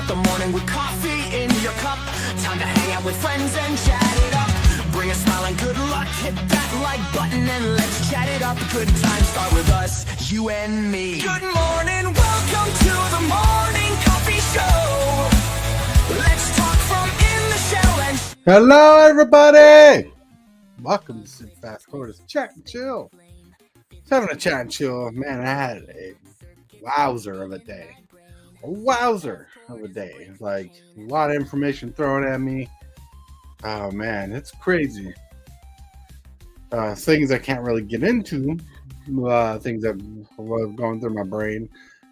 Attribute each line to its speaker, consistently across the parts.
Speaker 1: Start the morning with coffee in your cup. Time to hang out with friends and chat it up. Bring a smile and good luck. Hit that like button and let's chat it up. Good times start with us, you and me. Good morning, welcome to the morning coffee show. Let's talk from in the shell and...
Speaker 2: Hello, everybody! Welcome to Super Fast Quarters Chat and Chill. Just having a chat and chill. Man, I had a wowzer of a day. A wowzer of a day. Like, a lot of information thrown at me. Oh, man, it's crazy. Things I can't really get into. Things that were going through my brain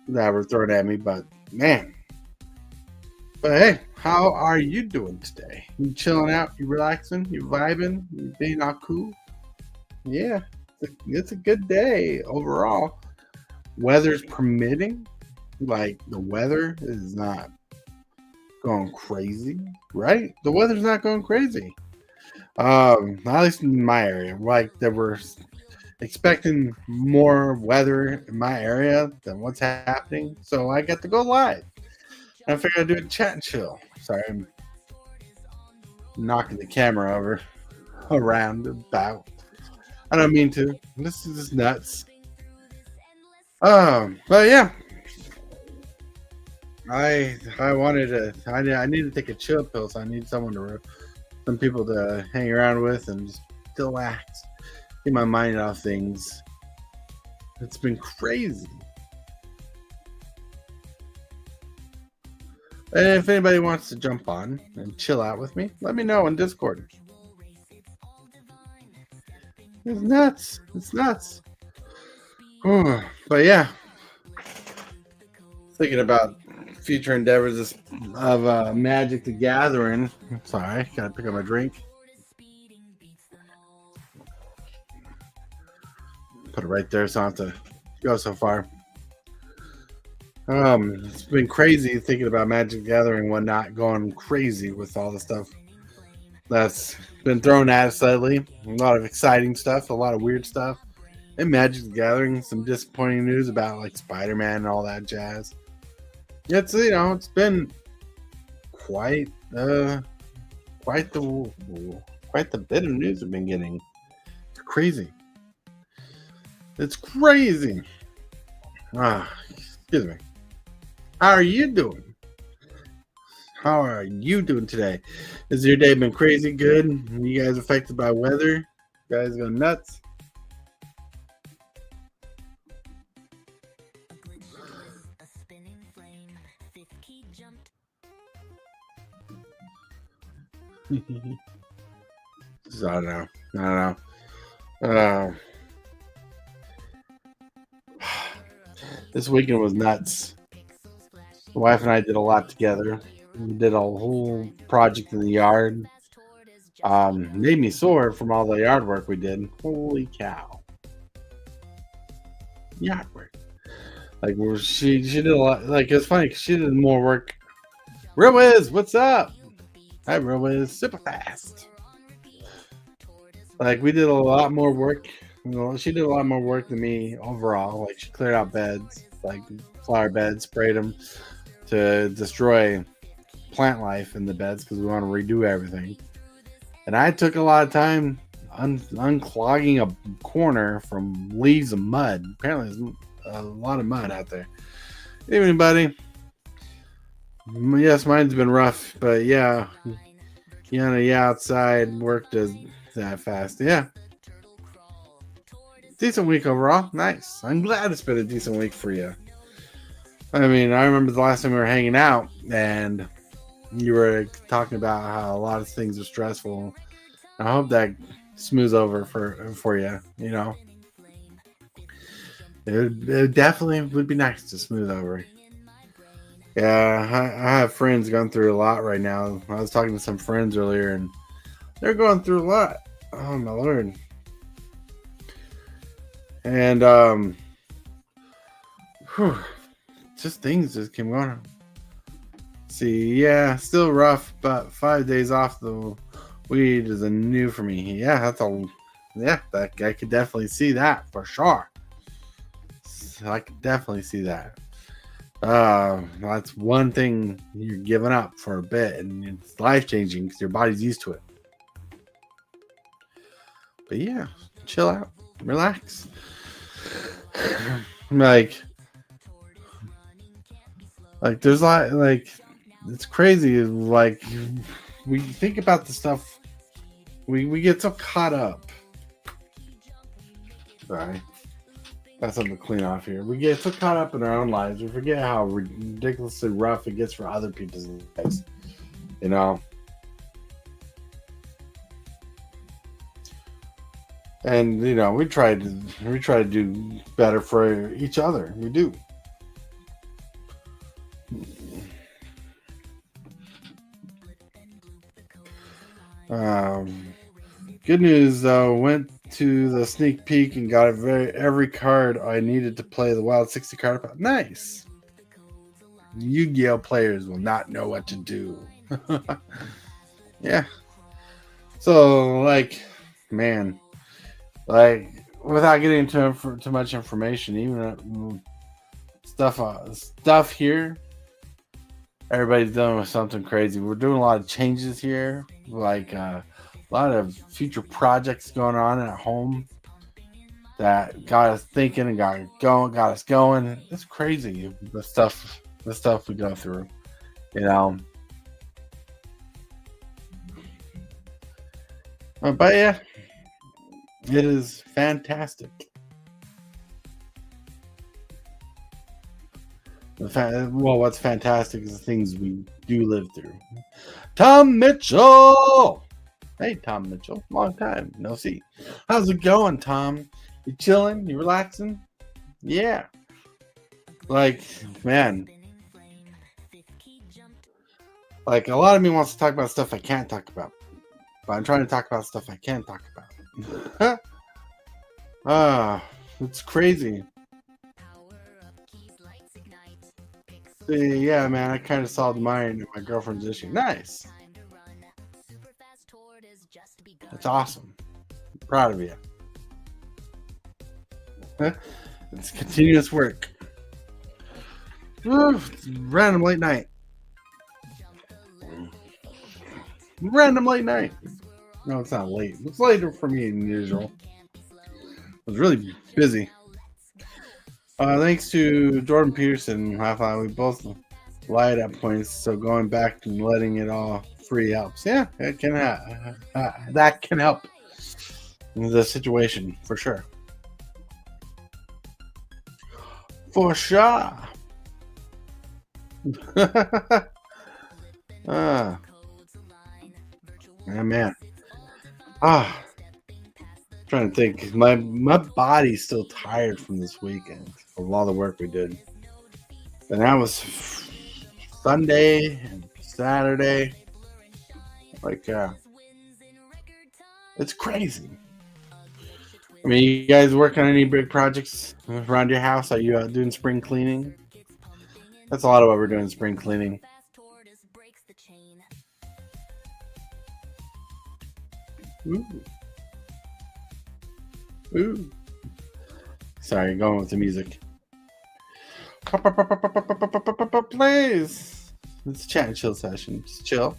Speaker 2: that were thrown at me. But, man. But, hey, how are you doing today? You chilling out? You relaxing? You vibing? You being all cool? Yeah, it's a good day overall. Weather's permitting. Like, the weather is not going crazy, right? The weather's not going crazy. At least in my area. Like, they were expecting more weather in my area than what's happening. So I got to go live. I figured I'd do a chat and chill. Sorry, I'm knocking the camera over around about. I don't mean to. This is just nuts. But yeah. I wanted to. I need to take a chill pill, so I need some people to hang around with and just relax, get my mind off things. It's been crazy. And if anybody wants to jump on and chill out with me, let me know on Discord. It's nuts. It's nuts. But yeah, thinking about future endeavors of Magic the Gathering. Sorry, gotta pick up my drink. Put it right there so I don't have to go so far. It's been crazy thinking about Magic the Gathering and whatnot, going crazy with all the stuff that's been thrown at us lately. A lot of exciting stuff, a lot of weird stuff. And Magic the Gathering, some disappointing news about like Spider-Man and all that jazz. It's it's been quite the bit of news we've been getting. It's crazy. It's crazy. Excuse me. How are you doing? How are you doing today? Has your day been crazy good? Are you guys affected by weather? You guys go nuts? I don't know. This weekend was nuts. My wife and I did a lot together. We did a whole project in the yard. Made me sore from all the yard work we did. Holy cow. Yard work. Like, she did a lot. Like, it's funny because she did more work. Real Wiz, what's up? Hi, Real Wiz. Super fast. Like, we did a lot more work. She did a lot more work than me overall. Like, she cleared out beds, like flower beds, sprayed them to destroy plant life in the beds because we want to redo everything. And I took a lot of time unclogging a corner from leaves of mud. Apparently, there's a lot of mud out there. Hey, anybody? Yes, mine's been rough, but yeah, outside work does that fast. Yeah. Decent week overall. Nice. I'm glad it's been a decent week for you. I mean, I remember the last time we were hanging out and you were talking about how a lot of things are stressful. I hope that smooths over for you, It definitely would be nice to smooth over. Yeah, I have friends going through a lot right now. I was talking to some friends earlier and they're going through a lot. Oh, my Lord. And, just things just came on. See, yeah, still rough, but 5 days off the weed is a new for me. Yeah, that I could definitely see that for sure. I could definitely see that. That's one thing you're giving up for a bit, and it's life changing because your body's used to it. But yeah, chill out, relax. like, there's like it's crazy. Like we think about the stuff, we get so caught up. Sorry. That's something to clean off here. We get so caught up in our own lives, we forget how ridiculously rough it gets for other people's lives. You know? And we try to do better for each other. We do. Good news though, went to the sneak peek and got every card I needed to play the Wild 60 card. Nice. Yu-Gi-Oh players will not know what to do. Yeah. So man, without getting into too much information, even stuff here, everybody's dealing with something crazy. We're doing a lot of changes here, a lot of future projects going on at home that got us thinking and got us going. It's crazy the stuff we go through, But yeah, it is fantastic. What's fantastic is the things we do live through. Tom Mitchell! Hey, Tom Mitchell. Long time. No see. How's it going, Tom? You chilling? You relaxing? Yeah. Man. A lot of me wants to talk about stuff I can't talk about. But I'm trying to talk about stuff I can talk about. It's crazy. Yeah, man, I kind of solved mine and my girlfriend's issue. Nice. That's awesome. I'm proud of you. It's continuous work. It's random late night. Random late night. No, it's not late. It's later for me than usual. I was really busy. Thanks to Jordan Peterson, we both lied at points, so going back and letting it all free helps. Yeah, it can that can help the situation for sure. For sure. Man. Trying to think. My body's still tired from this weekend, from all the work we did. And that was Sunday and Saturday. It's crazy. I mean, you guys work on any big projects around your house? Are you out doing spring cleaning? That's a lot of what we're doing, spring cleaning. Ooh. Ooh. Sorry, going with the music. Please. It's a chat and chill session. Just chill.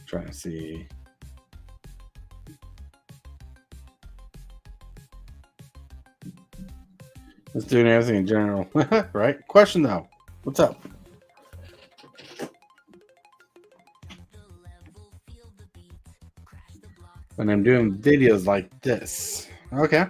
Speaker 2: Trying to see. Just doing everything in general. Right? Question though. What's up? When I'm doing videos like this. Okay.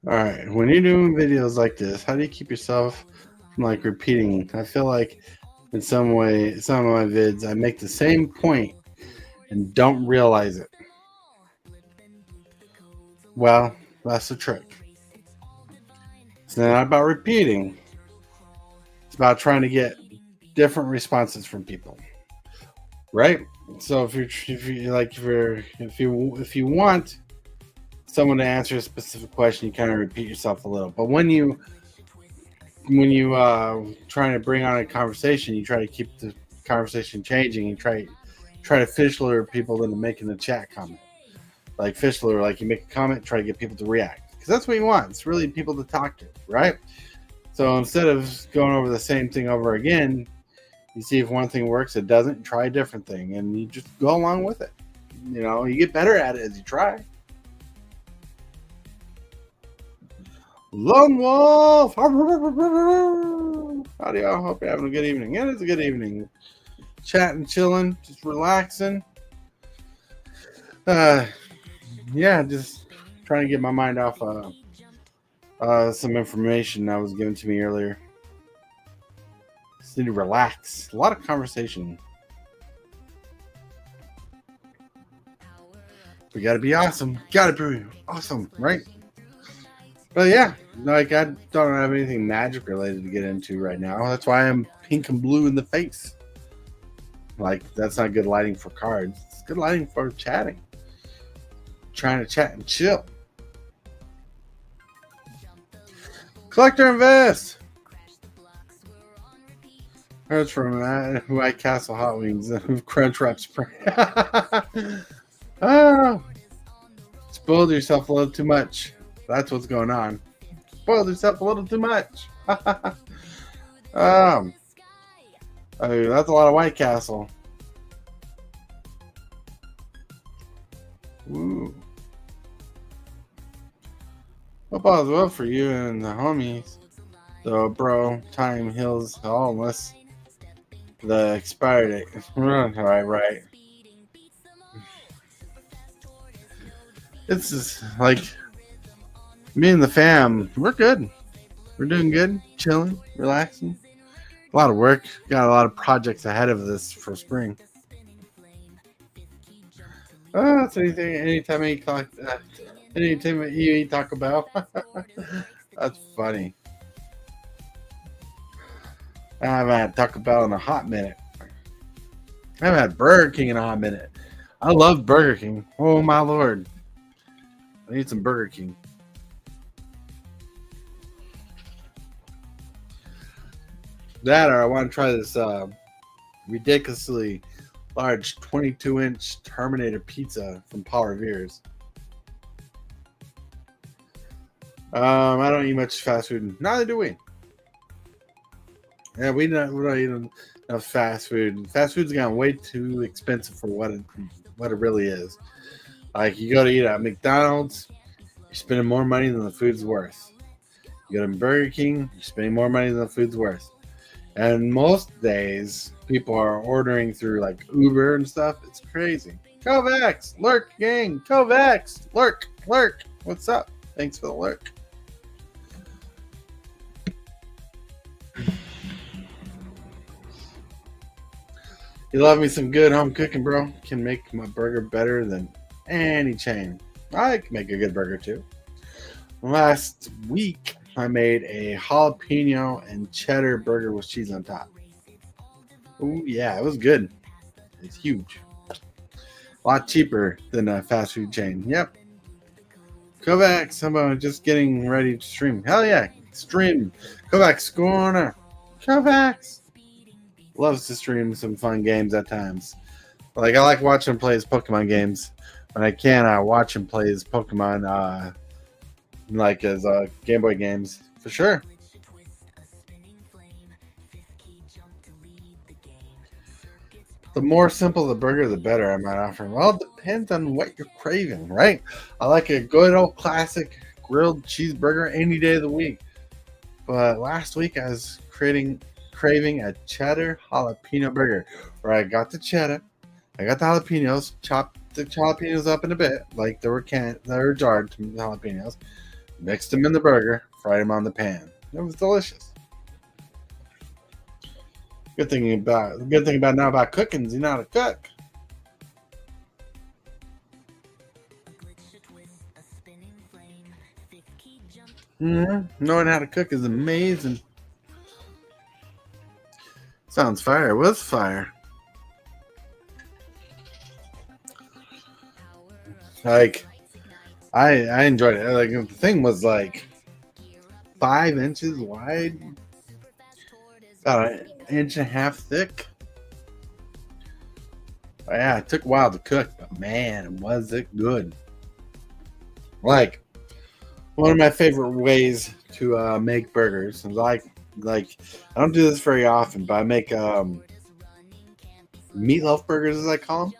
Speaker 2: All right, when you're doing videos like this, how do you keep yourself from repeating? I feel like in some way, some of my vids, I make the same point and don't realize it. Well, that's the trick. It's not about repeating. It's about trying to get different responses from people, right? So if you want someone to answer a specific question, you kind of repeat yourself a little. But when you trying to bring on a conversation, you try to keep the conversation changing. You try to fish lure people into making a chat comment, like fish lure, like you make a comment, try to get people to react, because that's what you want. It's really people to talk to, right? So instead of going over the same thing over again, you see if one thing works, it doesn't, try a different thing, and you just go along with it. You get better at it as you try. Lone Wolf! Howdy, y'all. Hope you're having a good evening. Yeah, it's a good evening. Chatting, chilling, just relaxing. Yeah, just trying to get my mind off some information that was given to me earlier. Just need to relax. A lot of conversation. We gotta be awesome. Gotta be awesome, right? But yeah, like I don't have anything magic related to get into right now. That's why I'm pink and blue in the face. Like, that's not good lighting for cards. It's good lighting for chatting. Trying to chat and chill. Collector Invest! That's from White Castle Hot Wings. Crunch Wrap Spray. Oh, spoiled yourself a little too much. That's what's going on. Spoiled yourself a little too much. Oh, that's a lot of White Castle. Ooh. Hope all is well for you and the homies. Though, bro, time heals all unless the expiry date. Right. It's just like me and the fam, we're good. We're doing good, chilling, relaxing. A lot of work. Got a lot of projects ahead of this for spring. Oh, that's anytime you talk about. That's funny. I haven't had Taco Bell in a hot minute. I haven't had Burger King in a hot minute. I love Burger King. Oh my lord. I need some Burger King. That, or I want to try this ridiculously large 22-inch Terminator pizza from Paul Revere's. I don't eat much fast food. Neither do we. Yeah, we don't eat enough fast food. Fast food's gotten way too expensive for what it really is. Like, you go to eat at McDonald's, you're spending more money than the food's worth. You go to Burger King, you're spending more money than the food's worth. And most days, people are ordering through like Uber and stuff. It's crazy. Kovacs, lurk, gang. Kovacs, lurk. What's up? Thanks for the lurk. You love me some good home cooking, bro. Can make my burger better than any chain. I can make a good burger too. Last week, I made a jalapeno and cheddar burger with cheese on top. Oh yeah, it was good. It's huge. A lot cheaper than a fast food chain. Yep. Kovacs, I'm just getting ready to stream. Hell yeah, stream. Kovacs, Corner. Kovacs loves to stream some fun games at times. Like, I like watching him play his Pokemon games. When I can, I watch him play his Pokemon, like his Game Boy games, for sure. The more simple the burger, the better, I might offer. Well, it depends on what you're craving, right? I like a good old classic grilled cheeseburger any day of the week. But last week, I was craving a cheddar jalapeno burger, where I got the cheddar, I got the jalapenos, chopped the jalapenos up in a bit, like they were jarred jalapenos, mixed them in the burger, fried them on the pan. It was delicious. Good thing about now about cooking is you know how to cook. Knowing how to cook is amazing. Sounds fire. Was fire. Like, I enjoyed it. Like, the thing was like 5 inches wide, about an inch and a half thick. Yeah, it took a while to cook, but man, was it good. Like, one of my favorite ways to make burgers is like I don't do this very often, but I make meatloaf burgers, as I call them.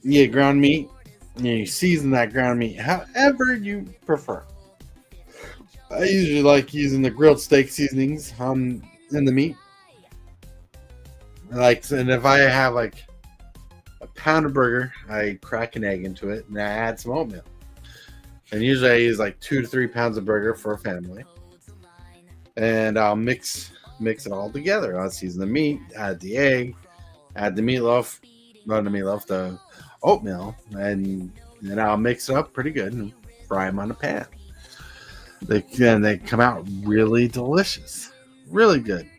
Speaker 2: You get ground meat, and you season that ground meat however you prefer. I usually like using the grilled steak seasonings in the meat. And if I have like a pound of burger, I crack an egg into it and I add some oatmeal. And usually I use like 2 to 3 pounds of burger for a family. And I'll mix it all together. I'll season the meat, add the egg, add the meatloaf, the oatmeal, and then I'll mix it up pretty good and fry them on a pan. They come out really delicious, really good.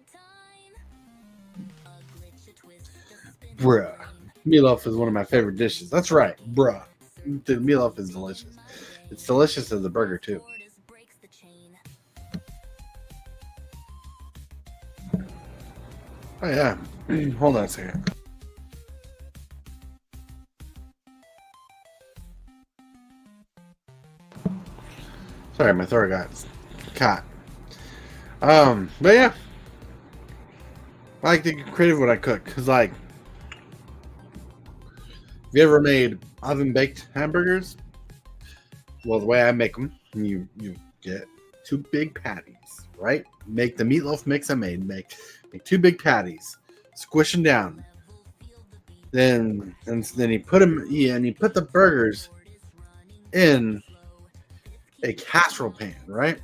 Speaker 2: Bruh, meatloaf is one of my favorite dishes. That's right, bruh. The meatloaf is delicious. It's delicious as a burger too. Oh yeah. Hold on a second. Sorry, my throat got caught. But yeah, I like to get creative when I cook. Cause like, have you ever made oven baked hamburgers? Well, the way I make them, you get 2 big patties, right? Make the meatloaf mix I made. Make 2 big patties, squish them down. Then you put them, and you put the burgers in a casserole pan, right?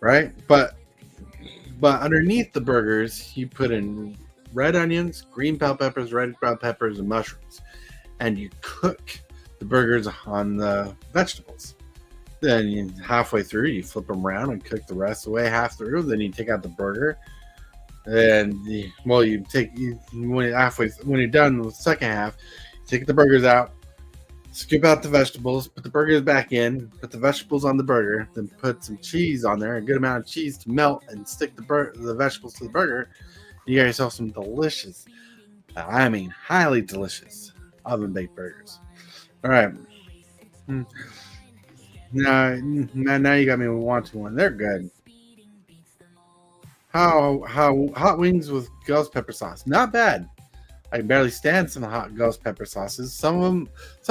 Speaker 2: Right, but underneath the burgers, you put in red onions, green bell peppers, red bell peppers, and mushrooms, and you cook the burgers on the vegetables. Then halfway through, you flip them around and cook the rest of the way half through. Then you take out the burger, and when you're done with the second half, you take the burgers out, scoop out the vegetables, put the burgers back in, put the vegetables on the burger, then put some cheese on there, a good amount of cheese to melt, and stick the vegetables to the burger. You got yourself some delicious, I mean highly delicious, oven baked burgers. All right. Now you got me wanting one. They're good. How hot wings with ghost pepper sauce? Not bad. I can barely stand some hot ghost pepper sauces. Some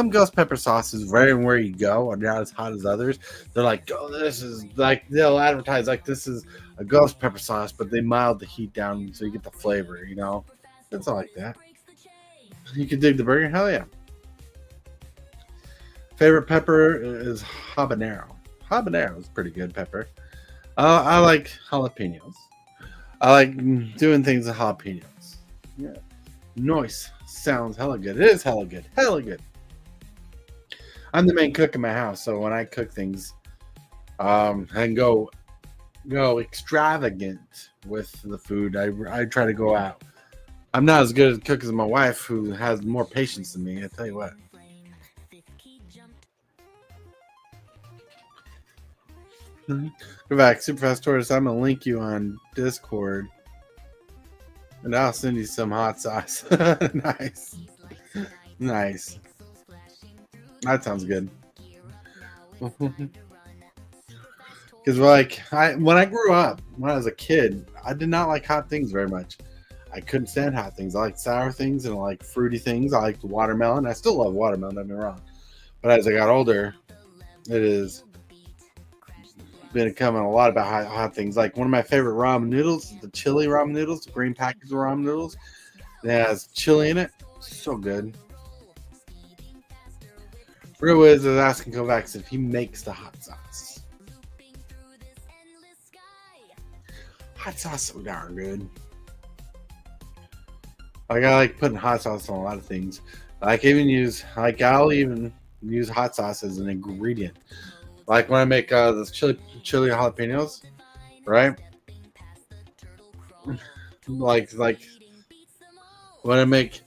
Speaker 2: ghost pepper sauces, right where you go, are not as hot as others. They're like, oh, this is like, they'll advertise like this is a ghost pepper sauce, but they mild the heat down so you get the flavor. It's all like that. You can dig the burger, hell yeah. Favorite pepper is habanero. Habanero is pretty good pepper. I like jalapenos. I like doing things with jalapenos. Yeah. Nice. Sounds hella good. It is hella good. Hella good. I'm the main cook in my house, so when I cook things, I can go extravagant with the food. I try to go out. I'm not as good as a cook as my wife, who has more patience than me. I tell you what. Go back, super fast tortoise. I'm gonna link you on Discord. And I'll send you some hot sauce. Nice. Nice. That sounds good. Because when I grew up, when I was a kid, I did not like hot things very much. I couldn't stand hot things. I like sour things and I like fruity things. I like watermelon. I still love watermelon, don't get me wrong. But as I got older, it has been becoming a lot about hot things. Like one of my favorite ramen noodles is the chili ramen noodles, the green package of ramen noodles. It has chili in it. So good. Real Wiz is asking Kovacs if he makes the hot sauce. Hot sauce so darn good. Like I like putting hot sauce on a lot of things. I'll even use hot sauce as an ingredient. Like when I make this chili jalapenos, right? Like when I make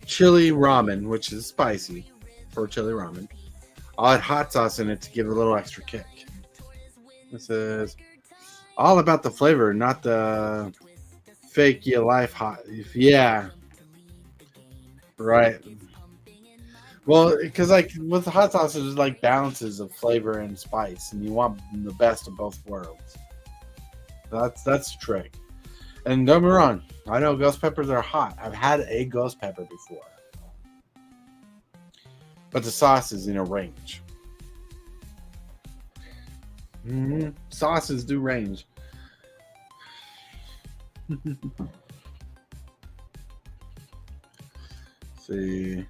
Speaker 2: chili ramen, which is spicy for chili ramen, I'll add hot sauce in it to give it a little extra kick. This is all about the flavor, not the fake your life hot. Yeah, right. Well, because like with the hot sauce, there's like balances of flavor and spice, and you want the best of both worlds. That's the trick. And don't get me wrong, I know ghost peppers are hot. I've had a ghost pepper before, but the sauce is in a range. Sauces do range. See.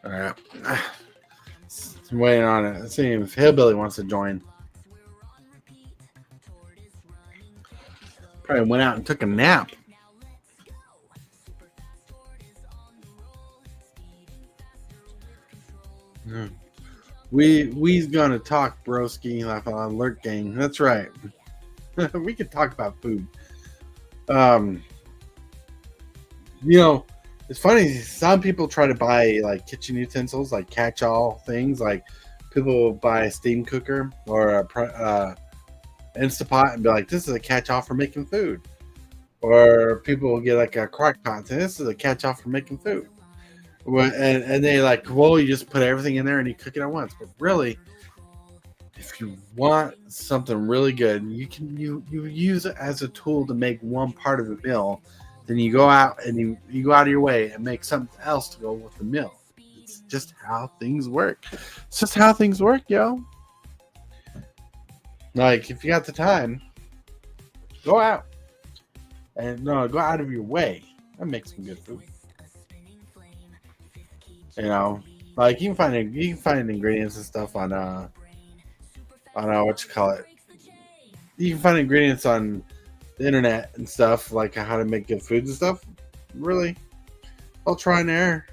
Speaker 2: All right. I'm waiting on it. Let's see if Hillbilly wants to join. Probably went out and took a nap. We's gonna talk, broski, like on Alert Gang. That's right. We could talk about food. You know, it's funny. Some people try to buy like kitchen utensils, like catch-all things. Like people buy a steam cooker or a Instapot and be like, "This is a catch-all for making food." Or people will get like a crock pot and say, "This is a catch-all for making food." And they like, well, you just put everything in there and you cook it at once. But really, if you want something really good, you use it as a tool to make one part of the meal. Then you go out and you go out of your way and make something else to go with the meal. It's just how things work. It's just how things work, yo. Like if you got the time, go out and go out of your way and make some good food. You know, like you can find ingredients and stuff on what you call it. You can find ingredients on the internet and stuff, like how to make good foods and stuff. Really, I'll trial and error.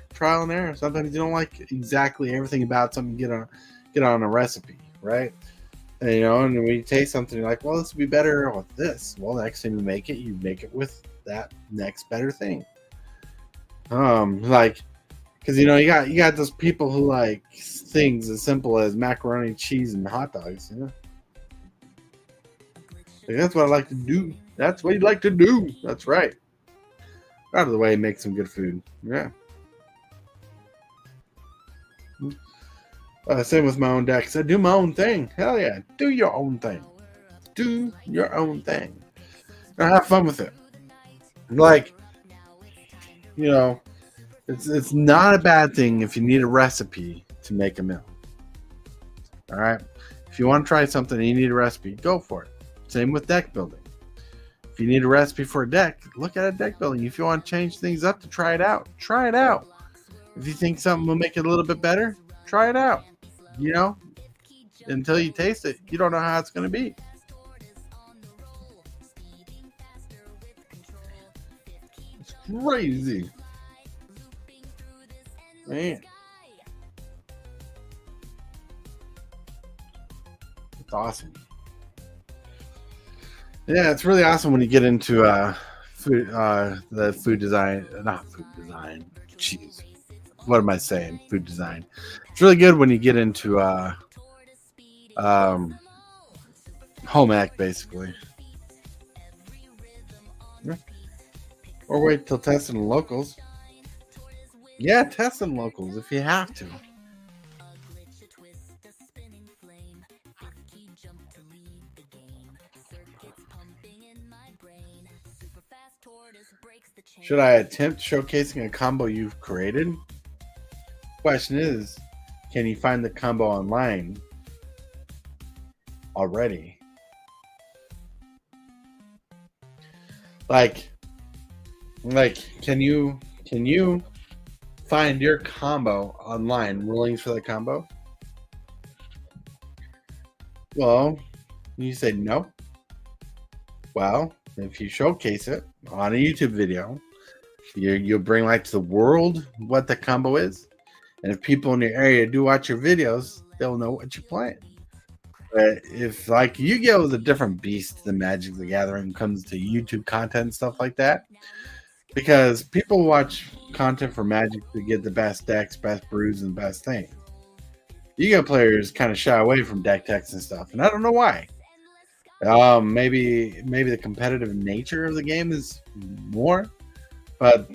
Speaker 2: Sometimes you don't like exactly everything about something. Get on a recipe, right? And, and when you taste something, you're like, well, this would be better with this. Well, the next time you make it with that next better thing. Like. Because you got those people who like things as simple as macaroni, cheese, and hot dogs. Like, that's what I like to do. That's what you like to do. That's right. Out of the way, make some good food. Yeah. Same with my own decks. I do my own thing. Hell yeah, do your own thing. Do your own thing. And have fun with it. Like, It's not a bad thing if you need a recipe to make a meal. All right. If you want to try something and you need a recipe, go for it. Same with deck building. If you need a recipe for a deck, look at a deck building. If you want to change things up to try it out, try it out. If you think something will make it a little bit better, try it out. Until you taste it, you don't know how it's going to be. It's crazy. Man, it's awesome. Yeah, it's really awesome when you get into not food design. Jeez, what am I saying? Food design. It's really good when you get into home ec, basically. Yeah. Or wait till testing the locals. Yeah, test some locals if you have to. Should I attempt showcasing a combo you've created? Question is, can you find the combo online already? Like, can you find your combo online, rulings for the combo? Well, you say no. Well, if you showcase it on a YouTube video, you'll bring light to the world what the combo is. And if people in your area do watch your videos, they'll know what you're playing. But if like Yu-Gi-Oh is a different beast than Magic the Gathering when it comes to YouTube content and stuff like that. Because people watch content for Magic to get the best decks, best brews, and best things. Yu-Gi-Oh players kind of shy away from deck techs and stuff, and I don't know why. Maybe the competitive nature of the game is more, but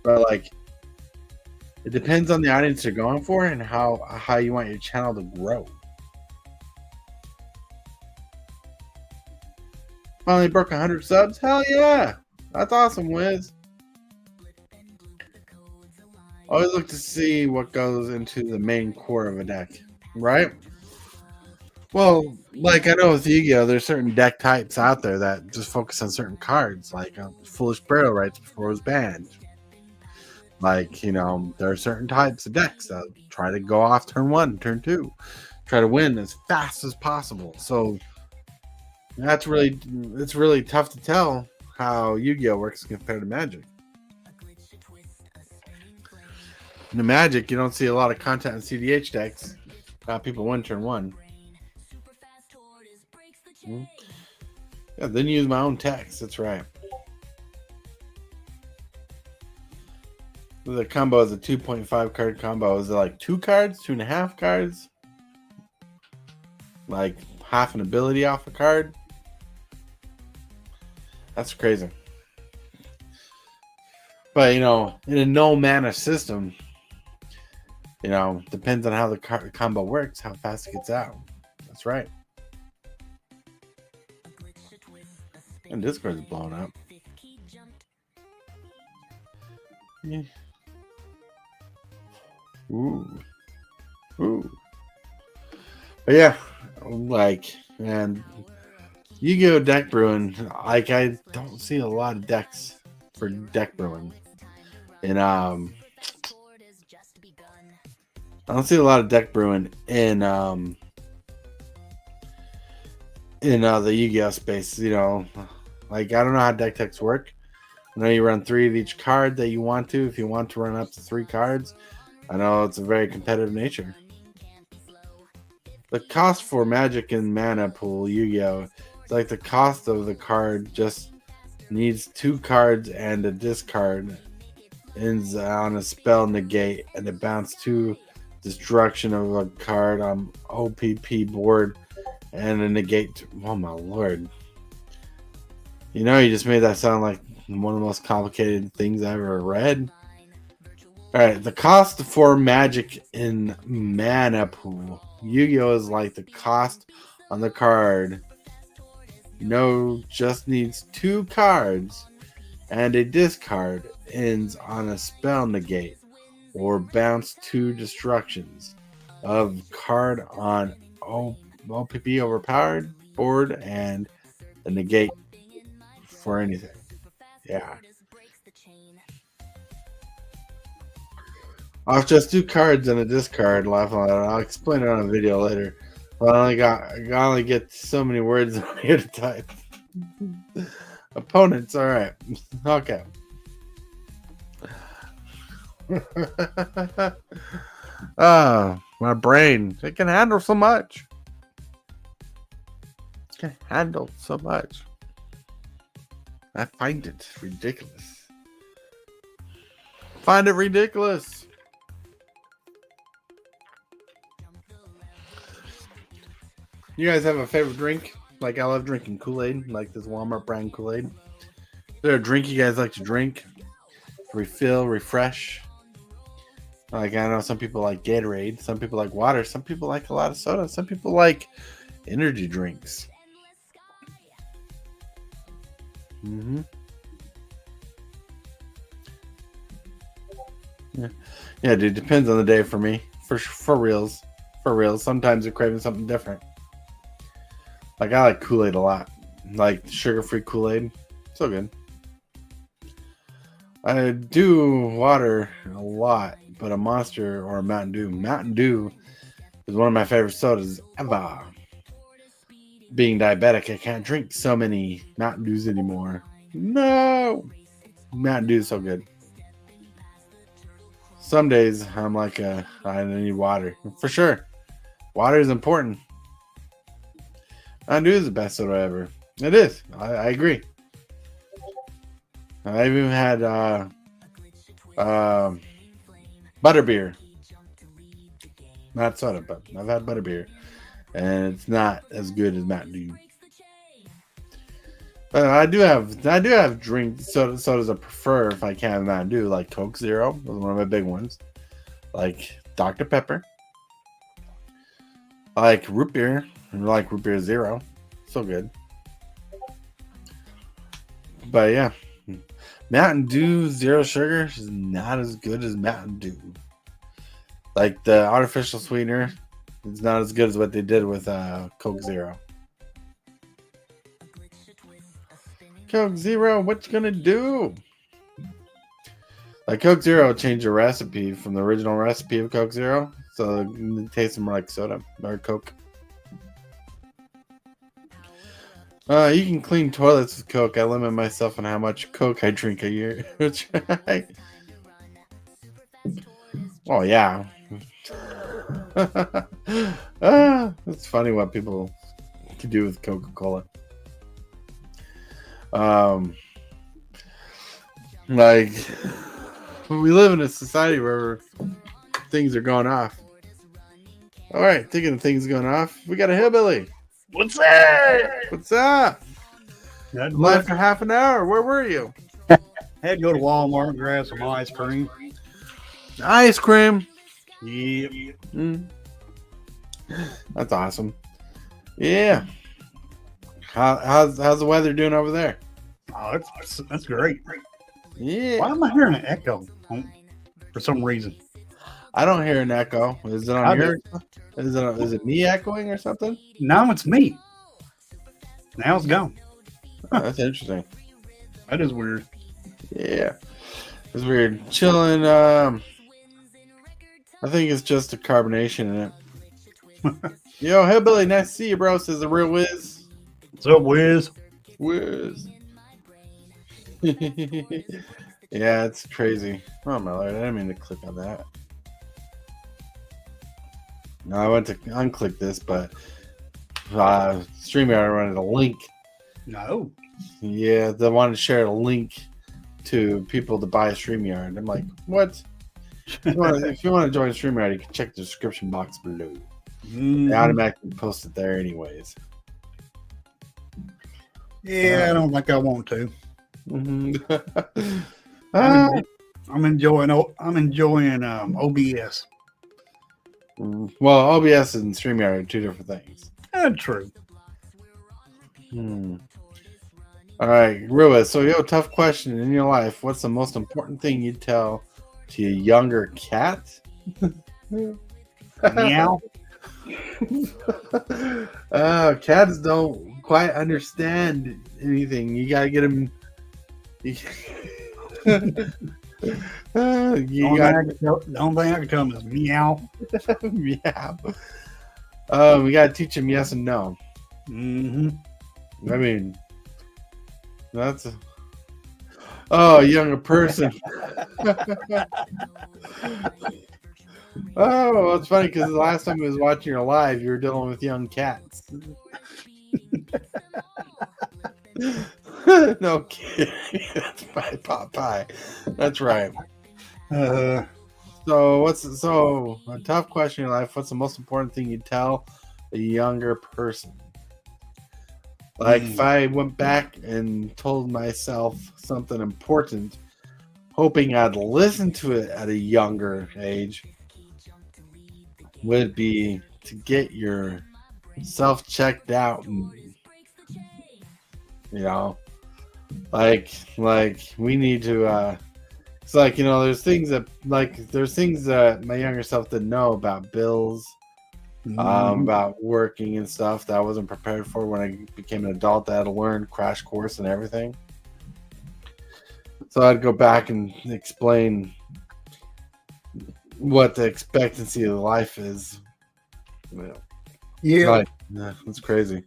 Speaker 2: like it depends on the audience you're going for and how you want your channel to grow. Finally broke 100 subs. Hell yeah, that's awesome, Wiz. Always look to see what goes into the main core of a deck, right? Well, like I know with Yu-Gi-Oh, there's certain deck types out there that just focus on certain cards, like Foolish Burial Rites before it was banned. Like, there are certain types of decks that try to go off turn 1, turn 2, try to win as fast as possible. So it's really tough to tell how Yu-Gi-Oh works compared to Magic. In the Magic, you don't see a lot of content in CDH decks. People win turn 1. Yeah, then use my own text. That's right. The combo is a 2.5 card combo. Is it like 2 cards, 2.5 cards? Like half an ability off a card? That's crazy. But in a no mana system, depends on how the combo works, how fast it gets out. That's right. And Discord's blown up. Yeah. Ooh. But yeah, and Yu-Gi-Oh deck brewing, I don't see a lot of decks for deck brewing. And I don't see a lot of deck brewing in the Yu-Gi-Oh space. I don't know how deck techs work. I know you run 3 of each card that you want to. If you want to run up to 3 cards, I know it's a very competitive nature. The cost for Magic and Mana Pool Yu-Gi-Oh! It's like the cost of the card just needs 2 cards and a discard. Ends on a spell negate and it bounces 2 destruction of a card on OPP board and a negate. Oh my lord. You just made that sound like one of the most complicated things I've ever read. Alright, the cost for Magic in Mana Pool Yu-Gi-Oh! Is like the cost on the card. Just needs 2 cards and a discard. Ends on a spell negate or bounce 2 destructions of card on OPP overpowered board and the negate for anything. Yeah. Off just 2 cards and a discard. Laugh on it. I'll explain it on a video later. But I only get so many words on here to type. Opponents, alright. Okay. My brain. It can handle so much. It can handle so much. I find it ridiculous. Find it ridiculous. You guys have a favorite drink? Like I love drinking Kool-Aid, like this Walmart brand Kool-Aid. Is there a drink you guys like to drink? Refill, refresh. Like I know some people like Gatorade, some people like water, some people like a lot of soda, some people like energy drinks. Yeah, dude, depends on the day for me. For reals. Sometimes you're craving something different. Like I like Kool-Aid a lot. Like sugar-free Kool-Aid. So good. I do water a lot, but a Monster or a Mountain Dew. Mountain Dew is one of my favorite sodas ever. being diabetic, I can't drink so many Mountain Dews anymore. No, Mountain Dew is so good. Some days I'm like, I need water for sure. Water is important. Mountain Dew is the best soda ever. It is. I agree. I've even had butterbeer. Not soda, but I've had butterbeer, and it's not as good as Mountain Dew. But I do have sodas I prefer if I can Mountain Dew, like Coke Zero, was one of my big ones. Like Dr. Pepper. I like root beer. I like root beer zero. So good. But yeah. Mountain Dew Zero Sugar is not as good as Mountain Dew. Like the artificial sweetener is not as good as what they did with Coke Zero. Coke Zero, what you gonna do? Like Coke Zero changed the recipe from the original recipe of Coke Zero, so it tastes more like soda or Coke. You can clean toilets with Coke. I limit myself on how much Coke I drink a year. Oh yeah. It's funny what people can do with Coca-Cola. Like we live in a society where things are going off. All right, thinking of things going off, we got a hillbilly.
Speaker 3: What's that?
Speaker 2: What's up? Live for half an hour. Where were you?
Speaker 3: Had to go to Walmart and grab some ice cream.
Speaker 2: Ice cream.
Speaker 3: Yep.
Speaker 2: That's awesome. Yeah. How's the weather doing over there?
Speaker 3: Oh, that's great.
Speaker 2: Yeah.
Speaker 3: Why am I hearing an echo for some reason?
Speaker 2: I don't hear an echo. Is it on your? Is it me echoing or something?
Speaker 3: No, it's me. Now it's gone.
Speaker 2: Oh, that's interesting.
Speaker 3: That is weird.
Speaker 2: Yeah, it's weird. Chilling. I think it's just a carbonation in it. Yo, hillbilly, nice to see you, bro. Says the real Wiz.
Speaker 3: What's up, Wiz?
Speaker 2: Wiz. Yeah, it's crazy. Oh my lord, I didn't mean to click on that. No, I went to unclick this, but StreamYard wanted a link.
Speaker 3: No.
Speaker 2: Yeah, they wanted to share a link to people to buy a StreamYard. I'm like, what? If you want to join StreamYard, you can check the description box below. They automatically post it there anyways.
Speaker 3: Yeah, I don't think I want to.
Speaker 2: Mm-hmm.
Speaker 3: I'm enjoying OBS.
Speaker 2: Well, OBS and StreamYard are two different things.
Speaker 3: True.
Speaker 2: All right, Rua. So, tough question in your life. What's the most important thing you'd tell to your younger cat?
Speaker 3: Meow.
Speaker 2: Cats don't quite understand anything. You gotta get them. The
Speaker 3: only thing I can tell them is meow.
Speaker 2: Meow. We gotta teach them yes and no. I mean, that's a younger person. Oh, well, it's funny because the last time I was watching your live, you were dealing with young cats. No kidding. That's my Popeye. That's right. So a tough question in your life? What's the most important thing you tell a younger person? Like if I went back and told myself something important, hoping I'd listen to it at a younger age, would be to get yourself checked out and like we need to it's like there's things that my younger self didn't know about bills, about working and stuff that I wasn't prepared for when I became an adult. I had to learn crash course and everything. So I'd go back and explain what the expectancy of life is.
Speaker 3: Yeah.
Speaker 2: That's crazy.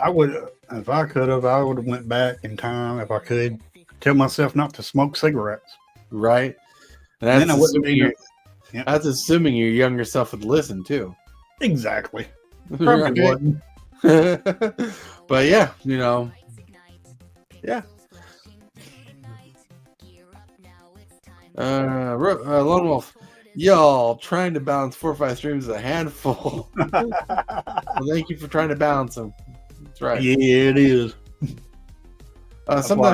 Speaker 3: I would, if I could have, I would have went back in time if I could. Tell myself not to smoke cigarettes.
Speaker 2: right? And
Speaker 3: Then I wouldn't be. Yeah,
Speaker 2: that's assuming your younger self would listen too.
Speaker 3: exactly. Probably
Speaker 2: Right?
Speaker 3: wouldn't.
Speaker 2: But yeah, yeah. Lone Wolf, y'all trying to balance 4 or 5 streams is a handful. Well, thank you for trying to balance them. That's right.
Speaker 3: Yeah, it is.
Speaker 2: Something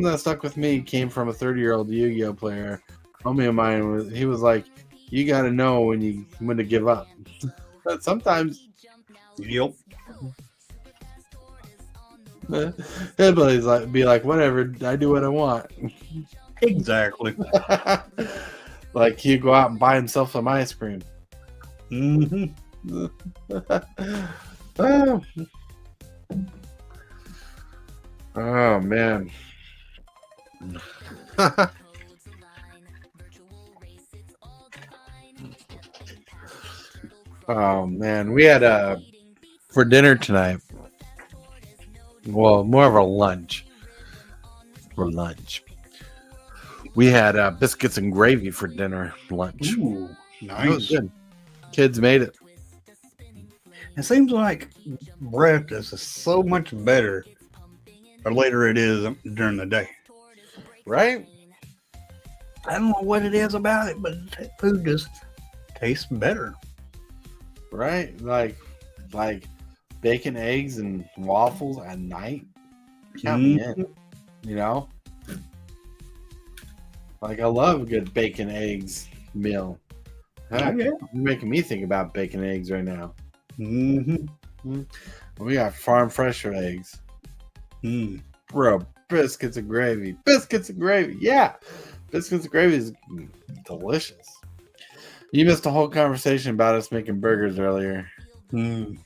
Speaker 2: that stuck with me came from a 30-year-old Yu-Gi-Oh player. Homie of mine he was like, "You got to know when to give up." But sometimes,
Speaker 3: Yep.
Speaker 2: he'll be like, "Whatever, I do what I want."
Speaker 3: Exactly.
Speaker 2: Like he'd go out and buy himself some ice cream.
Speaker 3: Mm-hmm.
Speaker 2: Oh man. Oh man, we had for dinner tonight. Well, more of a lunch. For lunch, we had biscuits and gravy for dinner lunch.
Speaker 3: Ooh,
Speaker 2: It was
Speaker 3: nice.
Speaker 2: good. Kids made it.
Speaker 3: It seems like breakfast is so much better the later it is during the day.
Speaker 2: Right?
Speaker 3: I don't know what it is about it, but food just tastes better.
Speaker 2: Right? Like bacon, eggs, and waffles at night. Count me in. You know? Like I love a good bacon eggs meal. Heck,
Speaker 3: Yeah.
Speaker 2: you're making me think about bacon eggs right now.
Speaker 3: Mm-hmm.
Speaker 2: We got farm fresh eggs.
Speaker 3: Mm.
Speaker 2: Bro, biscuits and gravy. Biscuits and gravy. Yeah. Biscuits and gravy is delicious. You missed a whole conversation about us making burgers earlier.
Speaker 3: Mm.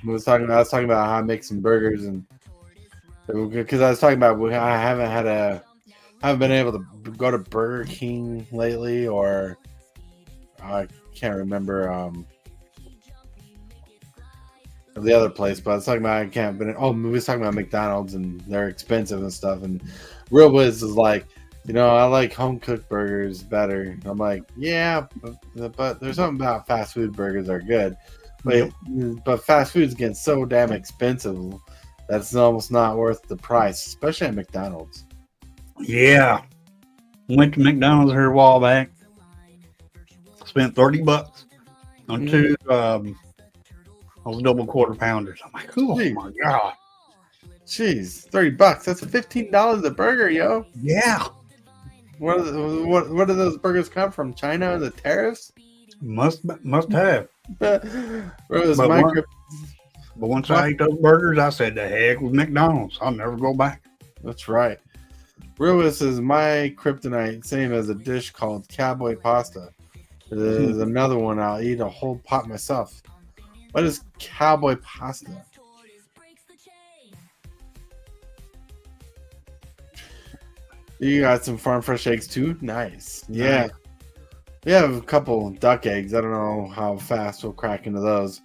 Speaker 2: I was talking about how I make some burgers, and because I was talking about I haven't been able to go to Burger King lately, or I can't remember the other place, but I was talking about I can't. But we was talking about McDonald's and they're expensive and stuff. And Real Wiz is like, I like home cooked burgers better. And I'm like, yeah, but there's something about fast food burgers that are good. But fast food's getting so damn expensive that's almost not worth the price, especially at McDonald's.
Speaker 3: Yeah. Went to McDonald's here a while back. Spent $30 on two those double quarter pounders. I'm like, oh my god.
Speaker 2: Jeez, $30. That's $15 a burger, yo.
Speaker 3: Yeah.
Speaker 2: Where do those burgers come from? China and the tariffs?
Speaker 3: Must have.
Speaker 2: But
Speaker 3: once I ate those burgers, I said, the heck with McDonald's. I'll never go back.
Speaker 2: That's right. Realist is my kryptonite, same as a dish called cowboy pasta. There's another one I'll eat a whole pot myself. What is cowboy pasta? You got some farm fresh eggs too? Nice. Yeah. We have a couple duck eggs. I don't know how fast we'll crack into those.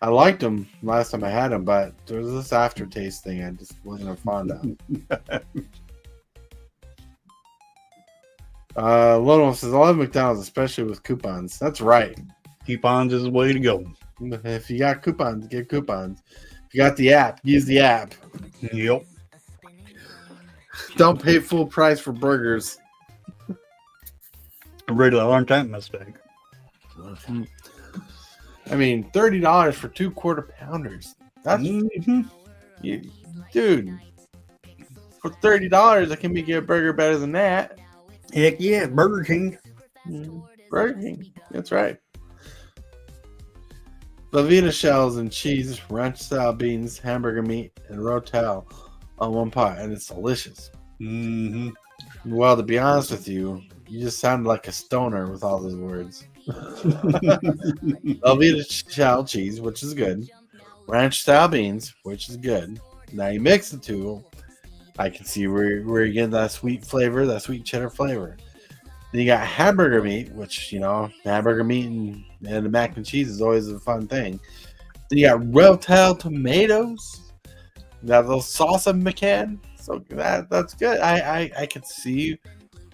Speaker 2: I liked them last time I had them, but there was this aftertaste thing I just wasn't fond of. Lone Wolf says, I love McDonald's, especially with coupons. That's right.
Speaker 3: Coupons is the way to go.
Speaker 2: If you got coupons, get coupons. If you got the app, use the app.
Speaker 3: Yep.
Speaker 2: Don't pay full price for burgers.
Speaker 3: I really learned that mistake.
Speaker 2: I mean, $30 for 2 quarter pounders. That's dude. For $30, I can make you a burger better than that.
Speaker 3: Heck yeah, Burger King.
Speaker 2: Burger King. That's right. Velveeta shells and cheese, ranch style beans, hamburger meat, and rotel on one pot, and it's delicious. Well, to be honest with you, you just sounded like a stoner with all those words. Velveeta shell cheese, which is good. Ranch style beans, which is good. Now you mix the two, I can see where you're getting that sweet flavor, that sweet cheddar flavor. Then you got hamburger meat, which, hamburger meat and the mac and cheese is always a fun thing. Then you got Rotel tomatoes. You got a little salsa McCann. So that's good. I could see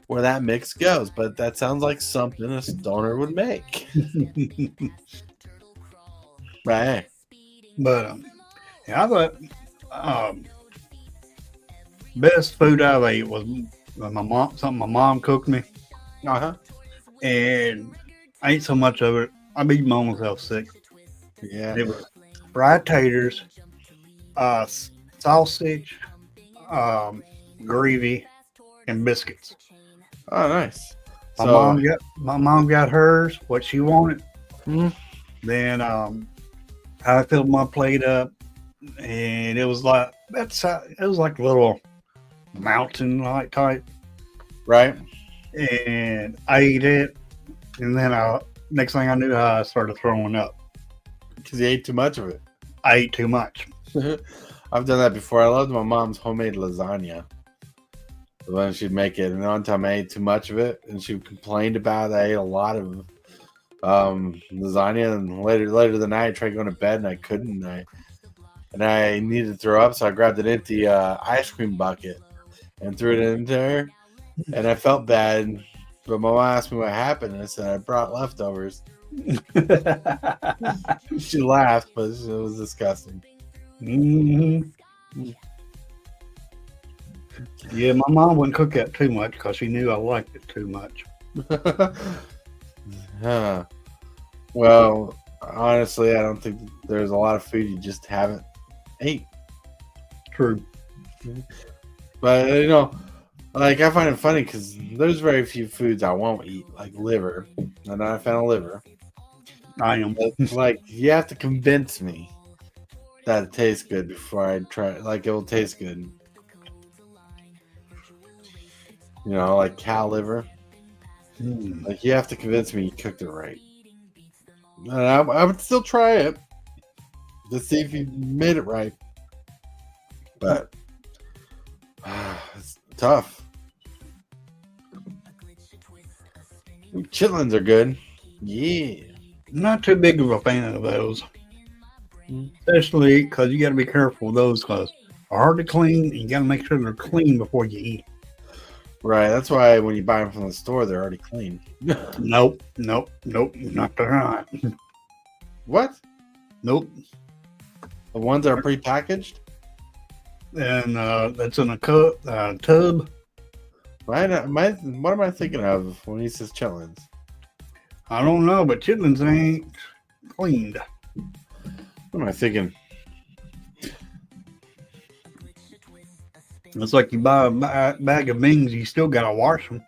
Speaker 2: where that mix goes, but that sounds like something a stoner would make. Right.
Speaker 3: But yeah, I thought best food I've ate was something my mom cooked me,
Speaker 2: Uh-huh.
Speaker 3: and I ate so much of it, I beat my own self sick.
Speaker 2: Yeah.
Speaker 3: It was fried taters, sausage, gravy, and biscuits.
Speaker 2: Oh, nice.
Speaker 3: My mom got hers what she wanted.
Speaker 2: Mhm.
Speaker 3: Then I filled my plate up, and it was like a little mountain like type,
Speaker 2: Right.
Speaker 3: and I ate it, and then next thing I knew, I started throwing up.
Speaker 2: Because you ate too much of it.
Speaker 3: I ate too much.
Speaker 2: I've done that before. I loved my mom's homemade lasagna. When she'd make it, and one time I ate too much of it, and she complained about it. I ate a lot of lasagna, and later the night I tried going to bed and I couldn't. And I needed to throw up, so I grabbed an empty ice cream bucket and threw it in there, and I felt bad. But my mom asked me what happened, and I said I brought leftovers. She laughed, but it was disgusting.
Speaker 3: Mm-hmm. Yeah, my mom wouldn't cook that too much because she knew I liked it too much.
Speaker 2: Huh. Well, honestly, I don't think there's a lot of food you just haven't ate.
Speaker 3: True.
Speaker 2: But, like, I find it funny because there's very few foods I won't eat, like liver. I'm not a fan of liver.
Speaker 3: I am.
Speaker 2: But, like, you have to convince me that it tastes good before I try it. Like, it will taste good. Like cow liver. Like, you have to convince me you cooked it right. And I would still try it to see if you made it right. But it's tough. Chitlins are good. Yeah.
Speaker 3: Not too big of a fan of those. Especially because you got to be careful with those because they're hard to clean and you got to make sure they're clean before you eat.
Speaker 2: Right. That's why when you buy them from the store, they're already clean.
Speaker 3: Nope. Not they're not.
Speaker 2: What?
Speaker 3: Nope.
Speaker 2: The ones that are prepackaged?
Speaker 3: And that's in a tub.
Speaker 2: What am I thinking of when he says chitlins?
Speaker 3: I don't know, but chitlins ain't cleaned.
Speaker 2: What am I thinking?
Speaker 3: It's like you buy a bag of beans, you still gotta wash them.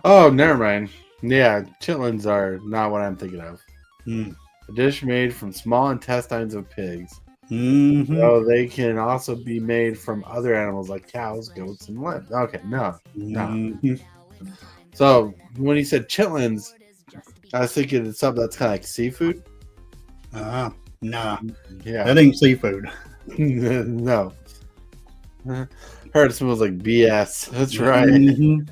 Speaker 2: Oh, never mind. Yeah, chitlins are not what I'm thinking of. A dish made from small intestines of pigs.
Speaker 3: Mm-hmm.
Speaker 2: So they can also be made from other animals like cows, goats, and lambs. Okay, no.
Speaker 3: Mm-hmm.
Speaker 2: So when he said chitlins, I was thinking it's something that's kind of like seafood.
Speaker 3: Nah.
Speaker 2: Yeah.
Speaker 3: That ain't seafood.
Speaker 2: No. Heard it smells like BS. That's right.
Speaker 3: Mm-hmm.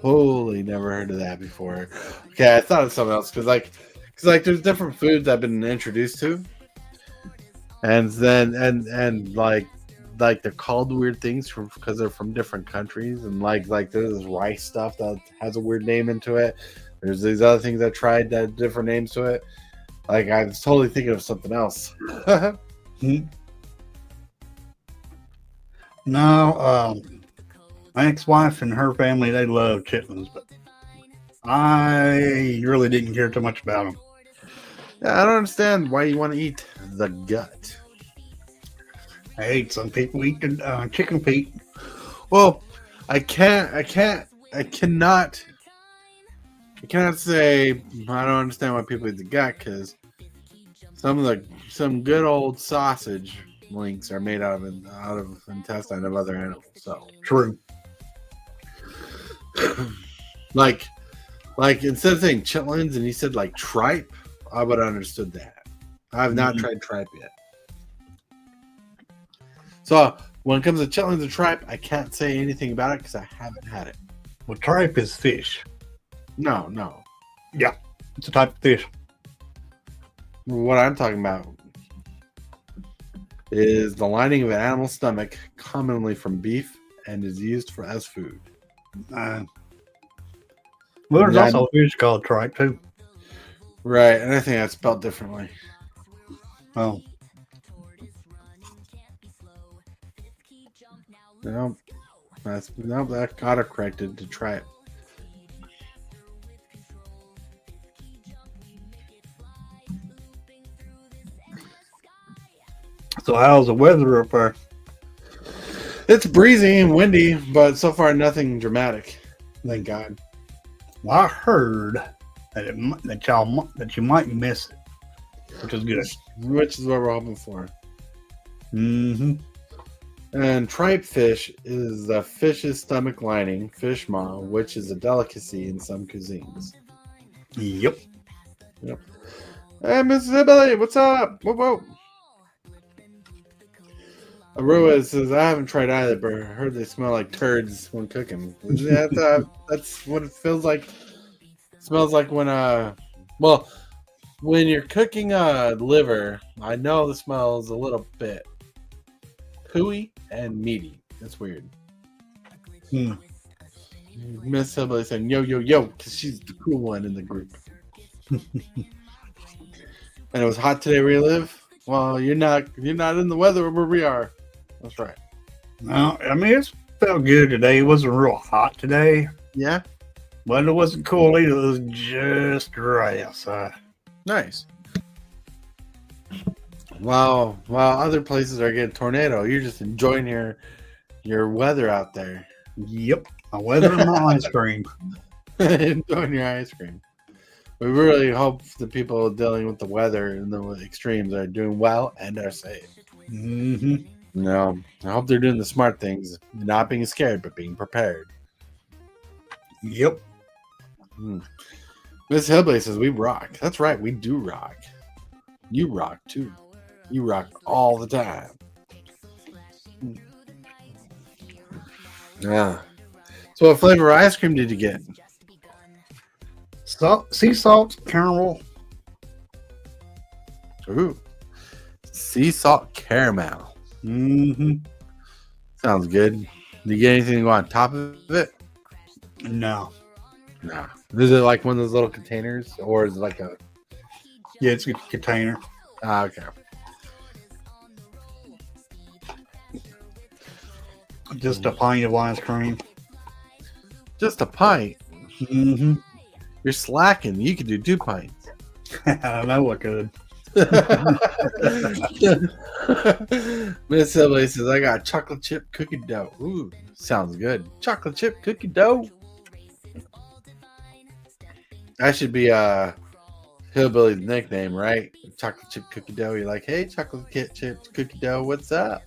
Speaker 2: Totally never heard of that before. Okay, I thought of something else because there's different foods I've been introduced to, and then and like they're called weird things because they're from different countries, and like there's this rice stuff that has a weird name into it. There's these other things I tried that had different names to it. Like I was totally thinking of something else.
Speaker 3: No, my ex-wife and her family, they love chitlins, but I really didn't care too much about them.
Speaker 2: Yeah, I don't understand why you want to eat the gut.
Speaker 3: Hey, some people eat the chicken feet.
Speaker 2: Well, I cannot say I don't understand why people eat the gut because some good old sausage links are made out of intestine of other animals. So
Speaker 3: True.
Speaker 2: like instead of saying chitlins and he said like tripe, I would have understood that. I have not tried tripe yet. So when it comes to chitlins and tripe, I can't say anything about it because I haven't had it.
Speaker 3: Well, tripe is fish.
Speaker 2: No.
Speaker 3: Yeah, it's a type of fish.
Speaker 2: What I'm talking about is the lining of an animal's stomach, commonly from beef, and is used as food.
Speaker 3: Well, there's
Speaker 2: Yeah,
Speaker 3: also a fish called tripe too.
Speaker 2: right, and I think that's spelled differently.
Speaker 3: Oh,
Speaker 2: No, that got it corrected to try it.
Speaker 3: so how's the weather up there?
Speaker 2: It's breezy and windy, but so far nothing dramatic. Thank God.
Speaker 3: Well, I heard that you might miss it, which is good.
Speaker 2: Which is what we're hoping for.
Speaker 3: Mm-hmm.
Speaker 2: And tripe fish is the fish's stomach lining, fish maw, which is a delicacy in some cuisines.
Speaker 3: Yep.
Speaker 2: Yep. Hey, Mrs. Hibbley, what's up? Whoa, whoa. Arua says, I haven't tried either, but I heard they smell like turds when cooking. That's what it feels like. It smells like when, well, when you're cooking liver, I know the smell is a little bit pooey and meaty. That's weird. Miss Hibbley saying, yo, yo, yo, because she's the cool one in the group. And it was hot today where you live? Well, you're not in the weather where we are. That's right.
Speaker 3: No, I mean, it felt good today. It wasn't real hot today,
Speaker 2: Yeah?
Speaker 3: but it wasn't cool either. It was just right outside.
Speaker 2: Nice. Wow. While other places are getting tornado, you're just enjoying your weather out there.
Speaker 3: Yep. My weather and my ice cream.
Speaker 2: Enjoying your ice cream. We really hope the people dealing with the weather and the extremes are doing well and are safe.
Speaker 3: Mm-hmm.
Speaker 2: No, I hope they're doing the smart things, not being scared, but being prepared.
Speaker 3: Yep.
Speaker 2: Miss Hillbilly says, we rock. That's right, we do rock. You rock, too. You rock all the time. Yeah. So what flavor of ice cream did you get?
Speaker 3: Sea salt, caramel.
Speaker 2: Ooh. Sea salt caramel.
Speaker 3: Mm-hmm.
Speaker 2: Sounds good. Did you get anything to go on top of it?
Speaker 3: No.
Speaker 2: Nah. Is it like one of those little containers? Or is it like a...
Speaker 3: Yeah, it's a container.
Speaker 2: Okay.
Speaker 3: Just a pint of ice cream.
Speaker 2: Just a pint?
Speaker 3: Mm-hmm.
Speaker 2: You're slacking. You could do 2 pints.
Speaker 3: I know I could.
Speaker 2: Miss Hillbilly says, I got chocolate chip cookie dough. Ooh, sounds good. Chocolate chip cookie dough. That should be Hillbilly's nickname, right? Chocolate chip cookie dough. You're like, hey, chocolate chip cookie dough, what's up?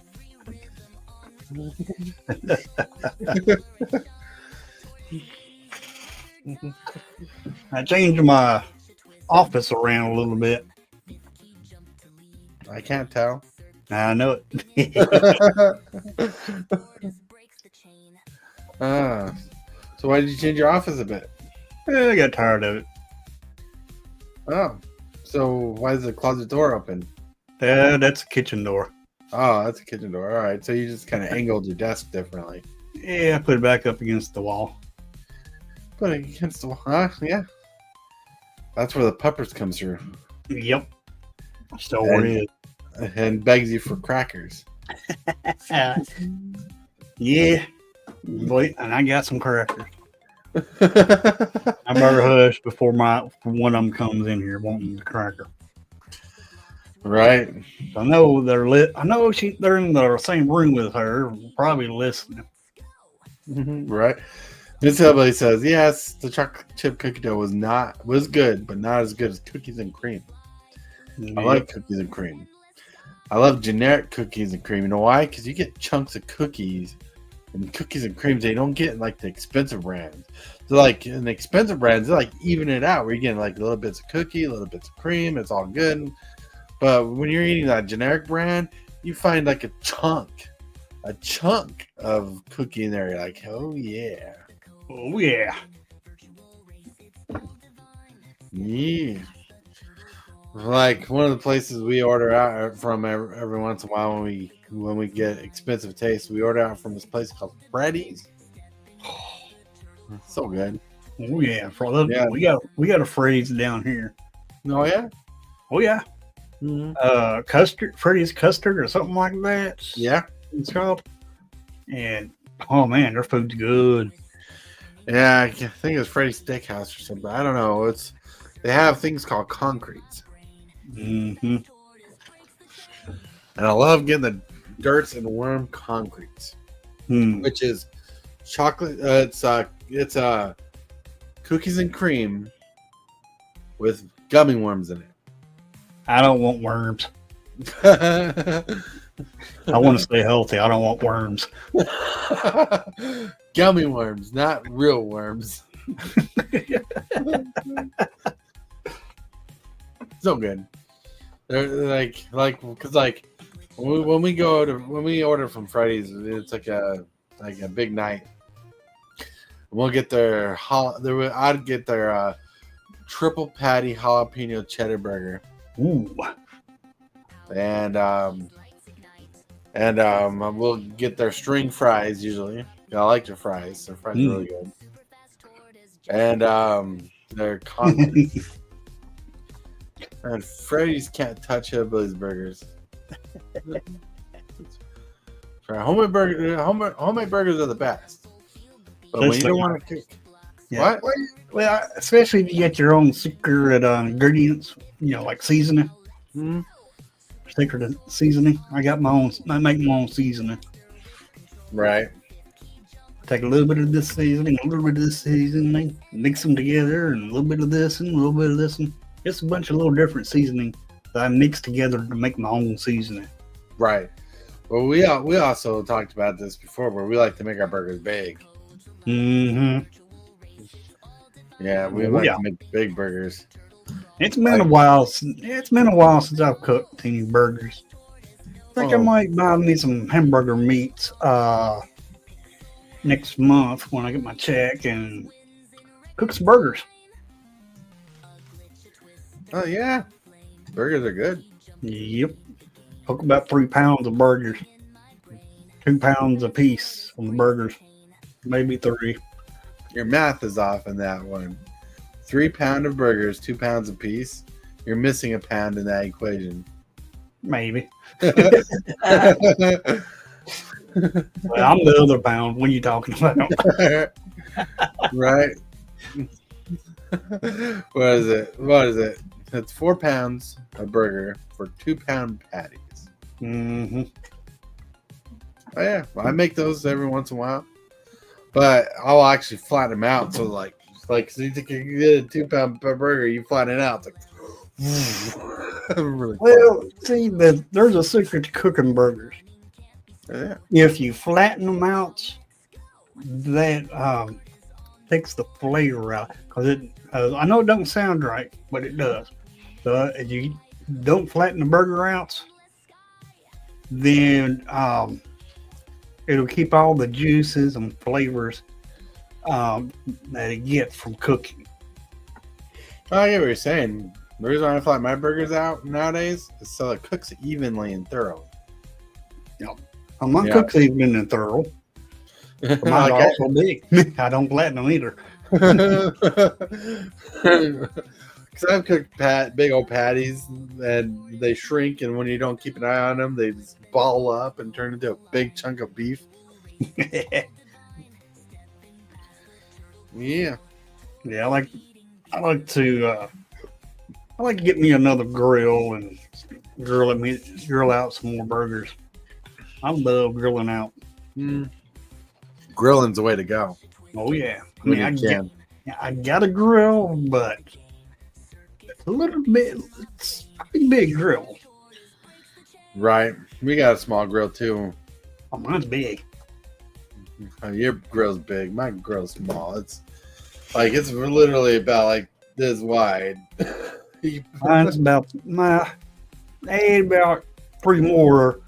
Speaker 3: I changed my office around a little bit.
Speaker 2: I can't tell.
Speaker 3: I know it.
Speaker 2: So why did you change your office a bit?
Speaker 3: I got tired of it.
Speaker 2: Oh, so why is the closet door open?
Speaker 3: That's a kitchen door.
Speaker 2: Oh, that's a kitchen door. All right, so you just kind of angled your desk differently.
Speaker 3: Yeah, I put it back up against the wall.
Speaker 2: Put it against the wall. Yeah. That's where the puppers comes through.
Speaker 3: Yep. Still is.
Speaker 2: And begs you for crackers.
Speaker 3: Yeah. Wait, and I got some crackers. I better hush before one of them comes in here wanting the cracker.
Speaker 2: Right.
Speaker 3: I know they're lit. I know they're in the same room with her, probably listening.
Speaker 2: Right. Miss Hillbilly says, yes, the chocolate chip cookie dough was good, but not as good as cookies and cream. I like cookies and cream. I love generic cookies and cream. You know why? Because you get chunks of cookies and creams they don't get in like the expensive brands. So like in the expensive brands, they like even it out where you're getting like little bits of cookie, little bits of cream. It's all good. But when you're eating that generic brand, you find like a chunk of cookie in there. You're like, oh yeah.
Speaker 3: Oh yeah.
Speaker 2: Yeah. Like one of the places we order out from every once in a while when we get expensive taste, we order out from this place called Freddy's. So good.
Speaker 3: Oh yeah, for
Speaker 2: Yeah.
Speaker 3: we got a phrase down here.
Speaker 2: Oh yeah.
Speaker 3: Oh yeah, custard, Freddy's custard or something like that.
Speaker 2: Yeah.
Speaker 3: It's called. And oh man, their food's good.
Speaker 2: Yeah. I think it's Freddy's Steakhouse or something. I don't know. They have things called concretes,
Speaker 3: Mm-hmm.
Speaker 2: and I love getting the dirts and worm concretes,
Speaker 3: Hmm.
Speaker 2: which is chocolate. It's cookies and cream with gummy worms in
Speaker 3: I don't want worms.
Speaker 2: it.
Speaker 3: I want to stay healthy. I don't want worms.
Speaker 2: Gummy worms, not real worms. So good. They're because when we order from Freddy's, it's like a big night. We'll get I'd get their triple patty jalapeno cheddar burger,
Speaker 3: Ooh.
Speaker 2: and we'll get their string fries usually. I like their fries. Their fries are really good. And their concrete. And Freddy's can't touch Hillbilly's burgers. Homemade burgers are the best. But when you don't want to cook,
Speaker 3: Yeah.
Speaker 2: what?
Speaker 3: Well, especially if you get your own secret ingredients, like seasoning.
Speaker 2: Hmm?
Speaker 3: Secret seasoning. I got my own. I make my own seasoning.
Speaker 2: Right.
Speaker 3: Take a little bit of this seasoning, a little bit of this seasoning, mix them together, and a little bit of this and a little bit of this, and just a bunch of little different seasoning that I mix together to make my own seasoning.
Speaker 2: Right. Well, we also talked about this before, where we like to make our burgers big.
Speaker 3: Mm-hmm.
Speaker 2: Yeah, we like to make big burgers.
Speaker 3: It's been a while. It's been a while since I've cooked any burgers. I think I might buy me some hamburger meats next month when I get my check and cook some burgers.
Speaker 2: Oh yeah, burgers are good.
Speaker 3: Yep. Cook about 3 pounds of burgers. 2 pounds a piece on the burgers. Maybe 3.
Speaker 2: Your math is off in that one. 3 pound of burgers, 2 pounds a piece. You're missing a pound in that equation.
Speaker 3: Maybe. Well, I'm the other pound. What are you talking about?
Speaker 2: Right? What is it? It's 4 pounds a burger for 2 pound patties.
Speaker 3: Mm-hmm.
Speaker 2: Oh yeah, well, I make those every once in a while, but I'll actually flatten them out. So so you think you get a 2 pound burger, you flatten it out. It's like really
Speaker 3: Well, see, there's a secret to cooking burgers.
Speaker 2: yeah.
Speaker 3: If you flatten them out, that takes the flavor out. Because I know it doesn't sound right, but it does. So if you don't flatten the burger out, then it'll keep all the juices and flavors that it gets from cooking.
Speaker 2: Oh, I get what you're saying. The reason why I flatten my burgers out nowadays is so it cooks evenly and thoroughly.
Speaker 3: My cook's even and thorough. But mine's
Speaker 2: Okay.
Speaker 3: also big. I don't flatten them either.
Speaker 2: Because I've cooked big old patties and they shrink, and when you don't keep an eye on them, they just ball up and turn into a big chunk of beef. Yeah.
Speaker 3: Yeah, I like to get me another grill and grill out some more burgers. I love grilling out.
Speaker 2: Grilling's the way to go.
Speaker 3: Oh yeah, I got a grill, but it's a little bit. It's a pretty big grill.
Speaker 2: Right. We got a small grill too.
Speaker 3: Oh, mine's big.
Speaker 2: Your grill's big. My grill's small. It's literally about like this wide.
Speaker 3: Mine's about about 3 more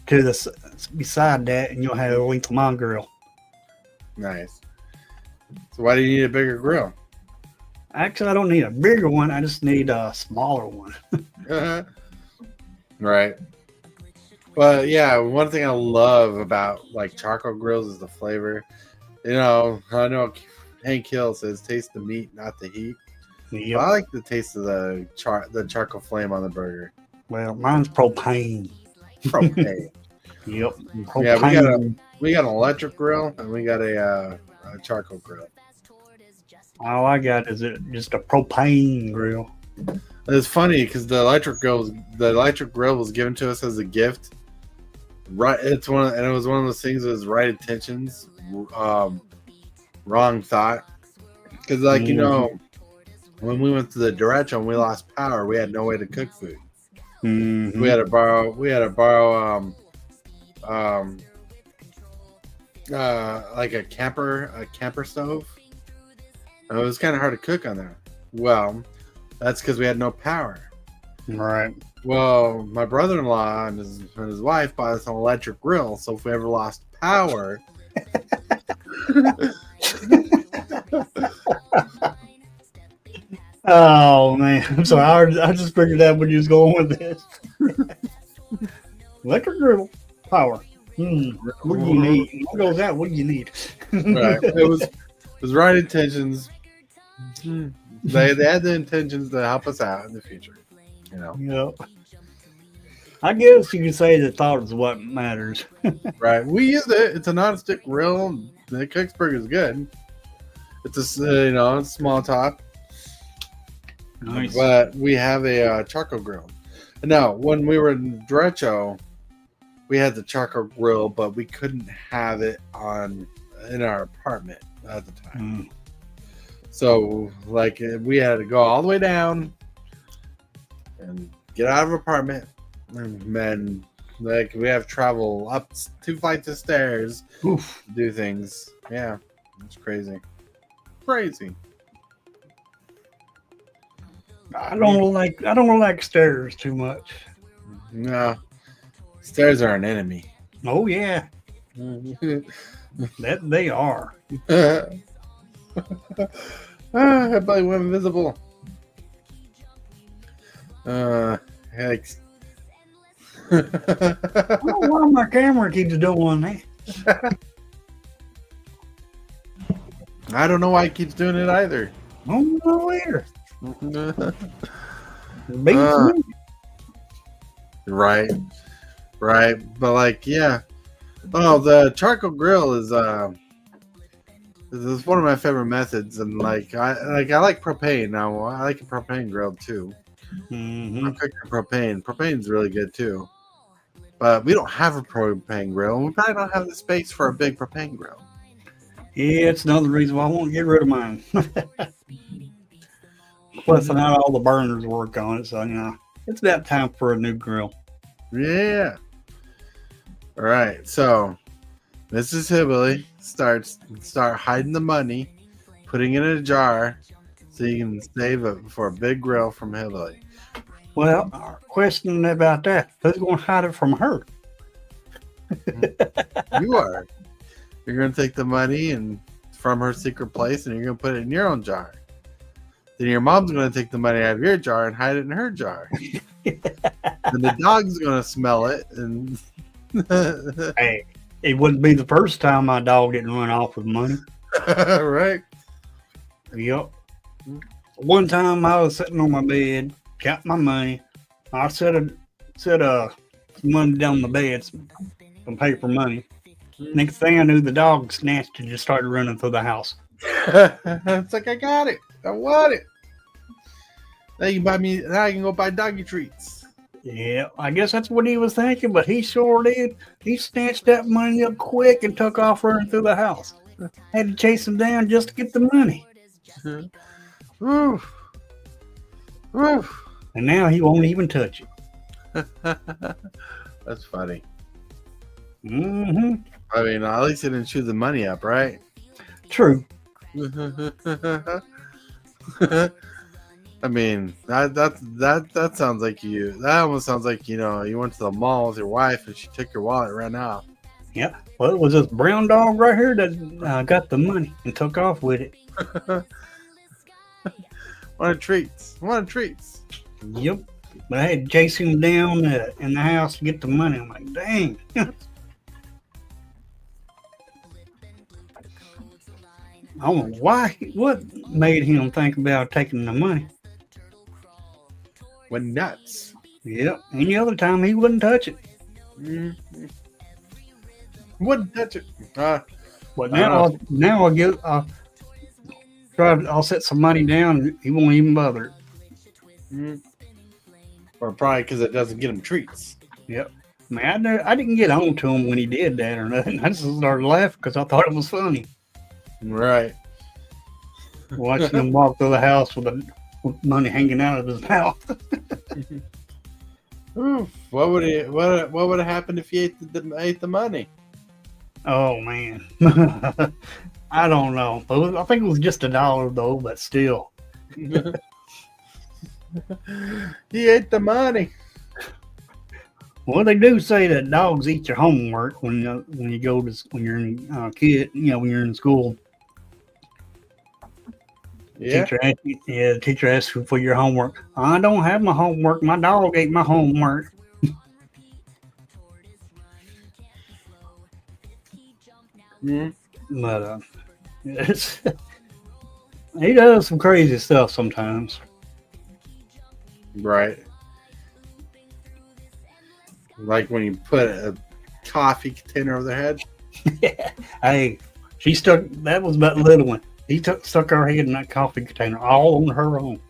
Speaker 3: to the beside that, and you'll have a length of my grill.
Speaker 2: Nice. So why do you need a bigger grill?
Speaker 3: Actually, I don't need a bigger one. I just need a smaller one.
Speaker 2: Right. But yeah, one thing I love about like charcoal grills is the flavor. You know, I know Hank Hill says taste the meat, not the heat.
Speaker 3: Yep.
Speaker 2: I like the taste of the charcoal flame on the burger.
Speaker 3: Well, mine's propane.
Speaker 2: Propane.
Speaker 3: Yep.
Speaker 2: Yeah,
Speaker 3: Propane.
Speaker 2: we got an electric grill and we got a charcoal grill.
Speaker 3: All I got is just a propane grill.
Speaker 2: It's funny because the electric grill was given to us as a gift. Right, it was one of those things that was right intentions, wrong thought. Because you know, when we went to the derecho and we lost power, we had no way to cook food.
Speaker 3: Mm-hmm.
Speaker 2: We had to borrow like a camper stove. And it was kind of hard to cook on there. Well, that's because we had no power.
Speaker 3: Right.
Speaker 2: Well, my brother-in-law and his wife bought us an electric grill, so if we ever lost power,
Speaker 3: oh man! So I just figured out where you was going with this. Electric grill power. What do you need? What goes out? What do you need?
Speaker 2: right? It was right intentions. They had the intentions to help us out in the future. You know.
Speaker 3: Yep. I guess you could say the thought is what matters.
Speaker 2: Right. We use it. It's a non-stick grill. The cooks burger is good. It's a small top.
Speaker 3: Nice.
Speaker 2: But we have a charcoal grill. Now, when we were in derecho, we had the charcoal grill, but we couldn't have it in our apartment at the time. So, like, we had to go all the way down and get out of our apartment, and then, like, we have to travel up 2 flights of stairs, to do things. Yeah, it's crazy. Crazy.
Speaker 3: I don't like stairs too much.
Speaker 2: No, stairs are an enemy.
Speaker 3: Oh yeah, that they are.
Speaker 2: Everybody went invisible. Yikes.
Speaker 3: I don't know why my camera keeps doing that.
Speaker 2: I don't know why it keeps doing it either.
Speaker 3: I don't know either.
Speaker 2: Right. But like, yeah. Oh, the charcoal grill is one of my favorite methods, and like I like propane now. I like a propane grill too. I'm cooking propane. Propane's really good too. But we don't have a propane grill, and we probably don't have the space for a big propane grill.
Speaker 3: Yeah, it's another reason why I want to get rid of mine. Plus, not all the burners work on it, so it's that time for a new grill.
Speaker 2: Yeah. All right. So, Mrs. Hillbilly start hiding the money, putting it in a jar, so you can save it for a big grill from Hillbilly.
Speaker 3: Well, question about that: who's going to hide it from her?
Speaker 2: You are. You're going to take the money and from her secret place, and you're going to put it in your own jar. Then your mom's going to take the money out of your jar and hide it in her jar. And the dog's going to smell it. And
Speaker 3: Hey, it wouldn't be the first time my dog didn't run off with money.
Speaker 2: Right?
Speaker 3: Yep. One time I was sitting on my bed, got my money. I set money down on the bed, some paper money. Next thing I knew, the dog snatched and just started running through the house.
Speaker 2: It's like, I got it. I want it. Now I can go buy doggy treats.
Speaker 3: Yeah, I guess that's what he was thinking, but he sure did. He snatched that money up quick and took off running through the house. Had to chase him down just to get the money.
Speaker 2: Woof. Woof.
Speaker 3: And now he won't even touch it.
Speaker 2: That's funny.
Speaker 3: Mm-hmm.
Speaker 2: I mean, at least he didn't chew the money up, right?
Speaker 3: True.
Speaker 2: I mean, that sounds like you. That almost sounds like, you went to the mall with your wife and she took your wallet and ran out.
Speaker 3: Yeah. Well, it was this brown dog right here that got the money and took off with it.
Speaker 2: Wanted treats. Wanted treats.
Speaker 3: Yep. But I had to chase him down in the house to get the money. I'm like, dang. I don't know why. What made him think about taking the money?
Speaker 2: Went nuts.
Speaker 3: Yep. Any other time he wouldn't touch it.
Speaker 2: Mm-hmm. Wouldn't touch it.
Speaker 3: But now I'll get I'll set some money down. He won't even bother it.
Speaker 2: Mm-hmm. Or probably because it doesn't get him treats.
Speaker 3: Yep. Man, I didn't get on to him when he did that or nothing. I just started laughing because I thought it was funny.
Speaker 2: Right.
Speaker 3: Watching him walk through the house with money hanging out of his mouth.
Speaker 2: Oof. What would have happened if he ate the money?
Speaker 3: Oh man. I don't know. I think it was just $1 though, but still.
Speaker 2: He ate the money.
Speaker 3: Well, they do say that dogs eat your homework when you go to when you're in kid, when you're in school.
Speaker 2: Yeah.
Speaker 3: The teacher asks you for your homework. I don't have my homework. My dog ate my homework.
Speaker 2: Mm-hmm.
Speaker 3: But he does some crazy stuff sometimes.
Speaker 2: Right. Like when you put a coffee container over their head.
Speaker 3: Hey, she stuck. That was about little one. He stuck her head in that coffee container all on her own.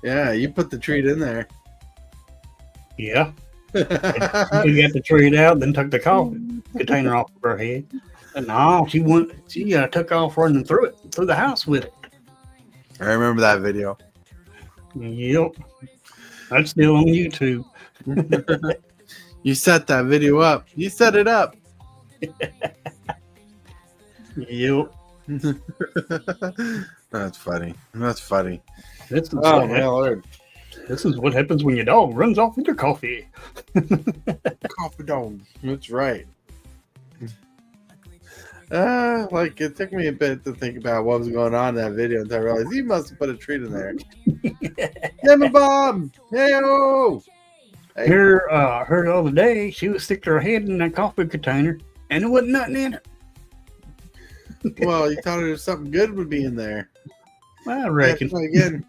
Speaker 2: Yeah, you put the treat in there.
Speaker 3: Yeah. She got the treat out, then took the coffee container off of her head. And no, she took off running through the house with it.
Speaker 2: I remember that video.
Speaker 3: Yep. That's still on YouTube.
Speaker 2: You set that video up. You set it up.
Speaker 3: Yep.
Speaker 2: That's funny. That's funny.
Speaker 3: This is
Speaker 2: Oh my Lord.
Speaker 3: This is what happens when your dog runs off with your coffee.
Speaker 2: Coffee dog. That's right. Like it took me a bit to think about what was going on in that video until I realized he must have put a treat in there. Give him Bob! Hey-o! Hey.
Speaker 3: Her the other day, she would stick her head in that coffee container and there wasn't nothing in it.
Speaker 2: Well, you thought there was something good would be in there.
Speaker 3: I reckon.
Speaker 2: Again.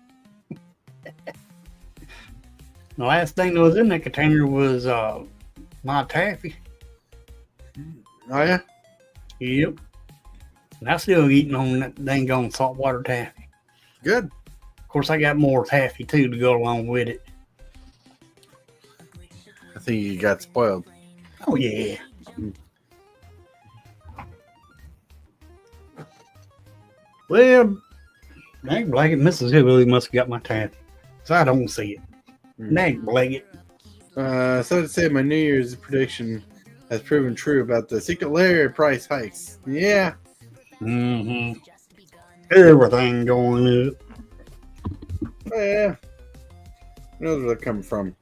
Speaker 3: The last thing that was in that container was my taffy.
Speaker 2: Oh yeah?
Speaker 3: Yep. And I'm still eating on that dang on saltwater taffy.
Speaker 2: Good.
Speaker 3: Of course, I got more taffy too to go along with it.
Speaker 2: I think you got spoiled.
Speaker 3: Oh yeah. Well, dang blanket, Mrs. Hillbilly must have got my taffy. So I don't see it. Dang blanket.
Speaker 2: So to say my New Year's prediction has proven true about the secret layer price hikes. Yeah.
Speaker 3: Mm-hmm. Everything going up.
Speaker 2: Oh, yeah. Who knows where they're coming from?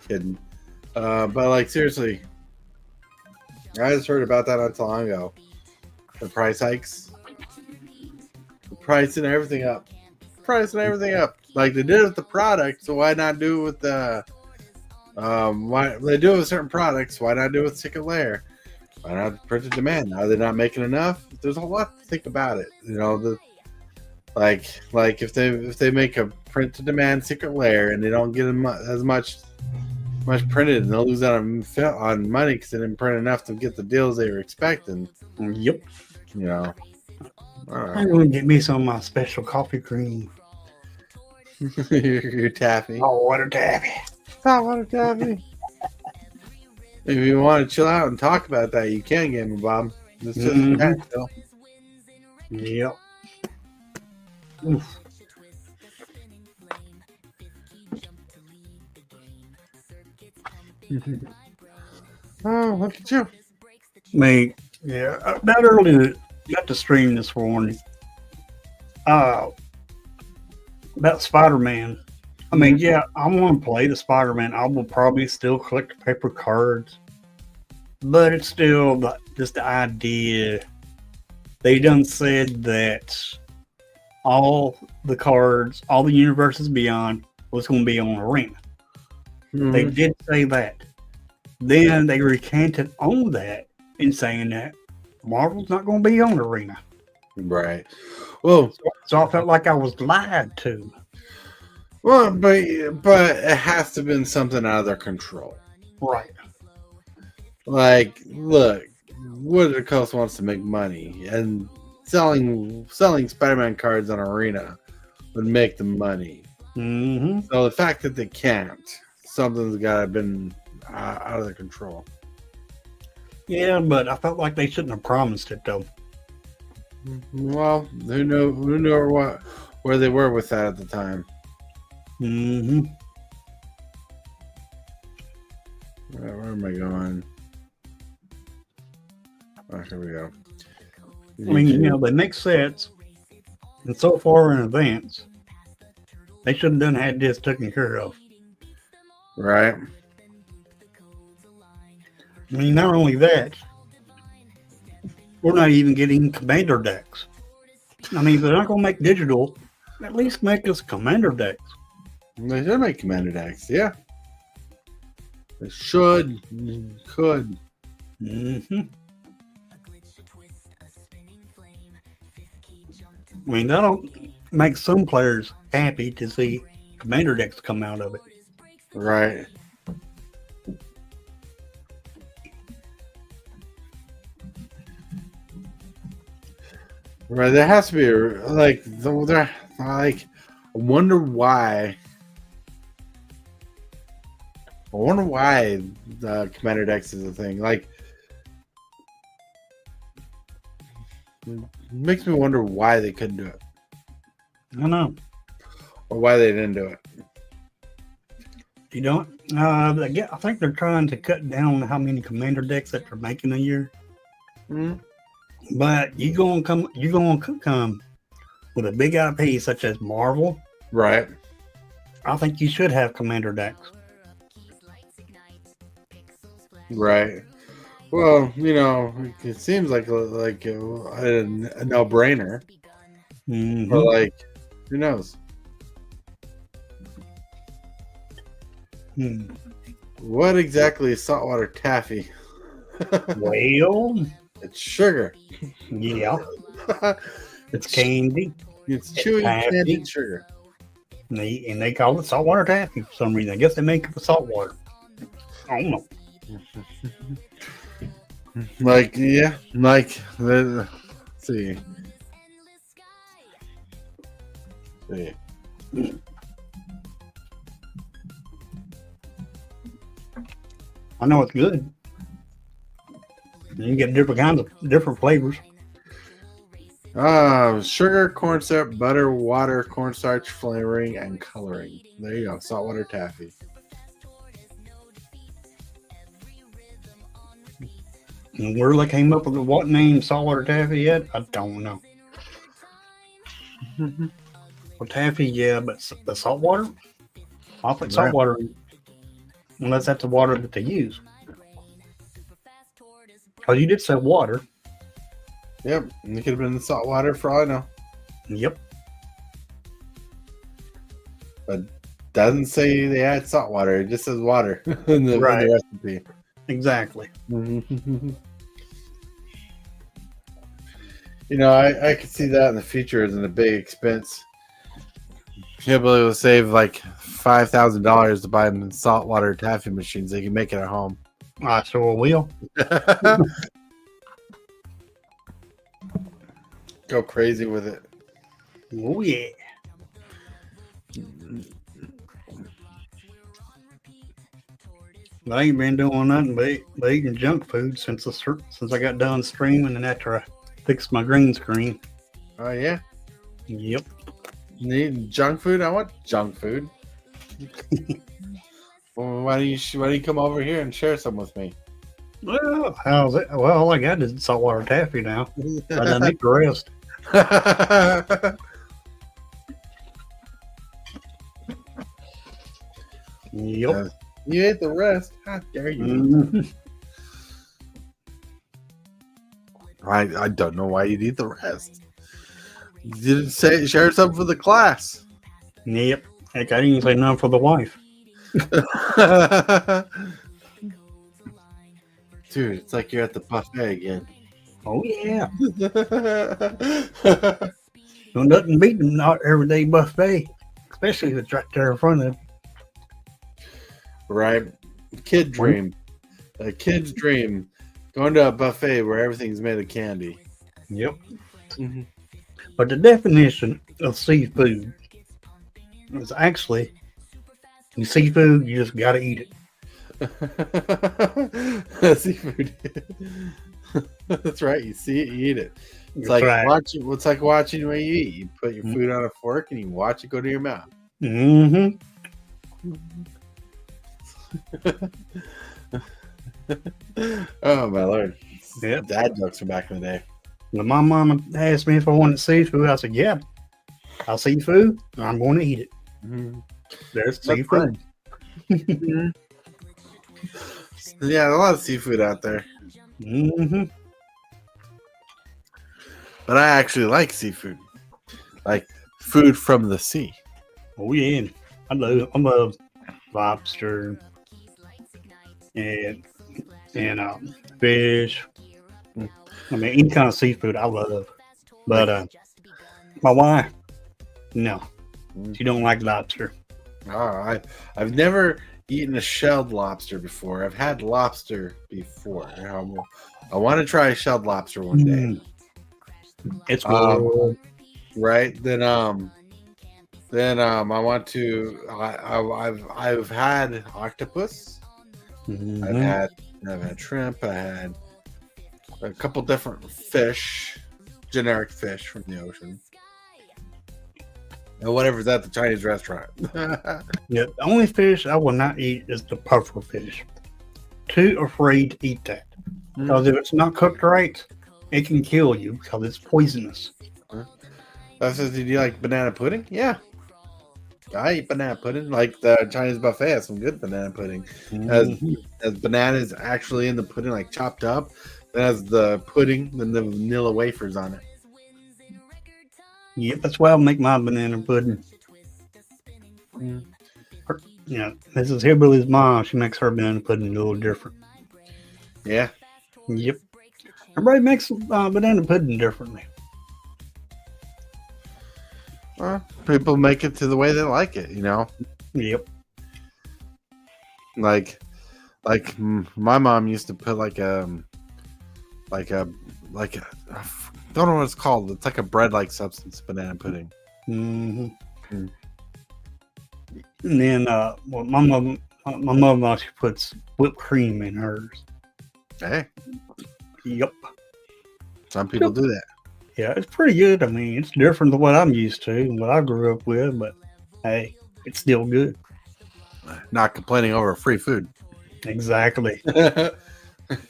Speaker 2: Kidding. But like seriously, I just heard about that not so long ago. The price hikes. The price and everything up. Price and everything up. Like they did it with the product, so why not do it with the why they do it with certain products, why not do it with secret layer? Why not printed demand? Are they not making enough? There's a lot to think about it. You know, the like if they make a print to demand secret layer and they don't get as much printed, and they'll lose out on money because they didn't print enough to get the deals they were expecting.
Speaker 3: Yep.
Speaker 2: You know,
Speaker 3: I'm gonna get me some of my special coffee cream.
Speaker 2: your taffy.
Speaker 3: Oh, water taffy.
Speaker 2: Hot water taffy. If you want to chill out and talk about that, you can get me, Bob. It's just still.
Speaker 3: Yep. Oof.
Speaker 2: Oh, look at you.
Speaker 3: Me, yeah. That early got to stream this morning. About Spider-Man. I mean, yeah, I want to play the Spider-Man. I will probably still collect paper cards, but it's still just the idea. They done said that all the cards, all the universes beyond was going to be on Arena. They
Speaker 2: Mhm.
Speaker 3: did say that. Then they recanted on that in saying that Marvel's not going to be on Arena.
Speaker 2: Right. Well,
Speaker 3: So I felt like I was lied to.
Speaker 2: but it has to have been something out of their control.
Speaker 3: Right.
Speaker 2: Like, look, Wizard of the Coast wants to make money, and selling Spider-Man cards on Arena would make them money.
Speaker 3: Mm-hmm.
Speaker 2: So the fact that they can't, something's got to have been out of their control.
Speaker 3: Yeah, but I felt like they shouldn't have promised it though.
Speaker 2: Well, who knew where they were with that at the time.
Speaker 3: Mm-hmm.
Speaker 2: Where am I going? Oh, here we go.
Speaker 3: I mean, they make sets, and so far in advance, they should have done had this taken care of.
Speaker 2: Right.
Speaker 3: I mean, not only that, we're not even getting commander decks. I mean, if they're not going to make digital, at least make us commander decks.
Speaker 2: They should make commander decks, yeah. They should, could.
Speaker 3: Mm-hmm. I mean, that'll make some players happy to see commander decks come out of it.
Speaker 2: Right. Right. There has to be I wonder why. I wonder why the commander decks is a thing. Like, it makes me wonder why they couldn't do it,
Speaker 3: I don't know.
Speaker 2: or why they didn't do it.
Speaker 3: You don't? I think they're trying to cut down how many commander decks that they're making a year.
Speaker 2: Mm.
Speaker 3: But you're gonna come with a big IP such as Marvel.
Speaker 2: Right.
Speaker 3: I think you should have commander decks.
Speaker 2: Right. Well, it seems like a no-brainer.
Speaker 3: Mm-hmm.
Speaker 2: But like, who knows? What exactly is saltwater taffy?
Speaker 3: Well,
Speaker 2: It's sugar.
Speaker 3: yeah, it's candy.
Speaker 2: It's chewy
Speaker 3: taffy.
Speaker 2: candied sugar.
Speaker 3: And they call it saltwater taffy for some reason. I guess they make it with salt water. I don't know.
Speaker 2: Like, yeah, like let's see.
Speaker 3: I know it's good. You can get different flavors.
Speaker 2: Sugar, corn syrup, butter, water, cornstarch, flavoring, and coloring. There you go, saltwater taffy.
Speaker 3: And where they came up with what name saltwater taffy yet, I don't know. Well, taffy, yeah, but the salt water? I think salt water, unless that's the water that they use. Oh, you did say water.
Speaker 2: Yep, it could have been the salt water for all I know.
Speaker 3: Yep.
Speaker 2: But doesn't say they add salt water. It just says water in the recipe.
Speaker 3: Exactly.
Speaker 2: I could see that in the future as a big expense. You'll be able to save like $5,000 to buy them saltwater taffy machines. They can make it at home.
Speaker 3: I sure will.
Speaker 2: Go crazy with it.
Speaker 3: Oh, yeah. I ain't been doing nothing but eating junk food since I got done streaming and after I fixed my green screen.
Speaker 2: Oh, yeah?
Speaker 3: Yep.
Speaker 2: Need junk food? I want junk food. Well, why don't you come over here and share some with me?
Speaker 3: Well, how's it? Well, all I got is saltwater taffy now. I done eat the rest. Yep.
Speaker 2: You ate the rest. How dare you?
Speaker 3: Mm-hmm.
Speaker 2: I don't know why you'd eat the rest. You didn't say share something for the class.
Speaker 3: Yep. Heck, I didn't say none for the wife.
Speaker 2: Dude, it's like you're at the buffet again.
Speaker 3: Oh, yeah. No, nothing beat them not everyday buffet, especially if it's right there in front of them.
Speaker 2: Right? Kid dream. A kid's dream. Going to a buffet where everything's made of candy.
Speaker 3: Yep. But the definition of seafood is actually seafood, you just got to eat
Speaker 2: it. Seafood. That's right. You see it, you eat it. It's like watching. It's like watching what you eat. You put your food on a fork and you watch it go to your mouth.
Speaker 3: Mm-hmm.
Speaker 2: Oh my lord!
Speaker 3: Yep.
Speaker 2: Dad jokes from back in the day.
Speaker 3: When my mama asked me if I wanted seafood, I said, "Yeah, I'll seafood. I'm going to eat it."
Speaker 2: Mm-hmm.
Speaker 3: There's seafood.
Speaker 2: Yeah, a lot of seafood out there.
Speaker 3: Mm-hmm.
Speaker 2: But I actually like seafood, like food from the sea.
Speaker 3: Oh yeah, I love lobster and fish. I mean, any kind of seafood I love. But my wife, no, she don't like lobster.
Speaker 2: Oh, I've never eaten a shelled lobster before. I've had lobster before. I want to try shelled lobster one day.
Speaker 3: It's good.
Speaker 2: Right. Then I want to. I've had octopus.
Speaker 3: Mm-hmm.
Speaker 2: I've had shrimp. I had a couple different fish, generic fish from the ocean. And whatever's at the Chinese restaurant.
Speaker 3: Yeah, the only fish I will not eat is the puffer fish. Too afraid to eat that. Because if it's not cooked right, it can kill you because it's poisonous.
Speaker 2: That's just, do you like banana pudding? Yeah. I eat banana pudding. Like the Chinese buffet has some good banana pudding. As bananas actually in the pudding, like chopped up. Then has the pudding, then the vanilla wafers on it.
Speaker 3: Yep, that's why I make my banana pudding. Yeah, this is Hillbilly's mom. She makes her banana pudding a little different.
Speaker 2: Yeah.
Speaker 3: Yep. Everybody makes banana pudding differently.
Speaker 2: Well, people make it to the way they like it, you know.
Speaker 3: Yep.
Speaker 2: Like my mom used to put like a I don't know what it's called. It's like a bread-like substance, banana pudding.
Speaker 3: Mm-hmm. And then, my mom she puts whipped cream in hers.
Speaker 2: Hey.
Speaker 3: Yep.
Speaker 2: Some people do that.
Speaker 3: Yeah, it's pretty good. I mean, it's different than what I'm used to and what I grew up with, but hey, it's still good.
Speaker 2: Not complaining over free food.
Speaker 3: Exactly.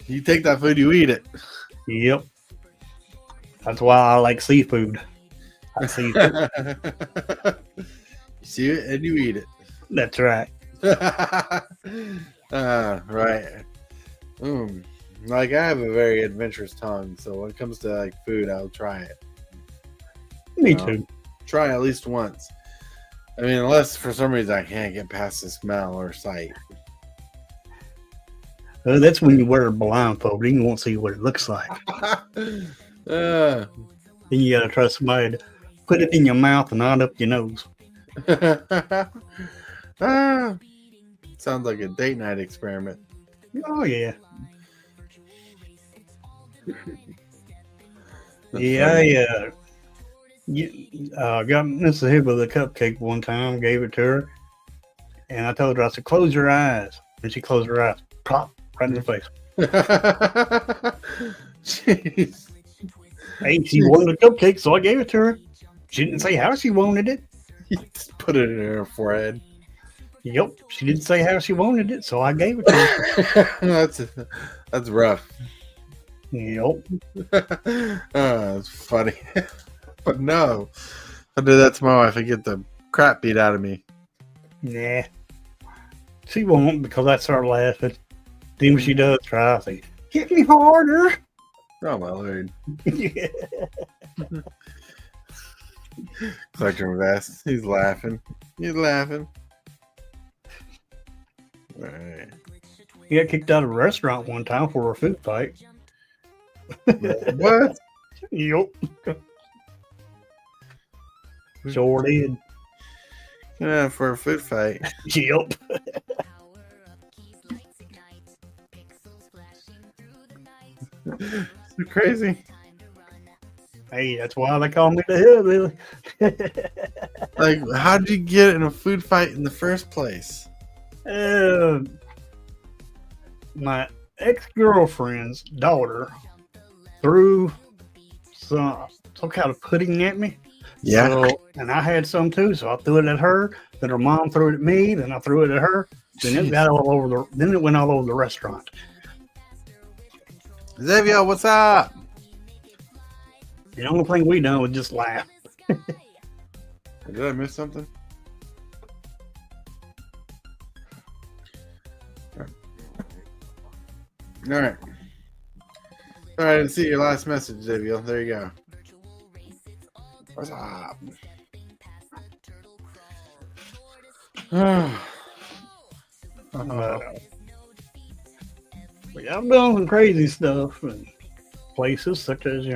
Speaker 2: You take that food, you eat it.
Speaker 3: Yep. That's why I like seafood. I see it.
Speaker 2: You see it and you eat it.
Speaker 3: That's right.
Speaker 2: Right. Like I have a very adventurous tongue, so when it comes to like food, I'll try it.
Speaker 3: Me too.
Speaker 2: Try at least once. I mean, unless for some reason I can't get past the smell or sight.
Speaker 3: That's when you wear a blindfold. You won't see what it looks like. Then you gotta trust somebody to put it in your mouth and not up your nose.
Speaker 2: Sounds like a date night experiment.
Speaker 3: Oh yeah. Yeah, I got Mrs. Hibble the cupcake one time, gave it to her, and I told her, I said, close your eyes. And she closed her eyes, pop, right in her face.
Speaker 2: Jeez.
Speaker 3: Hey, she wanted a cupcake, so I gave it to her. She didn't say how she wanted it.
Speaker 2: You just put it in her forehead.
Speaker 3: Yep, she didn't say how she wanted it, so I gave it to her.
Speaker 2: That's rough.
Speaker 3: Yep.
Speaker 2: It's funny. But no. If I do that to my wife, I get the crap beat out of me.
Speaker 3: Nah. She won't because I start laughing. Then when she does try, I say, hit me harder.
Speaker 2: Oh my lord.
Speaker 3: Yeah.
Speaker 2: Collector vest. He's laughing. He's laughing. All right.
Speaker 3: He got kicked out of a restaurant one time for a food fight.
Speaker 2: What?
Speaker 3: Yup. Sure did.
Speaker 2: Yeah, for a food fight.
Speaker 3: Yup.
Speaker 2: So crazy.
Speaker 3: Hey, that's why they call me the hillbilly.
Speaker 2: Like, how did you get in a food fight in the first place?
Speaker 3: My ex-girlfriend's daughter threw some kind of pudding at me.
Speaker 2: Yeah.
Speaker 3: So, and I had some too, so I threw it at her. Then her mom threw it at me. Then I threw it at her. Then it got all over the. Then it went all over the restaurant.
Speaker 2: Xavier, what's up?
Speaker 3: The only thing we done was just laugh.
Speaker 2: Did I miss something? All right. Sorry, I didn't see your last message, Xavier. There you go. What's up?
Speaker 3: But I've done some crazy stuff and places such as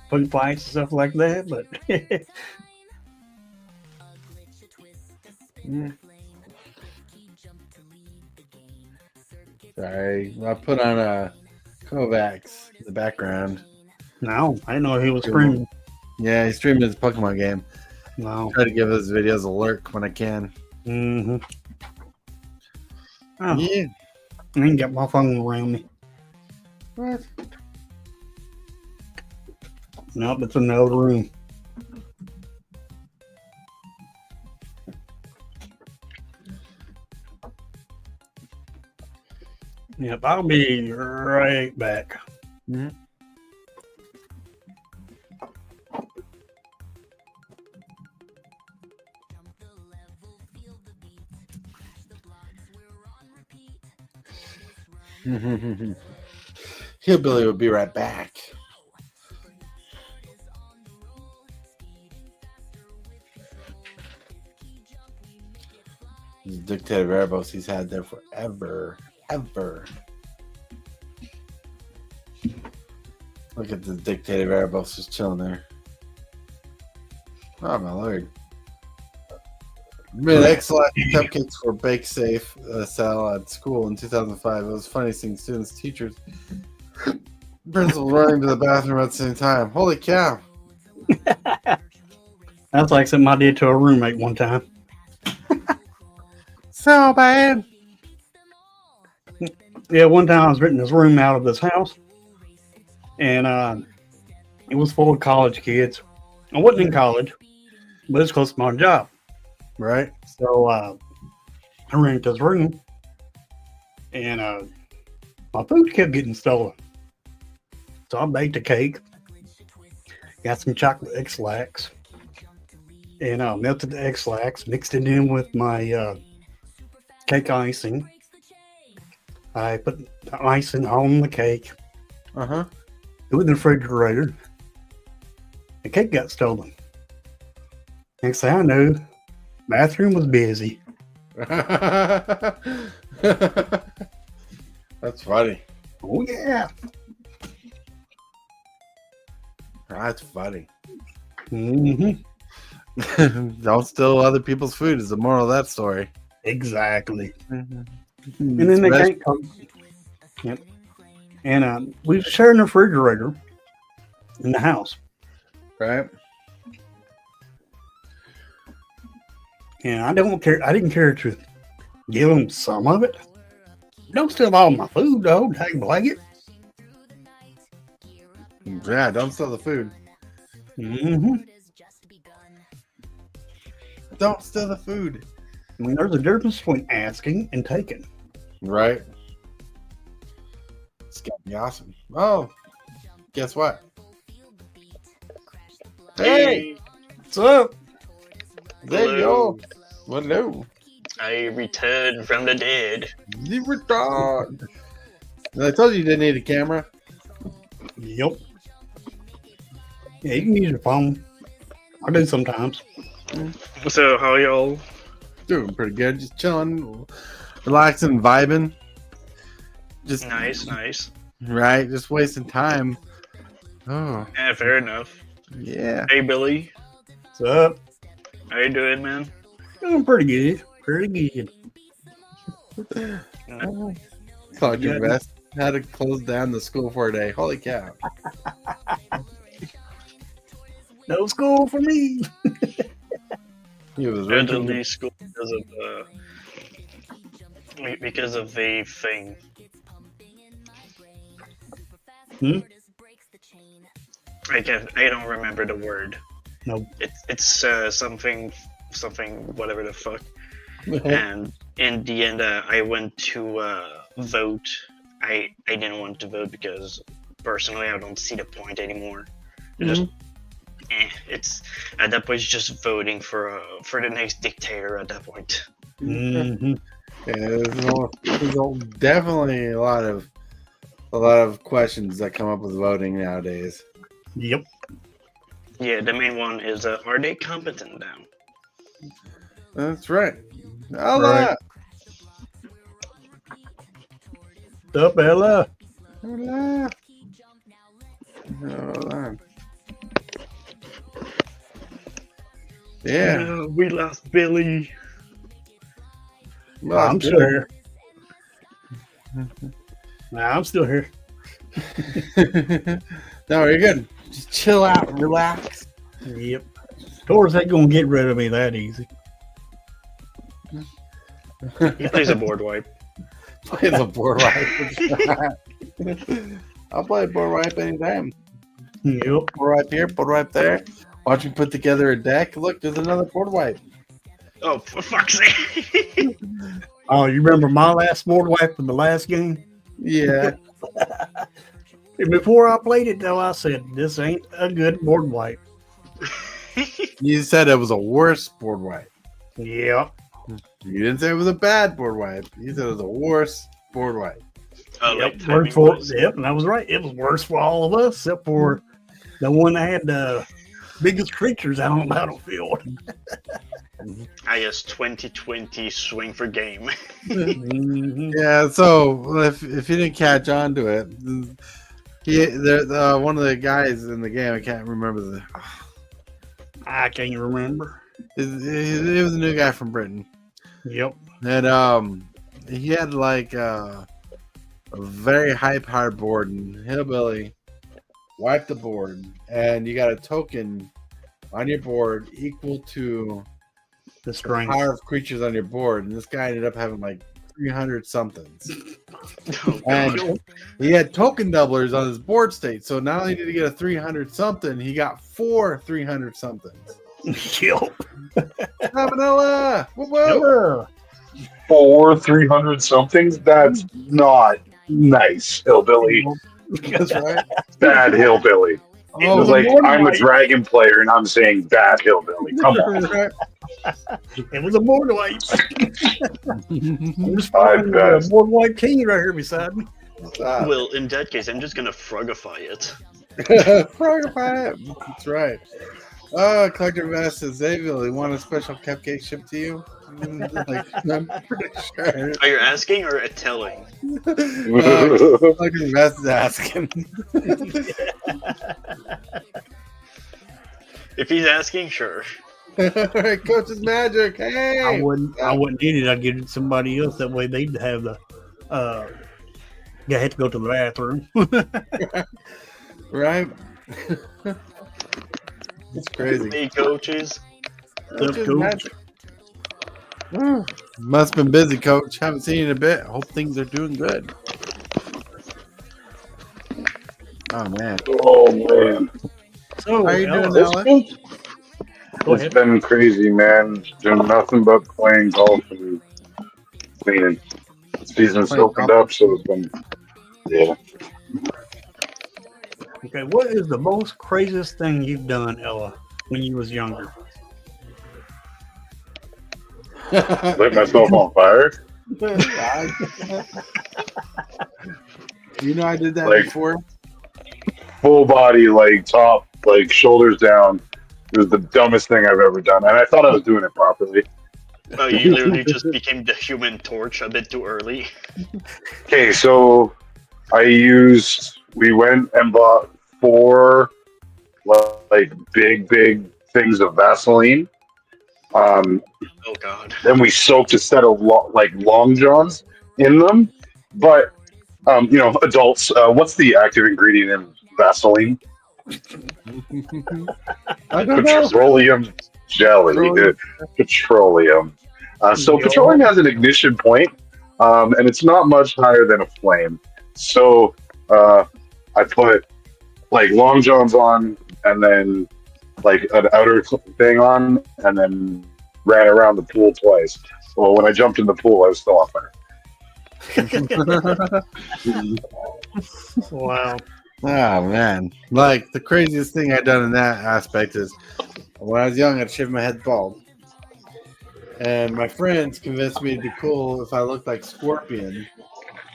Speaker 3: food fights and stuff like that. But
Speaker 2: Sorry, I put on a Kovacs in the background.
Speaker 3: no, I didn't know he was screaming.
Speaker 2: Yeah, he's streaming his Pokemon game.
Speaker 3: No.
Speaker 2: Try to give his videos a lurk when I can.
Speaker 3: Mm-hmm. Oh,
Speaker 2: Yeah.
Speaker 3: I ain't got my phone around me.
Speaker 2: What?
Speaker 3: Nope, it's in the other room. Yep, I'll be right back.
Speaker 2: Mm-hmm. Hillbilly will be right back. He's a dictator of Erebos he's had there forever. Ever. Look at the dictator of Erebos just chilling there. Oh my lord. Made excellent cupcakes for Bake Safe sale at school in 2005. It was funny seeing students, teachers, principals running to the bathroom at the same time. Holy cow.
Speaker 3: That's like something I did to a roommate one time.
Speaker 2: So bad.
Speaker 3: Yeah, one time I was renting this room out of this house, and it was full of college kids. I wasn't in college, but it's close to my job.
Speaker 2: Right?
Speaker 3: So I rented this room, and my food kept getting stolen. So I baked a cake, got some chocolate X-Lax, and melted the X-Lax, mixed it in with my cake icing. I put the icing on the cake,
Speaker 2: Uh-huh.
Speaker 3: threw it in the refrigerator. The cake got stolen. Next thing I knew, bathroom was busy.
Speaker 2: That's funny.
Speaker 3: Oh yeah.
Speaker 2: That's funny.
Speaker 3: Mm-hmm.
Speaker 2: Don't steal other people's food is the moral of that story.
Speaker 3: Exactly.
Speaker 2: Mm-hmm.
Speaker 3: And then they can't come. Yep. And we were sharing the refrigerator in the house.
Speaker 2: Right?
Speaker 3: And I didn't care to give them some of it. Don't steal all my food, though. Take blanket.
Speaker 2: Yeah, don't steal the food.
Speaker 3: Mm-hmm.
Speaker 2: Don't steal the food.
Speaker 3: I mean, there's a difference between asking and taking.
Speaker 2: Right? It's gonna be awesome. Oh, guess what? Hey,
Speaker 3: What's up?
Speaker 2: there you go. Hello.
Speaker 4: I returned from the dead.
Speaker 2: You retard. I told you didn't need a camera.
Speaker 3: Yep. Yeah, you can use your phone. I do sometimes.
Speaker 4: So how y'all?
Speaker 2: Doing pretty good. Just chilling, relaxing, vibing. Just
Speaker 4: Nice.
Speaker 2: right. Just wasting time. Oh,
Speaker 4: Yeah, fair enough.
Speaker 2: yeah.
Speaker 4: Hey Billy,
Speaker 3: What's up?
Speaker 4: how you doing, man?
Speaker 3: Doing pretty good. Pretty good.
Speaker 2: Collector
Speaker 3: Yeah.
Speaker 2: Vest had to close down the school for a day. Holy cow.
Speaker 3: No school for me.
Speaker 2: He was
Speaker 4: I had to
Speaker 2: renting the
Speaker 4: leave school because of the thing. I don't remember the word.
Speaker 3: Nope.
Speaker 4: It's something whatever the fuck. And in the end, I went to vote. I didn't want to vote because personally I don't see the point anymore. Just it's at that point it's just voting for the next dictator at that point.
Speaker 3: Mm-hmm.
Speaker 2: Yeah, there's definitely a lot of questions that come up with voting nowadays.
Speaker 3: Yep.
Speaker 4: Yeah, the main one is are they competent now?
Speaker 2: That's right.
Speaker 3: Right. What's up, Ella?
Speaker 2: Hola. Hola. Yeah.
Speaker 4: We lost Billy.
Speaker 2: Well,
Speaker 3: I'm
Speaker 2: good.
Speaker 3: still here. Nah, I'm still here.
Speaker 2: No, you're good. Just chill out, relax.
Speaker 3: Yep. Doors ain't gonna get rid of me that easy.
Speaker 4: He plays a board wipe.
Speaker 2: Play the board wipe. I'll play board wipe anytime.
Speaker 3: Yep.
Speaker 2: Board wipe here, board wipe there. Watch me put together a deck. Look, there's another board wipe.
Speaker 4: Oh, for fuck's sake!
Speaker 3: Oh, you remember my last board wipe in the last game?
Speaker 2: Yeah.
Speaker 3: And before I played it, though, I said, this ain't a good board wipe.
Speaker 2: You said it was a worse board wipe.
Speaker 3: Yep.
Speaker 2: You didn't say it was a bad board wipe. You said it was a worse board wipe.
Speaker 4: Like
Speaker 3: Yep,
Speaker 4: timing
Speaker 3: for,
Speaker 4: wise.
Speaker 3: yep, and I was right. It was worse for all of us, except for the one that had the biggest creatures out on the battlefield.
Speaker 4: I guess 2020 swing for game.
Speaker 3: Mhm.
Speaker 2: Yeah, so if you didn't catch on to it, one of the guys in the game, I can't remember
Speaker 3: I can't remember.
Speaker 2: it was a new guy from Britain.
Speaker 3: Yep.
Speaker 2: And he had like a very high powered board, and Hillbilly wiped the board, and you got a token on your board equal to
Speaker 3: The
Speaker 2: the
Speaker 3: strength.
Speaker 2: power of creatures on your board, and this guy ended up having like 300 somethings.
Speaker 4: Oh,
Speaker 2: And
Speaker 4: God.
Speaker 2: he had token doublers on his board state, so not only did he get a 300 something, he got 4 300 somethings.
Speaker 3: Yep.
Speaker 2: Vanilla! Whoa!
Speaker 5: 4 300 somethings. That's not nice, hillbilly.
Speaker 2: That's right.
Speaker 5: Bad hillbilly.
Speaker 3: It
Speaker 2: Oh,
Speaker 5: It's
Speaker 3: was a
Speaker 5: like
Speaker 3: board
Speaker 5: I'm a
Speaker 3: wipe.
Speaker 5: dragon player and I'm saying bad hillbilly. Come on.
Speaker 2: right.
Speaker 3: It was a board wipe. I'm just
Speaker 5: I
Speaker 3: finding a
Speaker 5: bet.
Speaker 3: board wipe king right here beside me.
Speaker 4: Well, in that case, I'm just gonna frogify it.
Speaker 2: Frogify it. That's right. Collector Vest says, they really want a special cupcake shipped to you. Like, I'm pretty sure.
Speaker 4: Are you asking or telling?
Speaker 2: Collector Vest is asking.
Speaker 4: If he's asking, sure.
Speaker 2: Alright, Coach's Magic. Hey!
Speaker 3: I wouldn't need it. I'd give it to somebody else. That way they'd have the yeah, I had to go to the bathroom.
Speaker 2: Right? It's crazy.
Speaker 4: Hey, coaches.
Speaker 2: Coach's
Speaker 3: Coach.
Speaker 2: Magic. Must have been busy, Coach. Haven't seen you in a bit. Hope things are doing good. Oh, man.
Speaker 5: Oh man.
Speaker 3: So,
Speaker 2: How you doing,
Speaker 3: Ella,
Speaker 2: Alex?
Speaker 3: go
Speaker 5: It's
Speaker 3: ahead.
Speaker 5: been crazy, man. Doing nothing but playing golf and cleaning. Season's
Speaker 2: Playing
Speaker 5: opened
Speaker 2: golf.
Speaker 5: up, so it's been yeah.
Speaker 3: Okay, what is the most craziest thing you've done, Ella, when you was younger?
Speaker 5: Lit myself on fire.
Speaker 2: You know I did that
Speaker 5: Like-
Speaker 2: before.
Speaker 5: Full body, like top, like shoulders down, It was the dumbest thing I've ever done, and I thought I was doing it properly.
Speaker 4: Oh, you literally just became the Human Torch a bit too early.
Speaker 5: Okay, so we went and bought 4 like big things of Vaseline.
Speaker 4: Oh god.
Speaker 5: Then we soaked a set of long johns in them. But adults, what's the active ingredient in Vaseline?
Speaker 2: I don't know.
Speaker 5: Petroleum jelly. Petroleum. So petroleum has an ignition point, and it's not much higher than a flame. So I put like long johns on, and then like an outer thing on, and then ran around the pool twice. Well, when I jumped in the pool, I was still on fire.
Speaker 3: Wow.
Speaker 2: Oh man! Like the craziest thing I've done in that aspect is when I was young, I'd shave my head bald, and my friends convinced me it'd be cool if I looked like Scorpion.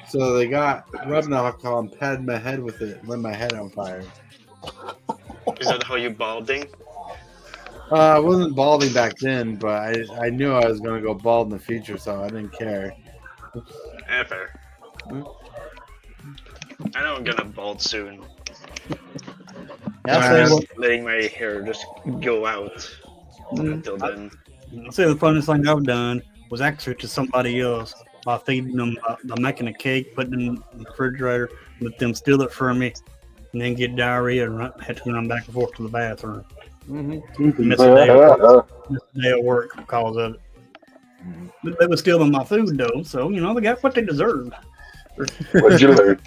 Speaker 2: So they got rubbing alcohol and patted my head with it, and lit my head on fire.
Speaker 4: Is that how you balding?
Speaker 2: I wasn't balding back then, but I knew I was going to go bald in the future, so I didn't care.
Speaker 4: Fair. I know I'm gonna bald soon.
Speaker 3: I'll say,
Speaker 4: Letting my hair just go out until then.
Speaker 3: I'll say the funniest thing I've done was actually to somebody else by feeding them, by making a cake, putting it in the refrigerator, let them steal it from me, and then get diarrhea and had to run back and forth to the bathroom. Miss a day of work because of it. But they were stealing my food though, so they got what they deserved.
Speaker 5: What'd you learn?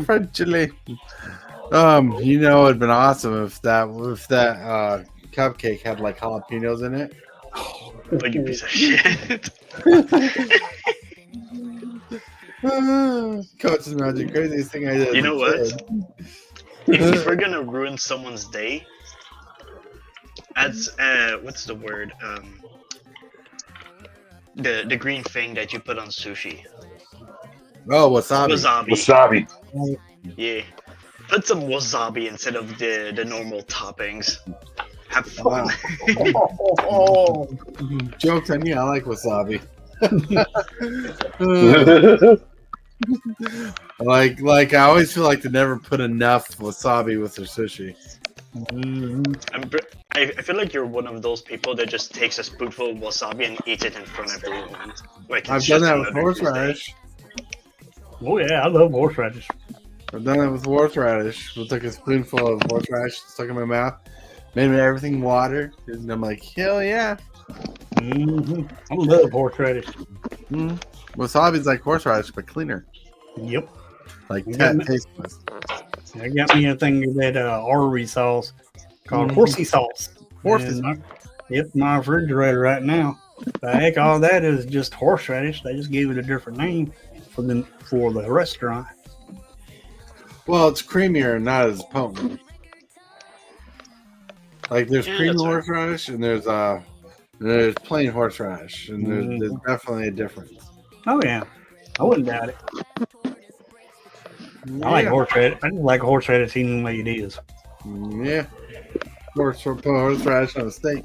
Speaker 2: French chili. It'd been awesome if that cupcake had like jalapenos in it.
Speaker 4: Oh, you piece of shit.
Speaker 2: Coach's magic, craziest thing I did.
Speaker 4: You know what? If we're gonna ruin someone's day, that's what's the word? The green thing that you put on sushi.
Speaker 2: Oh, wasabi.
Speaker 5: Wasabi.
Speaker 4: Yeah. Put some wasabi instead of the normal toppings. Have fun.
Speaker 2: Wow. Jokes on you, I like wasabi. Like I always feel like they never put enough wasabi with their sushi.
Speaker 4: I feel like you're one of those people that just takes a spoonful of wasabi and eats it in front of everyone. Like
Speaker 2: I've done that with horseradish.
Speaker 3: Oh yeah, I love horseradish.
Speaker 2: I've done that with horseradish. I took a spoonful of horseradish, stuck in my mouth, made everything water, and I'm like, hell yeah.
Speaker 3: I love horseradish.
Speaker 2: Wasabi's like horseradish, but cleaner.
Speaker 3: Yep.
Speaker 2: Like tasteless.
Speaker 3: I got me a thing of that artery sauce called horsey sauce. Yep, my refrigerator right now. The heck, all that is just horseradish. They just gave it a different name for the restaurant.
Speaker 2: Well, it's creamier and not as potent. Like there's creamy horseradish and there's plain horseradish, and there's definitely a difference.
Speaker 3: Oh yeah, I wouldn't doubt it. I like horseradish. I just like horseradish even the way it is.
Speaker 2: Yeah. Put horseradish on a steak.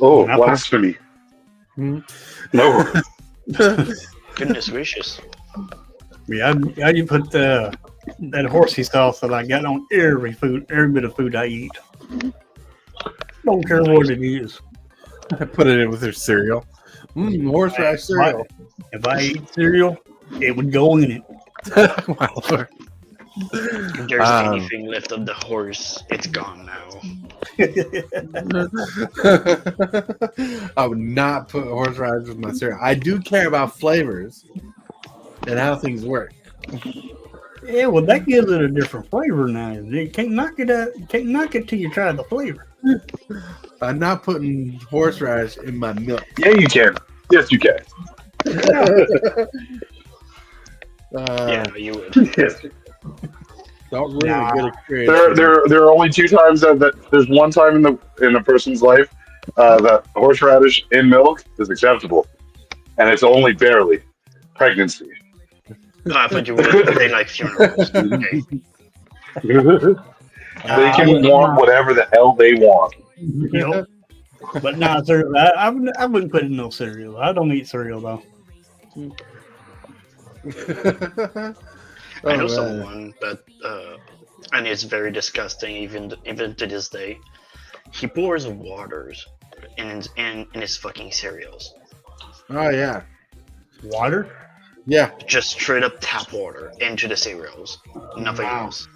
Speaker 5: Oh, blasphemy. No.
Speaker 4: Goodness gracious.
Speaker 3: Yeah, I put that horsey sauce that I got on every bit of food I eat. Don't care what it is.
Speaker 2: I put it in with their cereal. Horseradish cereal.
Speaker 3: If I eat cereal, it would go in it.
Speaker 2: Wow, Lord.
Speaker 4: If there's anything left of the horse, it's gone now.
Speaker 2: I would not put horseradish with my cereal. I do care about flavors and how things work.
Speaker 3: Yeah, well, that gives it a different flavor now. You can't knock it out. You can't knock it till you try the flavor.
Speaker 2: I'm not putting horseradish in my milk.
Speaker 5: Yeah, you can. Yes, you can.
Speaker 4: Yeah, you would.
Speaker 5: Yes.
Speaker 2: Don't really get it creative.
Speaker 5: There are only 2 times that there's one time in a person's life that horseradish in milk is acceptable, and it's only barely pregnancy.
Speaker 4: No, I thought you would. They like funerals. Okay.
Speaker 5: They can want whatever the hell they want.
Speaker 3: Yep. But nah, cereal. I wouldn't put it in no cereal. I don't eat cereal though.
Speaker 4: I know
Speaker 2: man.
Speaker 4: someone that, and it's very disgusting even to this day. He pours waters in his fucking cereals.
Speaker 2: Oh yeah,
Speaker 3: Water?
Speaker 2: yeah.
Speaker 4: Just straight up tap water into the cereals. Nothing
Speaker 3: Wow.
Speaker 4: else.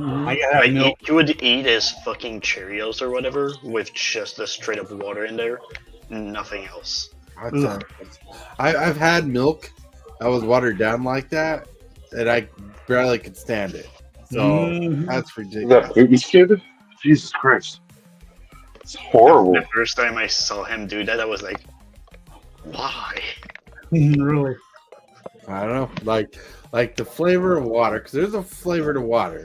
Speaker 3: I gotta have
Speaker 4: Like
Speaker 3: milk.
Speaker 4: you would eat his fucking Cheerios or whatever with just the straight up water in there. Nothing else.
Speaker 2: I've had milk that was watered down like that, and I barely could stand it. So
Speaker 3: Mhm.
Speaker 2: that's
Speaker 5: Is
Speaker 2: ridiculous.
Speaker 5: that Putin's kid? Jesus Christ. It's horrible.
Speaker 4: The first time I saw him do that, I was like, why?
Speaker 3: Really?
Speaker 2: I don't know, like the flavor of water, because there's a flavor to water.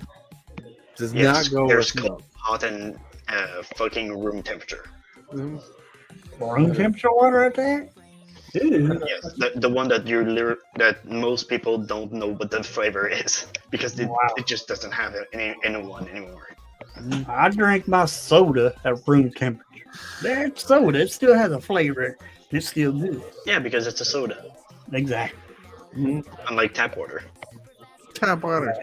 Speaker 2: Does
Speaker 4: Yes,
Speaker 2: not go
Speaker 4: there's
Speaker 2: with milk.
Speaker 4: hot and fucking room temperature.
Speaker 2: Mhm.
Speaker 3: Room temperature water at that? Ew.
Speaker 4: Yes, the one that that most people don't know what the flavor is because
Speaker 3: Wow.
Speaker 4: it just doesn't have it anyone anymore.
Speaker 3: I drink my soda at room temperature. That soda, it still has a flavor. It's still good.
Speaker 4: Yeah, because it's a soda,
Speaker 3: Exactly.
Speaker 2: Mhm.
Speaker 4: unlike tap water.
Speaker 2: Tap water.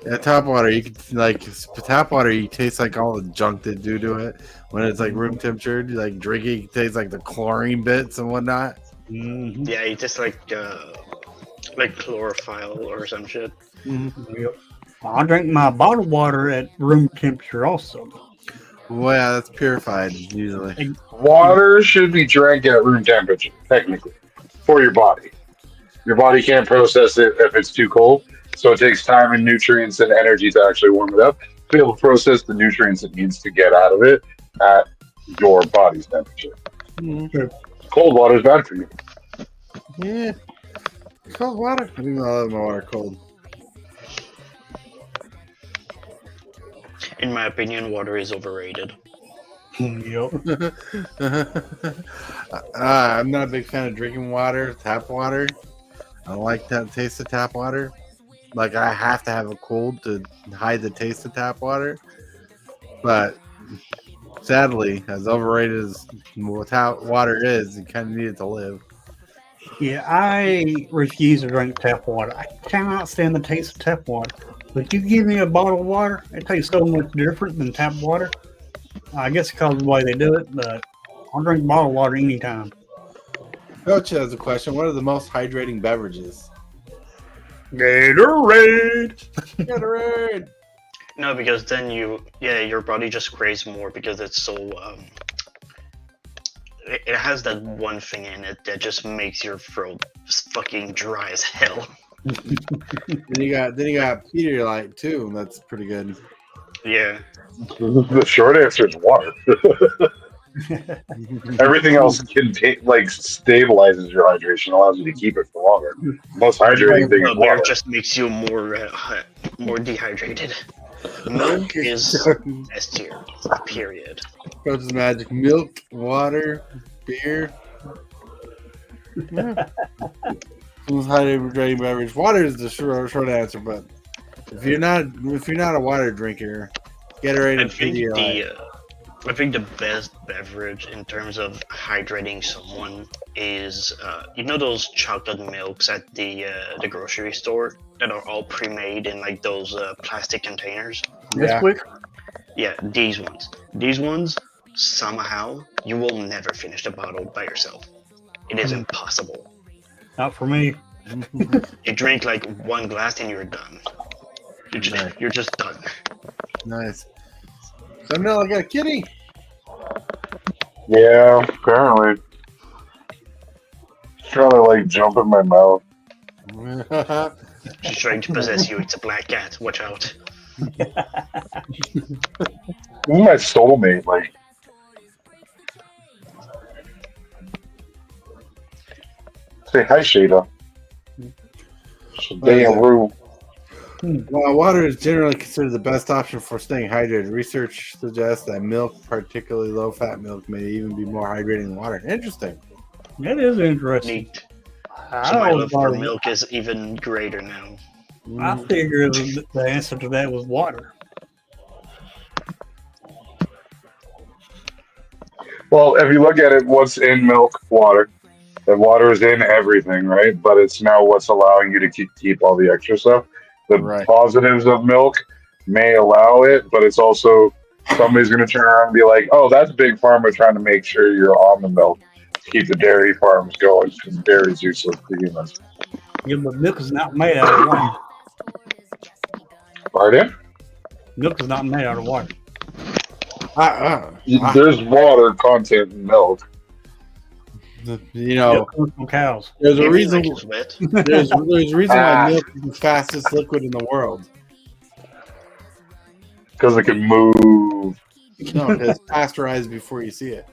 Speaker 2: Yeah, tap water. You can tap water. You taste like all the junk they do to it when it's like room temperature. You like drinking, you taste like the chlorine bits and whatnot.
Speaker 3: Mm-hmm.
Speaker 4: Yeah, it tastes like chlorophyll or some shit.
Speaker 3: Yep. I drink my bottled water at room temperature also.
Speaker 2: Well, yeah, that's purified usually.
Speaker 5: Water should be drank at room temperature, technically, for your body. Your body can't process it if it's too cold, so it takes time and nutrients and energy to actually warm it up to be able to process the nutrients it needs to get out of it at your body's temperature.
Speaker 2: Mhm.
Speaker 5: Cold water is bad for you.
Speaker 2: Yeah, cold water. I think I love my water cold.
Speaker 4: In my opinion, water is overrated.
Speaker 3: Yep.
Speaker 2: I'm not a big fan of drinking water, tap water. I don't like that taste of tap water. Like I have to have a cold to hide the taste of tap water. But sadly, as overrated as tap water is, you kind of need it to live.
Speaker 3: Yeah, I refuse to drink tap water. I cannot stand the taste of tap water. But you give me a bottle of water, it tastes so much different than tap water. I guess because of the way they do it, but I'll drink bottled water anytime.
Speaker 2: Coach has a question. What are the most hydrating beverages?
Speaker 3: Gatorade!
Speaker 2: Gatorade.
Speaker 4: No, because then your body just craves more because it's so it has that one thing in it that just makes your throat fucking dry as hell.
Speaker 2: Then you got Pedialyte too. That's pretty good.
Speaker 4: Yeah.
Speaker 5: The short answer is water. Everything else stabilizes your hydration, allows you to keep it for longer. Most hydrating thing is
Speaker 4: No, beer
Speaker 5: water.
Speaker 4: just makes you more dehydrated. Milk is S tier. Period.
Speaker 2: Coach's magic: milk, water, beer. Yeah. Most hydrating beverage. Water is the short answer, but if you're not a water drinker, Gatorade and Pedialyte.
Speaker 4: I think the best beverage in terms of hydrating someone is those chocolate milks at the grocery store that are all pre-made in like those plastic containers.
Speaker 2: Yeah.
Speaker 3: Quick.
Speaker 4: Yeah, these ones. These ones somehow you will never finish the bottle by yourself. It is impossible.
Speaker 3: Not for me.
Speaker 4: You drink like one glass and you're done. You're just done.
Speaker 2: Nice. So now I got a kitty.
Speaker 5: Yeah, apparently. It's trying to jump in my mouth.
Speaker 4: She's trying to possess you. It's a black cat. Watch out.
Speaker 5: This is my soulmate. Say hi, Shada. Damn rude.
Speaker 2: While water is generally considered the best option for staying hydrated, research suggests that milk, particularly low-fat milk, may even be more hydrating than water. Interesting.
Speaker 3: That is interesting.
Speaker 4: Neat.
Speaker 3: I
Speaker 4: So my
Speaker 3: don't
Speaker 4: love for
Speaker 3: know.
Speaker 4: milk is even greater now.
Speaker 3: I figured the answer to that was water.
Speaker 5: Well, if you look at it, what's in milk? Water. The water is in everything, right? But it's now what's allowing you to keep all the extra stuff. The
Speaker 2: Right.
Speaker 5: positives of milk may allow it, but it's also somebody's going to turn around and be like, "Oh, that's Big Pharma trying to make sure you're on the milk to keep the dairy farms going because dairy is useless to humans."
Speaker 3: Yeah, but milk is not made out of water.
Speaker 5: Pardon?
Speaker 3: Milk is not made out of water.
Speaker 5: There's water content in milk.
Speaker 2: You know,
Speaker 3: Milk comes from cows.
Speaker 2: there's a
Speaker 4: You mean
Speaker 2: reason.
Speaker 4: like it's wet?
Speaker 2: There's a reason why milk is the fastest liquid in the world.
Speaker 5: Because it can move.
Speaker 2: No, because it's pasteurized before you see it.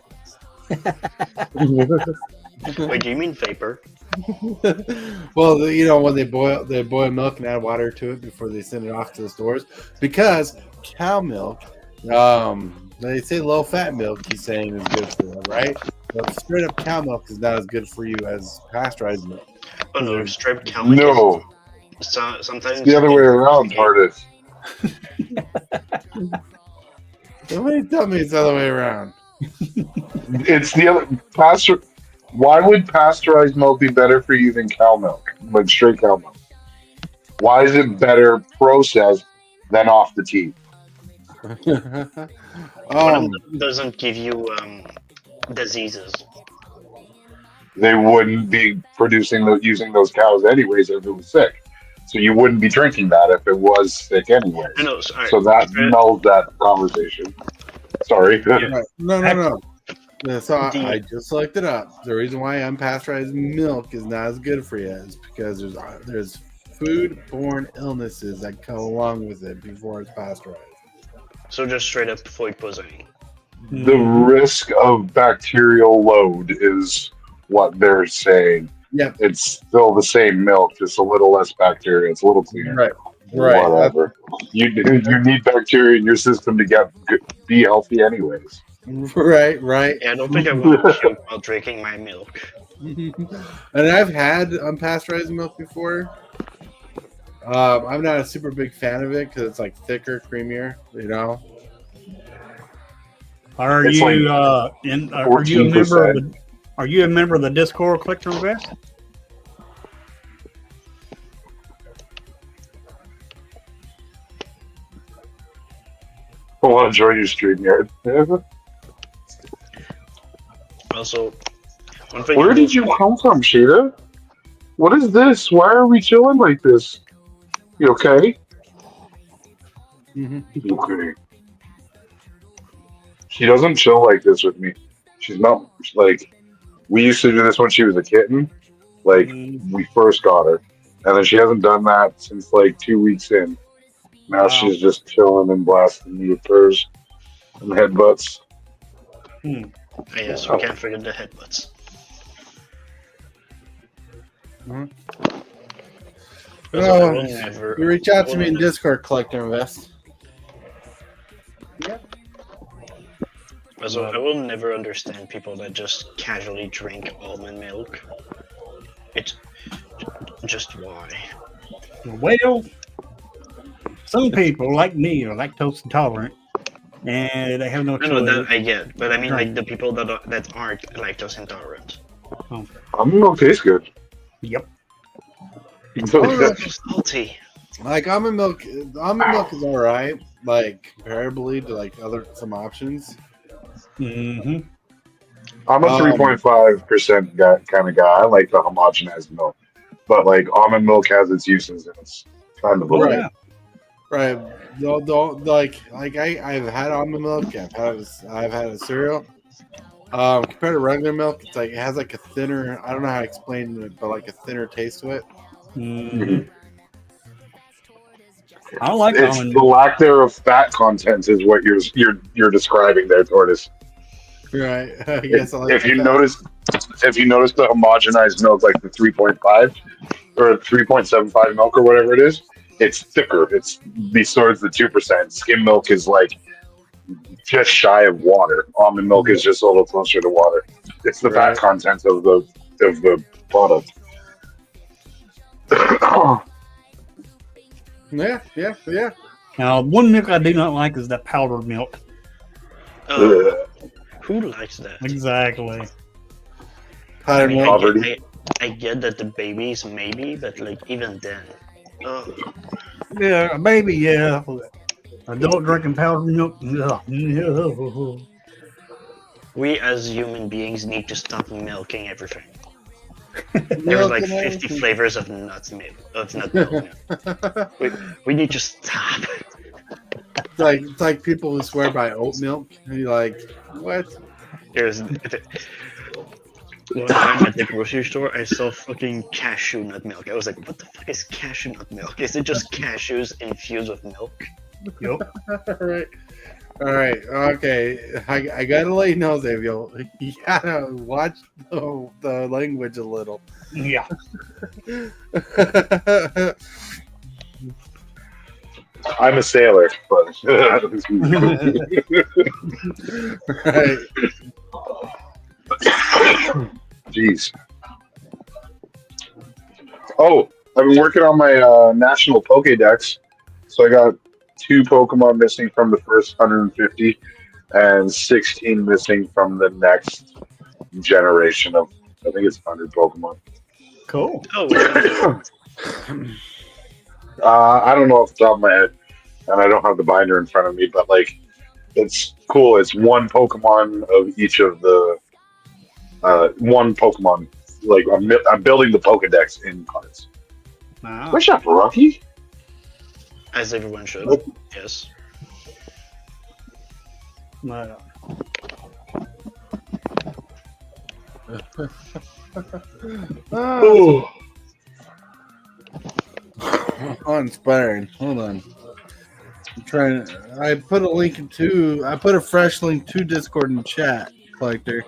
Speaker 4: Wait, do you mean vapor?
Speaker 2: Well, you know, when they boil milk and add water to it before they send it off to the stores, because cow milk, they say low fat milk. He's saying is good for them, right? But straight up cow milk is not as good for you as pasteurized milk.
Speaker 4: Oh no, straight cow milk.
Speaker 5: No,
Speaker 4: Sometimes
Speaker 5: it's the other way around, Tardis.
Speaker 2: Somebody tell me it's the other way around.
Speaker 5: It's the other. Why would pasteurized milk be better for you than cow milk, like straight cow milk? Why is it better processed than off the teat?
Speaker 4: Doesn't give you diseases.
Speaker 5: They wouldn't be using those cows anyways if it was sick. So you wouldn't be drinking that if it was sick anyways.
Speaker 4: I know,
Speaker 5: So that nulls that conversation. Sorry.
Speaker 2: Right. No. Yeah, so I just looked it up. The reason why unpasteurized milk is not as good for you is because there's food-borne illnesses that come along with it before it's pasteurized.
Speaker 4: So just straight up food poisoning.
Speaker 5: The risk of bacterial load is what they're saying.
Speaker 2: Yep.
Speaker 5: It's still the same milk, just a little less bacteria. It's a little cleaner.
Speaker 2: Right.
Speaker 5: Whatever. You need bacteria in your system to be healthy anyways.
Speaker 2: Right.
Speaker 4: Yeah, I don't think I want to choke while drinking my milk.
Speaker 2: And I've had unpasteurized milk before. I'm not a super big fan of it because it's like thicker, creamier, you know.
Speaker 3: Are
Speaker 5: It's
Speaker 3: you
Speaker 5: like
Speaker 3: are you a member of the Discord Collector Invest?
Speaker 5: I want to join your StreamYard.
Speaker 4: Also, one thing.
Speaker 5: Where did you come from, Sheeta? What is this? Why are we chilling like this? You okay? Okay. She doesn't chill like this with me. She's not like we used to do this when she was a kitten. Like we first got her, and then she hasn't done that since like 2 weeks in. Now she's just chilling and blasting me with hers and headbutts.
Speaker 4: Yes, we can't forget the headbutts.
Speaker 2: You reach out to me in Discord, Collector Invest.
Speaker 4: Also, I will never understand people that just casually drink almond milk. It's just why.
Speaker 3: Well, some people like me are lactose intolerant, and they have no choice.
Speaker 4: I know that I get, but I mean like the people that aren't lactose intolerant.
Speaker 5: Almond milk tastes good.
Speaker 3: Yep.
Speaker 4: It's salty.
Speaker 2: Like almond milk is all right, like comparably to like some options.
Speaker 3: Mm-hmm.
Speaker 5: I'm a 3.5% kind of guy. I like the homogenized milk, but like almond milk has its uses and it's kind of
Speaker 2: right. Right. Like I've had almond milk. I've had a cereal. Compared to regular milk, it's like it has like a thinner. I don't know how to explain it, but like a thinner taste to it.
Speaker 3: Mm-hmm. I don't like
Speaker 5: it's
Speaker 3: almond
Speaker 5: the lack there of fat content is what you're describing there, Tortoise.
Speaker 2: Right. Yes.
Speaker 5: If you notice the homogenized milk, like the 3.5 or 3.75 milk or whatever it is, it's thicker. It's towards the 2%. Skim milk is like just shy of water. Almond milk is just a little closer to water. It's the fat content of the product.
Speaker 2: Yeah.
Speaker 3: Now, one milk I do not like is that powdered milk.
Speaker 4: Oh, who likes that?
Speaker 3: Exactly.
Speaker 2: Powdered
Speaker 4: I mean,
Speaker 2: milk.
Speaker 5: Poverty.
Speaker 4: I get that the babies maybe, but like even then, oh,
Speaker 3: Yeah, maybe, yeah. Adult drinking powdered milk. No.
Speaker 4: we as human beings need to stop milking everything. There's
Speaker 2: Milk
Speaker 4: like
Speaker 2: and
Speaker 4: 50
Speaker 2: everything.
Speaker 4: flavors of nut milk. We need to stop.
Speaker 2: It's like people who swear by oat milk. And you're like, what?
Speaker 4: There's one time at the grocery store, I saw fucking cashew nut milk. I was like, what the fuck is cashew nut milk? Is it just cashews infused with milk?
Speaker 3: Yep.
Speaker 2: All right. Okay. I gotta let you know, Xavier. You gotta watch the language a little.
Speaker 3: Yeah.
Speaker 5: I'm a sailor, but
Speaker 2: Right.
Speaker 5: jeez. Oh, I've been working on my national Pokédex, so I got 2 Pokemon missing from the first 150, and 16 missing from the next generation of. I think it's 100 Pokemon.
Speaker 3: Cool.
Speaker 4: Oh, which one?
Speaker 5: I don't know off the top of my head, and I don't have the binder in front of me, but like, it's cool. It's 1 Pokemon of each of the 1 Pokemon. Like I'm building the Pokedex in cards.
Speaker 3: Wow.
Speaker 5: What's up, Rocky?
Speaker 4: As everyone should. Yes.
Speaker 3: But,
Speaker 5: Oh,
Speaker 2: Uninspiring. Hold on. I'm trying. I put a fresh link to Discord in chat. Collector.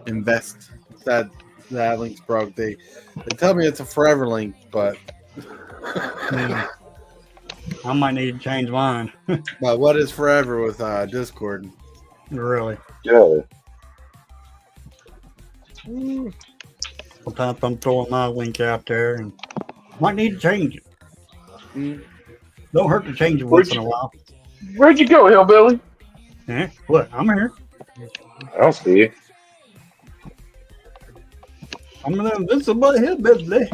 Speaker 2: Invest. That link's broke. They tell me it's a forever link, but
Speaker 3: I might need to change mine.
Speaker 2: but what is forever with Discord?
Speaker 3: Really.
Speaker 5: yeah.
Speaker 3: Sometimes I'm throwing my link out there and might need to change it.
Speaker 2: Mm.
Speaker 3: Don't hurt to change it once in a while.
Speaker 5: Where'd you go, Hillbilly?
Speaker 3: Eh? What? I'm here.
Speaker 5: I don't see you.
Speaker 3: I'm an invisible hillbilly.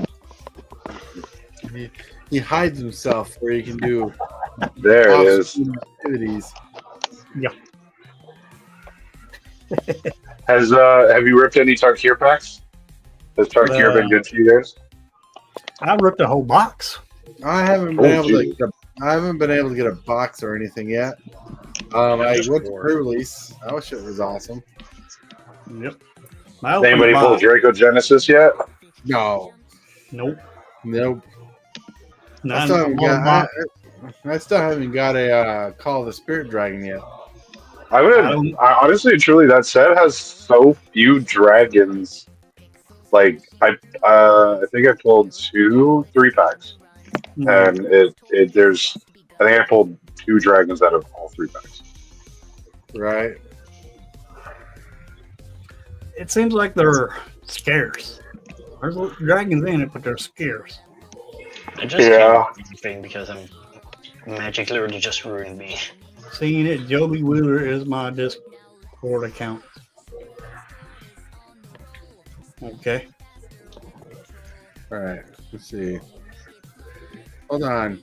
Speaker 2: He hides himself where he can do
Speaker 5: There it is.
Speaker 2: off-screen activities.
Speaker 5: Have you ripped any Tarkir packs? Has Tarkir been good to you guys?
Speaker 3: I ripped a whole box.
Speaker 2: I haven't been able to. I haven't been able to get a box or anything yet. I went to pre-release. That shit was awesome.
Speaker 3: Yep.
Speaker 5: Has anybody pulled Draco Genesis yet?
Speaker 2: No,
Speaker 3: Nope.
Speaker 2: nope.
Speaker 3: Not
Speaker 2: I still haven't
Speaker 3: in the
Speaker 2: got.
Speaker 3: box.
Speaker 2: I still haven't got a Call of the Spirit Dragon yet.
Speaker 5: Honestly, truly, that set has so few dragons. Like I think I pulled 3 packs, and there's. I think I pulled 2 dragons out of all 3 packs.
Speaker 2: Right.
Speaker 3: It seems like they're scarce. There's dragons in it, but they're scarce.
Speaker 4: I just can't do anything because Magic literally just ruined me.
Speaker 3: Seeing it, Joby Wheeler is my Discord account. Okay.
Speaker 2: All right. Let's see. Hold on.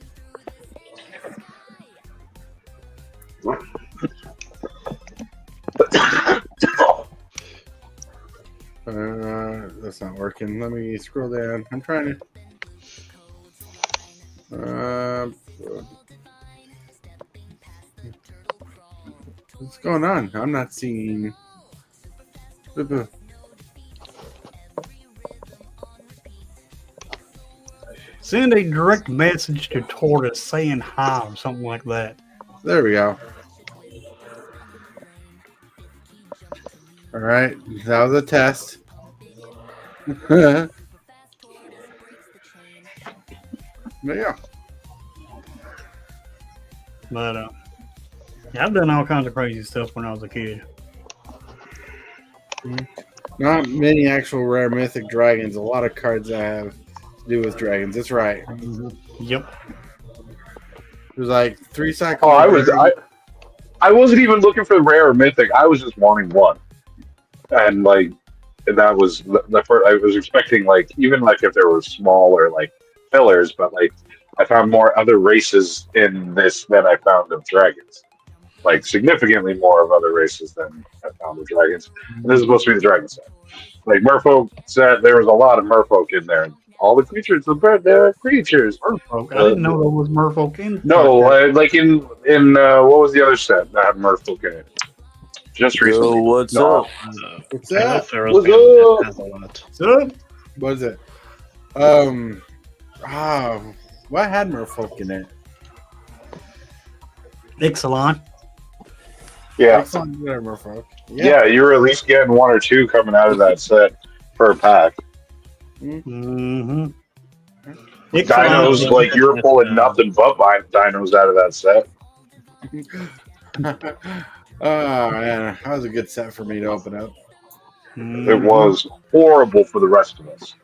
Speaker 2: That's not working. Let me scroll down. I'm trying to. What's going on? I'm not seeing.
Speaker 3: Send a direct message to Tortoise saying hi or something like that.
Speaker 2: There we go. All right, that was a test. Yeah.
Speaker 3: But yeah, I've done all kinds of crazy stuff when I was a kid.
Speaker 2: Not many actual rare mythic dragons. A lot of cards I have to do with dragons. That's right.
Speaker 3: Yep.
Speaker 2: It was like 3 cycles.
Speaker 5: Oh,
Speaker 2: of
Speaker 5: I wasn't even looking for the rare or mythic. I was just wanting one, and like that was the first. I was expecting like even like if there were smaller like fillers, but like I found more other races in this than I found of dragons. Like significantly more of other races than I found of dragons. And this is supposed to be the dragon set. Like Merfolk said, there was a lot of Merfolk in there. All the creatures, the creatures.
Speaker 3: Merfolk. I didn't know there was Merfolk in.
Speaker 5: No, like in what was the other set that had Merfolk in it? Just recently.
Speaker 6: Yo, what's
Speaker 5: No.
Speaker 6: up?
Speaker 2: What's
Speaker 4: I know
Speaker 2: up?
Speaker 4: Pharaoh's
Speaker 5: What's
Speaker 4: Band
Speaker 5: up?
Speaker 4: has a lot.
Speaker 3: So,
Speaker 2: What is it? What had Merfolk in it?
Speaker 3: Ixalan.
Speaker 5: Yeah.
Speaker 2: Excellent, Merfolk.
Speaker 5: Yeah, you were at least getting one or two coming out of that set per pack.
Speaker 3: Mm-hmm.
Speaker 5: Dinos, like you were pulling nothing but dinos out of that set.
Speaker 2: Oh man, that was a good set for me to open up.
Speaker 5: It was horrible for the rest of us.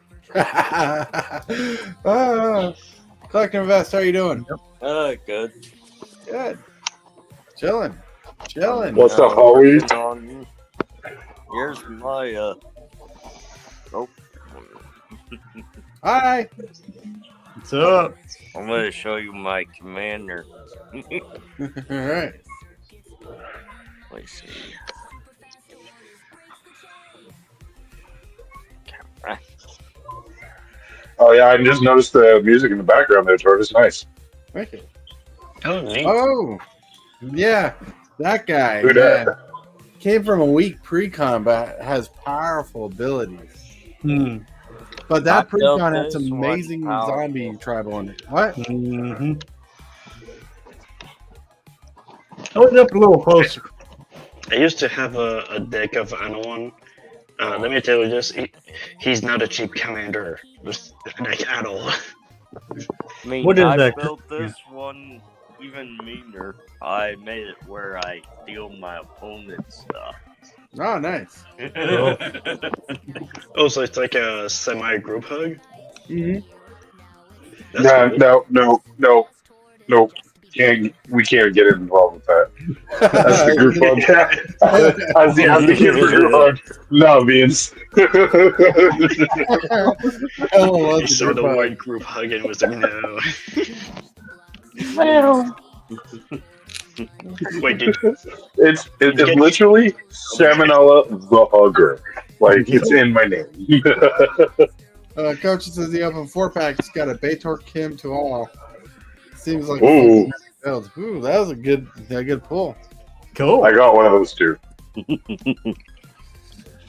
Speaker 2: Collecting Invest, how you doing?
Speaker 6: Good.
Speaker 2: Good. Chilling.
Speaker 5: What's up, Howie?
Speaker 6: Working on you. Here's my oh.
Speaker 2: Hi.
Speaker 3: What's up?
Speaker 6: I'm gonna show you my commander.
Speaker 2: All right.
Speaker 6: Let's see.
Speaker 5: Oh yeah, I just noticed the music in the background there, Tortoise. Nice.
Speaker 2: Thank you.
Speaker 4: Oh, neat.
Speaker 2: Oh, yeah, that guy.
Speaker 5: Who
Speaker 2: Man,
Speaker 5: dat?
Speaker 2: came from a weak pre-combat, has powerful abilities.
Speaker 3: Hmm.
Speaker 2: But that
Speaker 6: I felt
Speaker 2: pre-con had
Speaker 6: this
Speaker 2: some
Speaker 6: one
Speaker 2: amazing
Speaker 6: powerful.
Speaker 2: zombie tribal in it. What?
Speaker 3: Mm-hmm. Hold it up a little closer.
Speaker 4: I used to have a deck of Anawan. Let me tell you this, he's not a cheap commander, like at all.
Speaker 6: I mean,
Speaker 3: What is
Speaker 6: I
Speaker 3: that?
Speaker 6: built this one even meaner. I made it where I steal my opponent's stuff.
Speaker 2: Oh, nice.
Speaker 4: Oh, so it's like a semi-group hug?
Speaker 2: Mm-hmm.
Speaker 4: That's cool.
Speaker 5: No. We can't get involved with that. That's the group hug. That's the group hug. No, means.
Speaker 4: He saw the white group hug and was like, no. Wait,
Speaker 5: It's literally Salmonella the Hugger. Like, it's in my name.
Speaker 2: Coach says the open 4-pack. He's got a Bator Kim to all. Seems like
Speaker 5: Ooh.
Speaker 2: build. Ooh, that was a good pull.
Speaker 3: Cool.
Speaker 5: I got one of those too.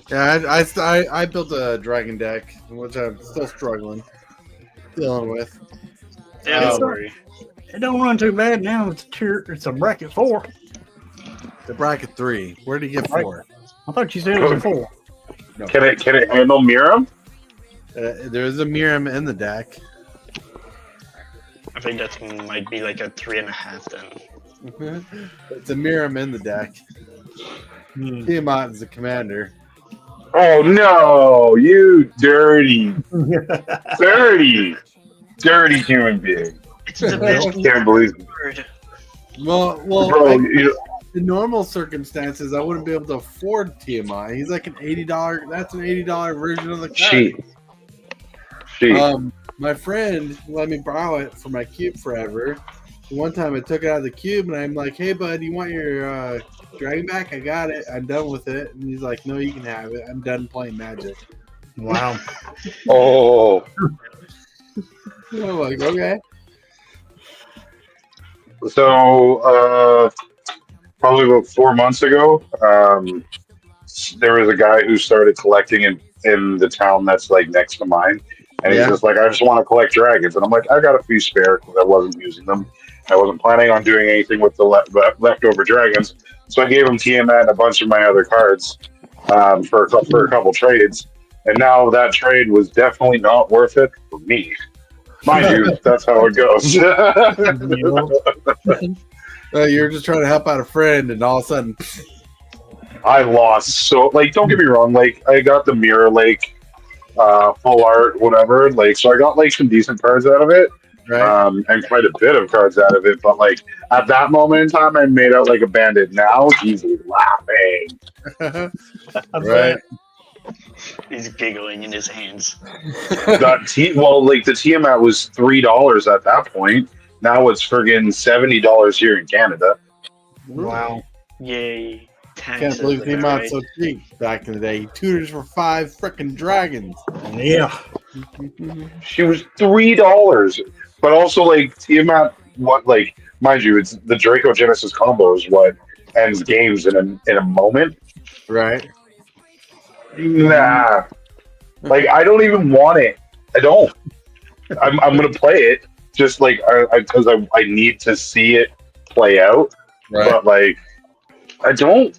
Speaker 2: Yeah, I built a dragon deck, which I'm still dealing with.
Speaker 4: yeah, don't worry.
Speaker 3: It don't run too bad now. It's a bracket 4.
Speaker 2: The bracket 3. Where did you get 4?
Speaker 3: I thought you said it was a 4.
Speaker 2: No.
Speaker 5: Can it handle Miram?
Speaker 2: There's a Miram in the deck.
Speaker 4: I think that might be like a 3.5 then.
Speaker 2: It's a Miram in the deck. Tiamat is the commander.
Speaker 5: Oh no, you dirty human being.
Speaker 4: It's the best
Speaker 5: Can't believe it.
Speaker 4: word.
Speaker 2: Well,
Speaker 5: Bro,
Speaker 2: in normal circumstances, I wouldn't be able to afford Tiamat. He's like an $80. That's an $80 version of the card.
Speaker 5: cheap.
Speaker 2: My friend let me borrow it for my cube forever. One time I took it out of the cube and I'm like, hey, bud, you want your dragon back? I got it. I'm done with it. And he's like, no, you can have it. I'm done playing Magic.
Speaker 3: Wow.
Speaker 5: Oh,
Speaker 2: I'm like, okay.
Speaker 5: so probably about 4 months ago, there was a guy who started collecting in the town that's like next to mine. And he's just like, I just want to collect dragons. And I'm like, I got a few spare because I wasn't using them. I wasn't planning on doing anything with the leftover dragons. So I gave him Tiamat and a bunch of my other cards for a couple trades. And now that trade was definitely not worth it for me. Mind you, that's how it goes.
Speaker 2: You're just trying to help out a friend, and all of a sudden,
Speaker 5: I lost. So, like, don't get me wrong. Like, I got the Mirror Lake full art, whatever. Like, so I got like some decent cards out of it,
Speaker 2: Right.
Speaker 5: and quite a bit of cards out of it. But like at that moment in time, I made out like a bandit. Now he's laughing.
Speaker 2: Right.
Speaker 4: He's giggling in his hands.
Speaker 5: Like the Tiamat was $3 at that point. Now it's friggin' $70 here in Canada.
Speaker 3: Wow.
Speaker 4: Yay.
Speaker 2: Can't
Speaker 4: Taxes,
Speaker 2: believe the
Speaker 4: am I
Speaker 2: amount
Speaker 4: right?
Speaker 2: so cheap back in the day. Tutors for 5 frickin' dragons.
Speaker 3: Yeah.
Speaker 5: She was $3, but also like Tiamat. What, like, mind you, it's the Draco Genesis combo is what ends games in a moment.
Speaker 2: Right.
Speaker 5: Nah, like I don't even want it. I don't. I'm gonna play it just like because I need to see it play out.
Speaker 2: Right.
Speaker 5: But like I don't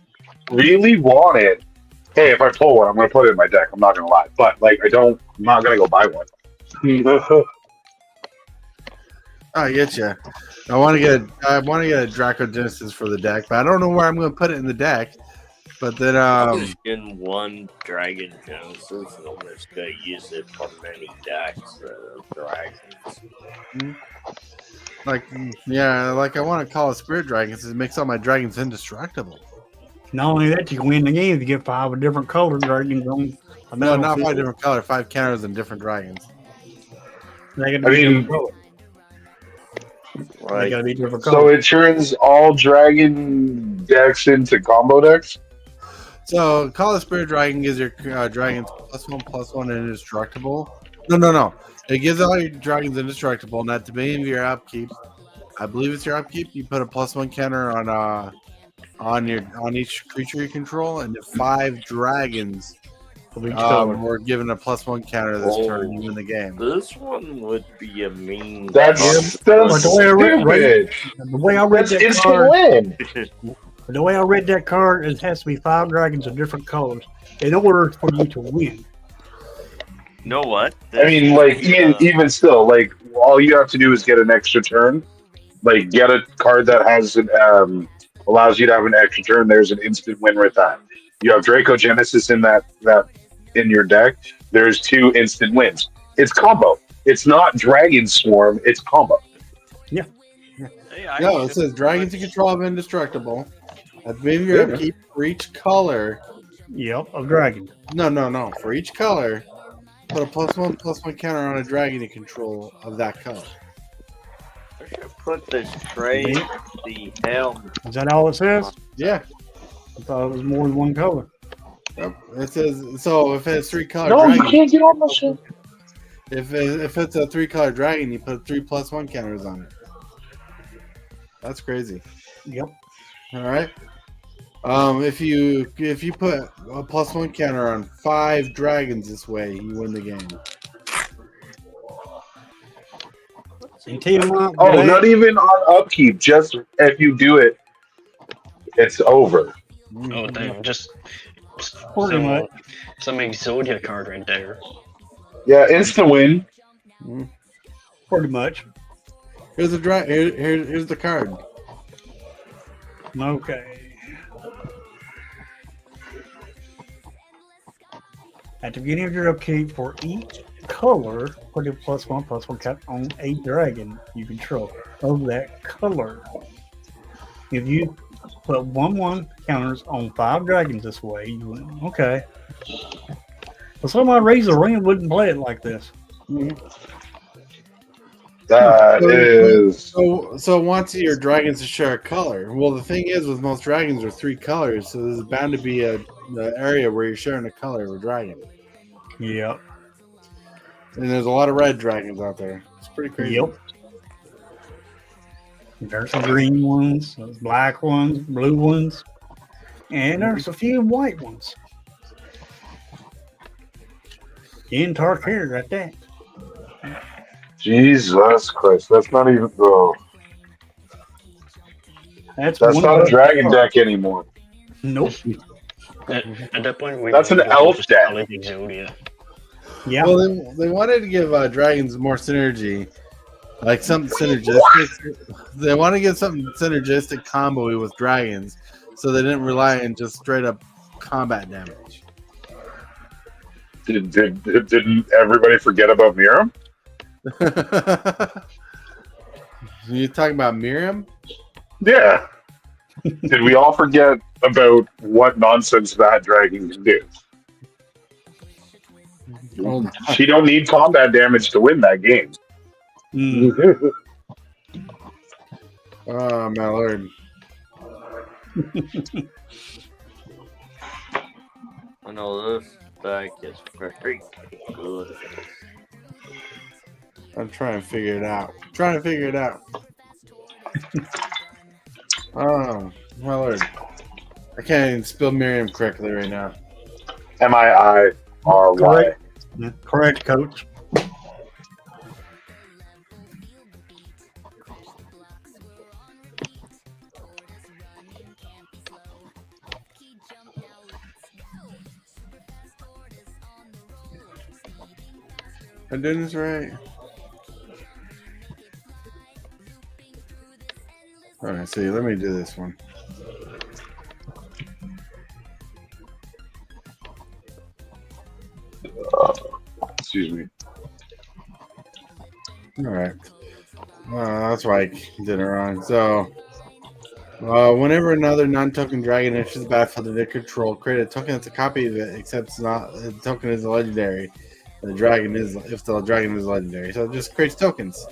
Speaker 5: really want it. Hey, if I pull one, I'm gonna put it in my deck. I'm not gonna lie, but like I'm not gonna go buy one.
Speaker 2: I get you. I want to get a Draco Genesis for the deck, but I don't know where I'm going to put it in the deck. But then,
Speaker 6: in one Dragon Genesis, and I'm just gonna use it for many decks of dragons.
Speaker 2: like I want to call it Spirit Dragons. It makes all my dragons indestructible.
Speaker 3: Not only that, you can win the game if you get 5 different color dragons on.
Speaker 2: No, not 5 different color, 5 counters and different dragons.
Speaker 3: They gotta
Speaker 5: I
Speaker 3: be
Speaker 5: mean,
Speaker 3: different color. They
Speaker 6: Right.
Speaker 3: gotta be different
Speaker 5: so
Speaker 3: color.
Speaker 5: it turns all dragon decks into combo decks.
Speaker 2: So, Call of Spirit Dragon gives your dragons +1/+1 and indestructible. No. It gives all your dragons indestructible, and at the beginning of your upkeep, I believe it's your upkeep, you put a +1 counter on each creature you control, and if 5 dragons were given a +1 counter this turn, you win the game.
Speaker 6: This one would be a mean.
Speaker 5: That's
Speaker 3: But the way I read,
Speaker 5: stupid.
Speaker 3: the way I read
Speaker 5: That's
Speaker 3: that
Speaker 5: instant
Speaker 3: card,
Speaker 5: win.
Speaker 3: the way I read that card, it has to be 5 dragons of different colors in order for you to win.
Speaker 6: You know what?
Speaker 5: I mean, like even still, like all you have to do is get an extra turn. Like get a card that has allows you to have an extra turn. There's an instant win with that. You have Draco Genesis in that in your deck. There's 2 instant wins. It's combo. It's not Dragon Swarm. It's combo.
Speaker 6: Hey, I
Speaker 2: No, it
Speaker 6: should
Speaker 2: says dragons you control have indestructible. At the beginning of your upkeep, for each color.
Speaker 3: Yep, of dragon.
Speaker 2: No. For each color, put a +1/+1 counter on a dragon you control of that color.
Speaker 6: I should put the trade, the helm.
Speaker 3: Is that all it says?
Speaker 2: Yeah.
Speaker 3: I thought it was more than one color.
Speaker 2: Yep. It says so. If it's 3 color
Speaker 5: No, you
Speaker 2: dragon,
Speaker 5: can't get on the show.
Speaker 2: if it's a 3 color dragon, you put 3 +1 counters on it. That's crazy.
Speaker 3: Yep.
Speaker 2: All right. If you put a +1 counter on 5 dragons this way, you win the game.
Speaker 3: And Tiamat,
Speaker 5: Oh, not even on upkeep. Just if you do it, it's over.
Speaker 4: Oh, damn. Just
Speaker 3: Pretty much.
Speaker 4: some Exodia card right there.
Speaker 5: Yeah, instant win.
Speaker 3: Pretty much.
Speaker 2: Here's the here's the card.
Speaker 3: Okay. At the beginning of your upkeep, for each color, put a +1/+1 count on a dragon you control of that color. If you put 1/1 counters on 5 dragons this way, you win. Okay. Well, somebody raise the ring wouldn't play it like this.
Speaker 5: That is.
Speaker 2: So it wants your dragons to share a color. Well, the thing is, with most dragons, are 3 colors, so there's bound to be an area where you're sharing a color of a dragon.
Speaker 3: Yep.
Speaker 2: And there's a lot of red dragons out there. It's pretty crazy.
Speaker 3: Yep. There's some green ones, there's black ones, blue ones, and there's a few white ones. In Tarkir at that.
Speaker 5: Jesus Christ, that's not even. Oh,
Speaker 3: That's
Speaker 5: that's
Speaker 3: one
Speaker 5: not a
Speaker 3: of the-
Speaker 5: dragon deck anymore.
Speaker 3: Nope.
Speaker 4: At that point, we
Speaker 5: That's an elf
Speaker 4: just
Speaker 5: deck.
Speaker 4: call it Exodia.
Speaker 3: Yeah.
Speaker 2: Well, they wanted to give dragons more synergy, like something synergistic. They want to get something synergistic combo with dragons, so they didn't rely on just straight up combat damage.
Speaker 5: Didn't everybody forget about Miriam?
Speaker 2: You talking about Miriam?
Speaker 5: Yeah. Did we all forget about what nonsense that dragon can do?
Speaker 2: Oh,
Speaker 5: She don't need combat damage to win that game.
Speaker 3: Mm.
Speaker 2: oh my lord.
Speaker 6: I know this deck is very good.
Speaker 2: I'm trying to figure it out. Oh my lord. I can't even spell Miriam correctly right now.
Speaker 5: Miiry.
Speaker 3: Correct. Yeah, correct, coach.
Speaker 2: I'm doing this right. Alright, see, let me do this one.
Speaker 5: Excuse me.
Speaker 2: Alright. That's why I did it wrong. So, whenever another non-token dragon enters the battlefield under control, create a token that's a copy of it, except the token is legendary. The dragon is if the dragon is legendary. So it just creates tokens.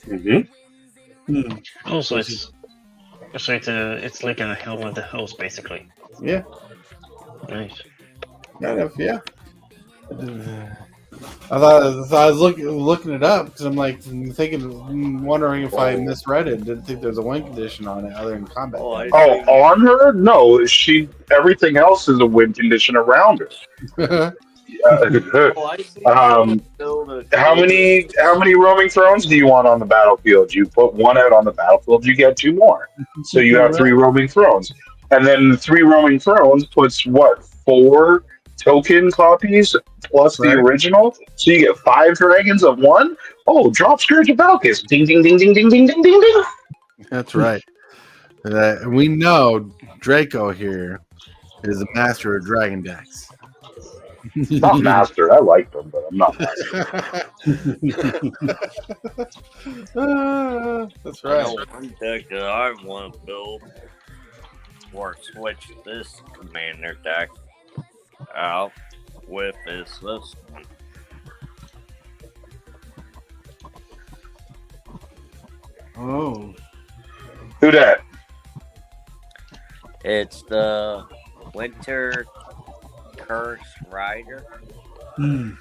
Speaker 5: Mm-hmm.
Speaker 3: Mm.
Speaker 4: Also, it's like a hell with the host, basically.
Speaker 2: Yeah.
Speaker 4: Nice.
Speaker 2: Kind of, yeah. I thought I was looking it up because I'm like wondering if I misread it. Didn't think there's a win condition on it other than combat.
Speaker 6: Oh, I
Speaker 5: Oh, on her? No, everything else is a win condition around her.
Speaker 6: Oh, I see.
Speaker 5: How many roaming thrones do you want on the battlefield? You put one out on the battlefield, you get two more. So you have 3 roaming thrones. And then 3 roaming thrones puts what, 4 token copies plus the original? So you get 5 dragons of one? Oh, drop Scourge of Valkis. Ding ding ding ding ding ding ding ding ding.
Speaker 2: That's right. We know Draco here is a master of dragon decks.
Speaker 5: Not master. I like them, but I'm not master.
Speaker 2: That's
Speaker 6: I
Speaker 2: right.
Speaker 6: know one deck that I want to build or switch this commander deck out with is this one.
Speaker 2: Oh.
Speaker 5: Who dat?
Speaker 6: It's the Winter Curse Rider.
Speaker 3: Mm.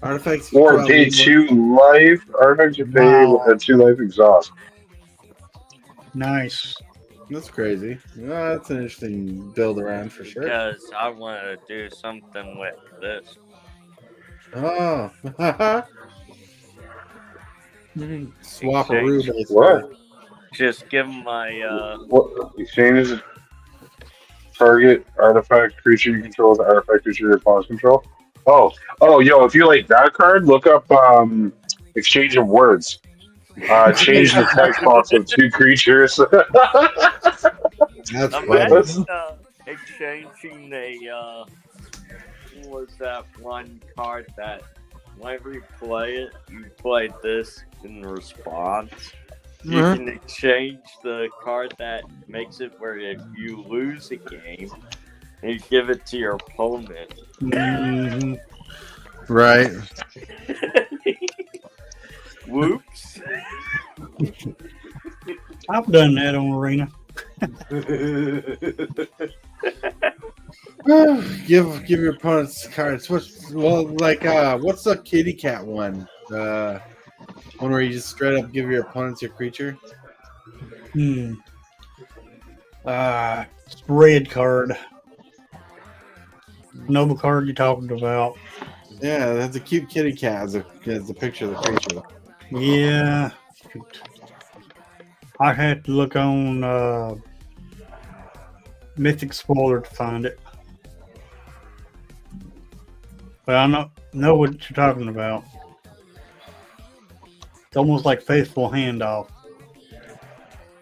Speaker 2: Artifacts.
Speaker 5: Or pay 2 life. Artifacts you pay with 2 life exhaust.
Speaker 3: Nice.
Speaker 2: That's crazy. That's an interesting build around for sure.
Speaker 6: Because I want to do something with this.
Speaker 2: Oh. Swap-a-roo, basically.
Speaker 5: What?
Speaker 6: Just give my
Speaker 5: What? Exchanges target artifact creature you control with the artifact creature your opponents control. Oh, yo! If you like that card, look up exchange of words. Change the text box of 2 creatures.
Speaker 2: That's
Speaker 6: imagine
Speaker 2: funny.
Speaker 6: exchanging a what was that one card that whenever you play it, you play this in response. You can exchange the card that makes it where if you lose a game, you give it to your opponent.
Speaker 3: Mm-hmm.
Speaker 2: Right.
Speaker 6: Whoops.
Speaker 3: I've done that on Arena.
Speaker 2: Give your opponents cards. What's the kitty cat one? One where you just straight up give your opponents your creature.
Speaker 3: Red card. Noble card you're talking about.
Speaker 2: Yeah, that's a cute kitty cat as a picture of the creature.
Speaker 3: Yeah. I had to look on Mythic Spoiler to find it. But I know what you're talking about. It's almost like Faithful Handoff.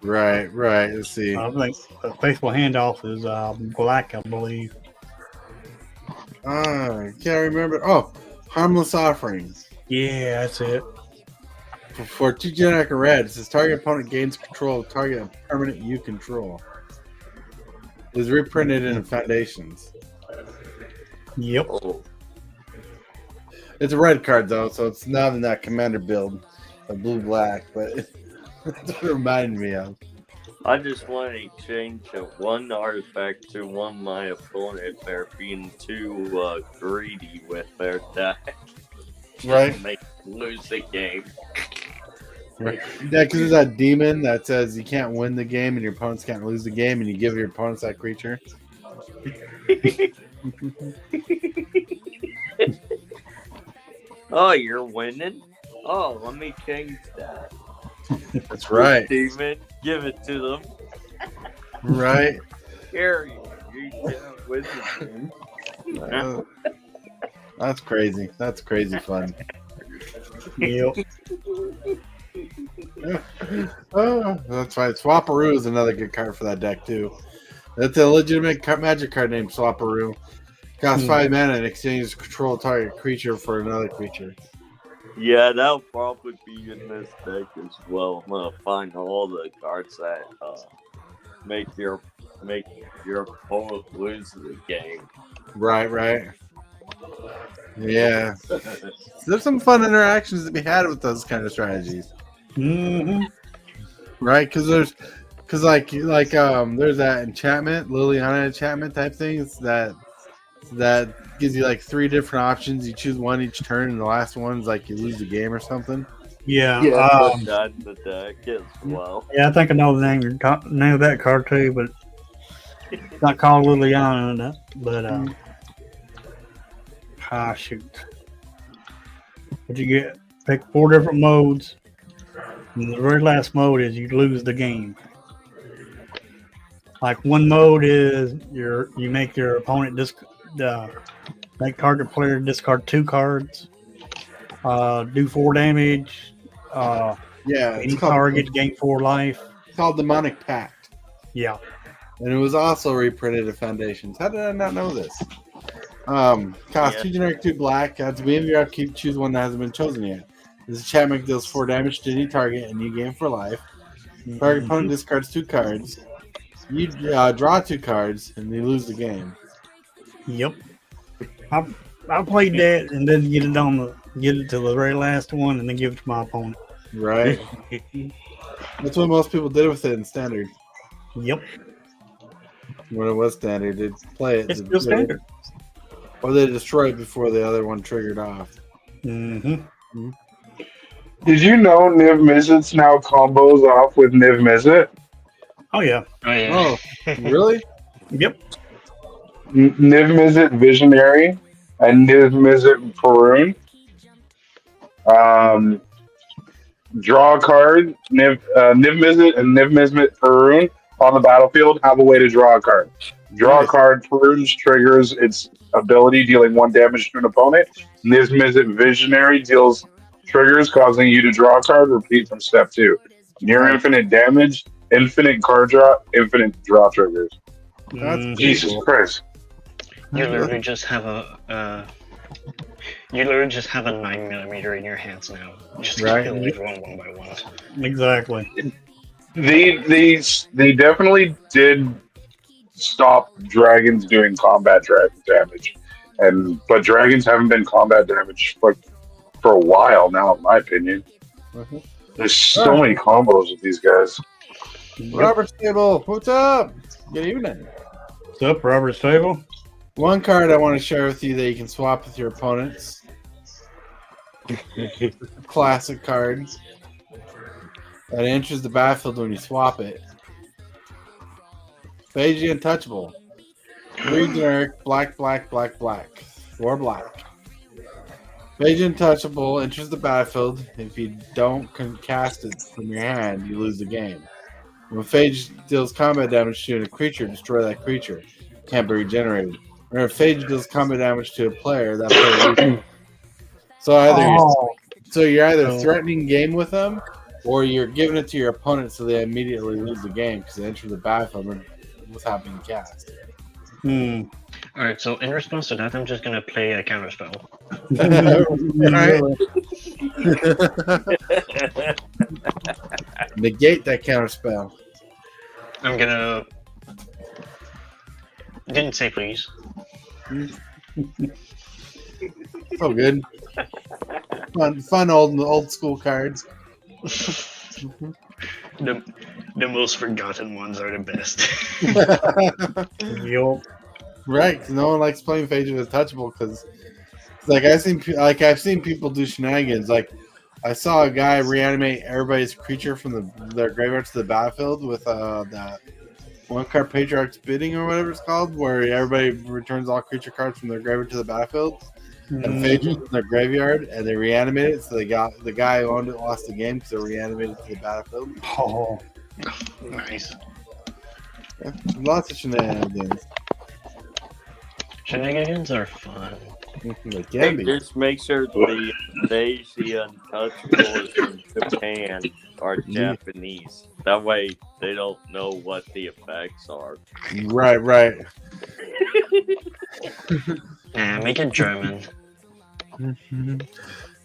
Speaker 2: Right. Let's see.
Speaker 3: I think Faithful Handoff is black, I believe.
Speaker 2: I can't remember. Oh, harmless offerings.
Speaker 3: Yeah, that's it.
Speaker 2: For 2 generic and red, it says target opponent gains control of target of permanent you control. It was reprinted in Foundations.
Speaker 3: Yep.
Speaker 6: Oh,
Speaker 2: It's a red card though, so it's not in that commander build of blue black, but that's what it reminded me of.
Speaker 6: I just want to exchange one artifact to one my opponent if they're being too greedy with their deck.
Speaker 2: Right?
Speaker 6: Make lose the game.
Speaker 2: Right. Yeah, because there's that demon that says you can't win the game and your opponents can't lose the game, and you give your opponents that creature.
Speaker 6: Oh, you're winning? Oh, let me change that.
Speaker 2: That's right.
Speaker 6: Demon, give it to them.
Speaker 2: Right.
Speaker 6: Here, you can't win the game.
Speaker 2: That's crazy. That's crazy fun.
Speaker 3: Yep.
Speaker 2: Oh, that's right. Swapperoo is another good card for that deck too. That's a legitimate magic card named Swapperoo. Costs 5 mana and exchanges control target creature for another creature.
Speaker 6: Yeah, that'll probably be in this deck as well. I'm gonna find all the cards that make your opponent lose the game.
Speaker 2: Right. Yeah. There's some fun interactions to be had with those kind of strategies.
Speaker 3: Mm-hmm.
Speaker 2: Right? Because there's that enchantment, Liliana enchantment type things that gives you like 3 different options. You choose one each turn, and the last one's like you lose the game or something.
Speaker 3: Yeah.
Speaker 6: Put that in the deck as well.
Speaker 3: Yeah, I think I know the name of that card too, but it's not called Liliana. But shoot. What you get? Pick 4 different modes. And the very last mode is you lose the game. Like one mode is you make your opponent make target player discard 2 cards, do 4 damage.
Speaker 2: Yeah,
Speaker 3: Any target gain 4 life.
Speaker 2: It's called Demonic Pact.
Speaker 3: Yeah.
Speaker 2: And it was also reprinted at Foundations. How did I not know this? Cost 2 generic, 2 black. At the beginning of your upkeep, choose one that hasn't been chosen yet. This enchantment deals 4 damage to any target and you gain 4 life. Target opponent discards 2 cards. You draw 2 cards and you lose the game.
Speaker 3: Yep. I played that and then get it to the very last one and then give it to my opponent.
Speaker 2: Right. That's what most people did with it in Standard.
Speaker 3: Yep.
Speaker 2: When it was Standard, they'd play it.
Speaker 3: It's still standard.
Speaker 2: Or they destroy it before the other one triggered off.
Speaker 3: Mm-hmm.
Speaker 5: Did you know Niv Mizzet's now combos off with Niv Mizzet?
Speaker 3: Oh yeah.
Speaker 4: Oh yeah.
Speaker 2: Oh, really?
Speaker 3: Yep.
Speaker 5: Niv Mizzet Visionary and Niv Mizzet Faroon. Draw a card. Niv Mizzet and Niv Mizzet Faroon on the battlefield have a way to draw a card. Draw a card. Faroon's triggers its ability, dealing 1 damage to an opponent. Niv Mizzet Visionary deals triggers, causing you to draw a card. Repeat from step 2. Near infinite damage, infinite card draw, infinite draw triggers.
Speaker 2: That's
Speaker 5: Jesus Christ.
Speaker 4: You literally just have a 9mm in your hands now. Just
Speaker 2: Right.
Speaker 4: kill everyone one by one.
Speaker 3: Exactly.
Speaker 5: They definitely did stop dragons doing combat damage, but dragons haven't been combat damage for a while now, in my opinion.
Speaker 2: Mhm.
Speaker 5: There's so many combos with these guys.
Speaker 2: Robert Stable, what's up? Good evening.
Speaker 3: What's up, Robert Stable?
Speaker 2: One card I want to share with you that you can swap with your opponents. Classic card. That enters the battlefield when you swap it. Phage Untouchable. 3 generic, black. 4 black. Phage Untouchable enters the battlefield. If you don't cast it from your hand, you lose the game. When Phage deals combat damage to a creature, destroy that creature. Can't be regenerated. Or if Phage deals combat damage to a player, that player loses. So you're either threatening game with them, or you're giving it to your opponent so they immediately lose the game because they enter the battlefield without being cast.
Speaker 4: Alright, so in response to that, I'm just gonna play a counter spell.
Speaker 2: Right? Negate that counter spell.
Speaker 4: I'm gonna. Didn't say please.
Speaker 2: Oh, good. Fun old school cards.
Speaker 4: The most forgotten ones are the best.
Speaker 3: Yup.
Speaker 2: Right, 'cause no one likes playing Phage of Untouchable because, I've seen people do shenanigans. Like, I saw a guy reanimate everybody's creature from their graveyard to the battlefield with that one card Patriarch's Bidding or whatever it's called, where everybody returns all creature cards from their graveyard to the battlefield. And Phage was in their graveyard, and they reanimated it. So the guy who owned it lost the game because they reanimated to the battlefield.
Speaker 3: Oh,
Speaker 4: Nice.
Speaker 2: Yeah, lots of shenanigans.
Speaker 4: Shenanigans are fun.
Speaker 2: They can be.
Speaker 6: Just make sure the Untouchables in Japan are Japanese. That way they don't know what the effects are.
Speaker 2: Right.
Speaker 4: Make it German.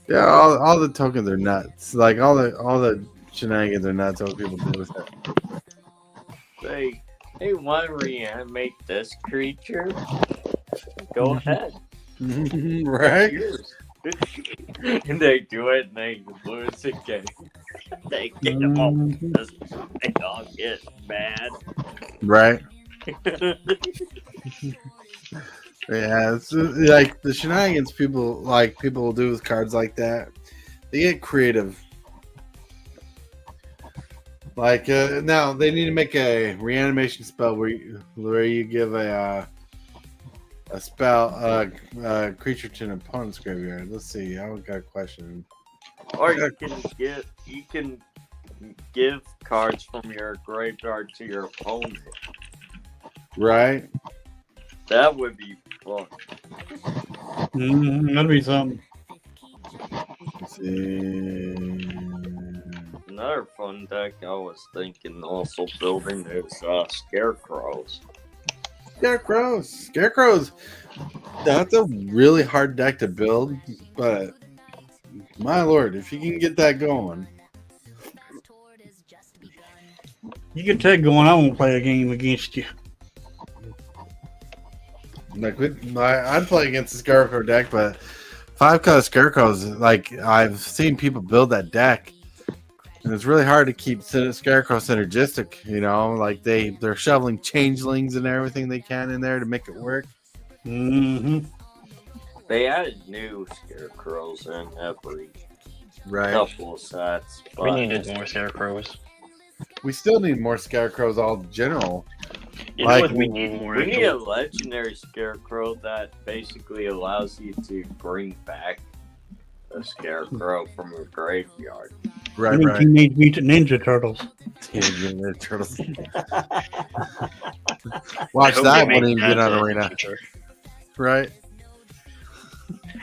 Speaker 2: Yeah, all the tokens are nuts. Like all the shenanigans are nuts. What people do with it.
Speaker 6: Hey, want to reanimate this creature? Go ahead.
Speaker 2: Right?
Speaker 6: And they do it and they lose the game. They get them all because they all get mad.
Speaker 2: Right. Yeah, it's like the shenanigans people will do with cards like that. They get creative. Like now, they need to make a reanimation spell where you give a spell creature to an opponent's graveyard. Let's see. I've got a question.
Speaker 6: Or you can give cards from your graveyard to your opponent.
Speaker 2: Right.
Speaker 6: That would be fun.
Speaker 3: that'd be something.
Speaker 2: Let's see.
Speaker 6: Another fun deck I was thinking also building is Scarecrows.
Speaker 2: Scarecrows. That's a really hard deck to build, but my lord, if you can get that going.
Speaker 3: You get that going, I won't play a game against you.
Speaker 2: Like I'd play against the Scarecrow deck, but 5-color Scarecrows, like I've seen people build that deck, and it's really hard to keep Scarecrow synergistic. You know, like they're shoveling changelings and everything they can in there to make it work.
Speaker 3: Mm-hmm.
Speaker 6: They added new Scarecrows in every couple of sets.
Speaker 4: We needed more Scarecrows.
Speaker 2: We still need more Scarecrows all general.
Speaker 4: You know what we need more?
Speaker 6: We need a legendary Scarecrow that basically allows you to bring back a Scarecrow from your graveyard.
Speaker 3: Right. Teenage Mutant Ninja Turtles.
Speaker 2: Teenage Mutant Ninja Turtles. Watch that when you get on Arena. Right.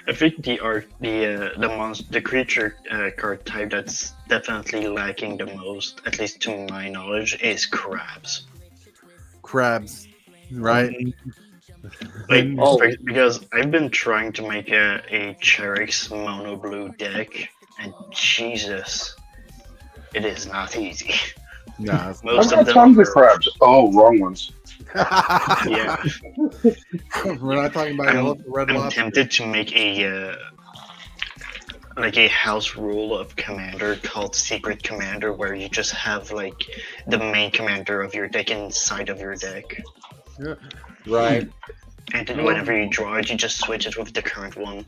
Speaker 4: I think the creature card type that's definitely lacking the most, at least to my knowledge, is crabs.
Speaker 2: Crabs, right?
Speaker 4: Because I've been trying to make a Cherix mono blue deck, and Jesus, it is not easy.
Speaker 2: No,
Speaker 4: most
Speaker 5: I've got tons of crabs. Oh, wrong ones.
Speaker 4: Yeah,
Speaker 2: we're not talking about red
Speaker 4: I'm
Speaker 2: lobster.
Speaker 4: tempted to make a house rule of commander called Secret Commander, where you just have like the main commander of your deck inside of your deck.
Speaker 2: Yeah. Right.
Speaker 4: And then whenever you draw it, you just switch it with the current one.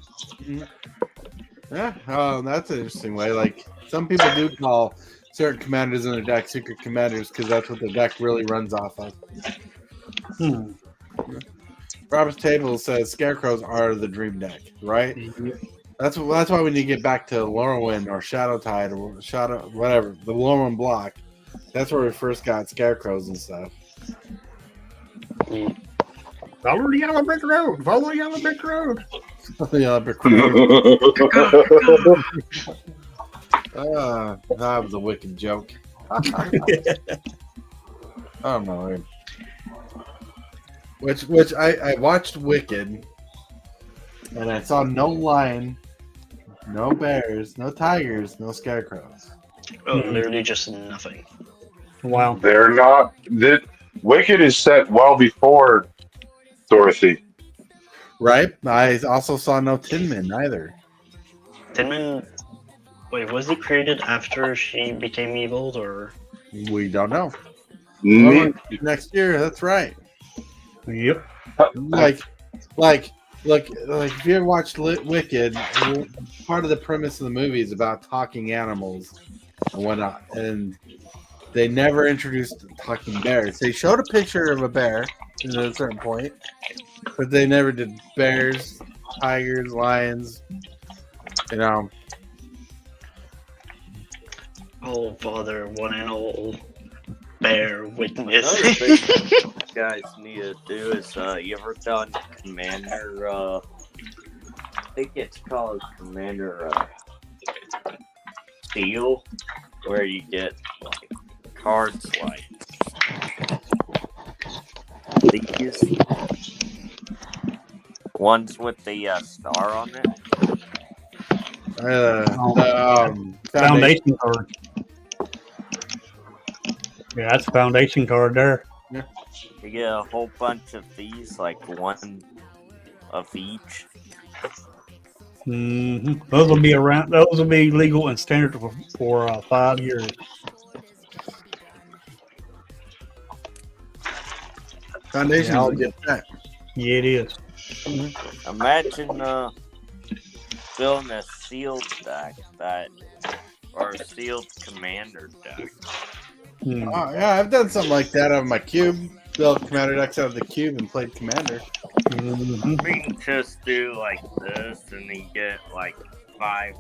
Speaker 2: Yeah, that's an interesting way. Like some people do call certain commanders in their deck secret commanders because that's what the deck really runs off of. Robert's table says Scarecrows are the dream deck, right? That's why we need to get back to Lorwyn or Shadowtide or whatever, the Lorwyn block. That's where we first got Scarecrows and stuff.
Speaker 3: Follow the yellow brick road. Follow the yellow brick road.
Speaker 2: Yeah, that was a wicked joke. I don't know. Which I watched Wicked, and I saw no lion, no bears, no tigers, no scarecrows.
Speaker 4: Oh, literally just nothing.
Speaker 3: Wow.
Speaker 5: They're not. Wicked is set well before Dorothy.
Speaker 2: Right? I also saw no Tin Men either.
Speaker 4: Tin Man. Wait, was he created after she became evil, or?
Speaker 2: We don't know.
Speaker 5: Ne-
Speaker 2: Next year, that's right.
Speaker 3: Yep.
Speaker 2: Like, look, if you ever watched Wicked, part of the premise of the movie is about talking animals and whatnot, and they never introduced talking bears. They showed a picture of a bear at a certain point, but they never did bears, tigers, lions. You know,
Speaker 4: Oh, Father, one and all, bear witness.
Speaker 6: Another thing you guys need to do is, you ever done Commander, I think it's called Commander, Steel, where you get, like, cards like these. Ones with the, star on it.
Speaker 2: the
Speaker 3: Foundation card. Yeah, that's a foundation card there.
Speaker 6: You get a whole bunch of these, like one of each.
Speaker 3: Those will be around. Those will be legal and standard for 5 years.
Speaker 2: Foundation.
Speaker 3: Yeah,
Speaker 2: I'll get that.
Speaker 3: Yeah, it is.
Speaker 6: Imagine building a sealed deck or a sealed commander deck.
Speaker 2: Oh, yeah, I've done something like that out of my cube. Built commander decks out of the cube and played commander.
Speaker 6: I mean, just do like this, and then you get like 5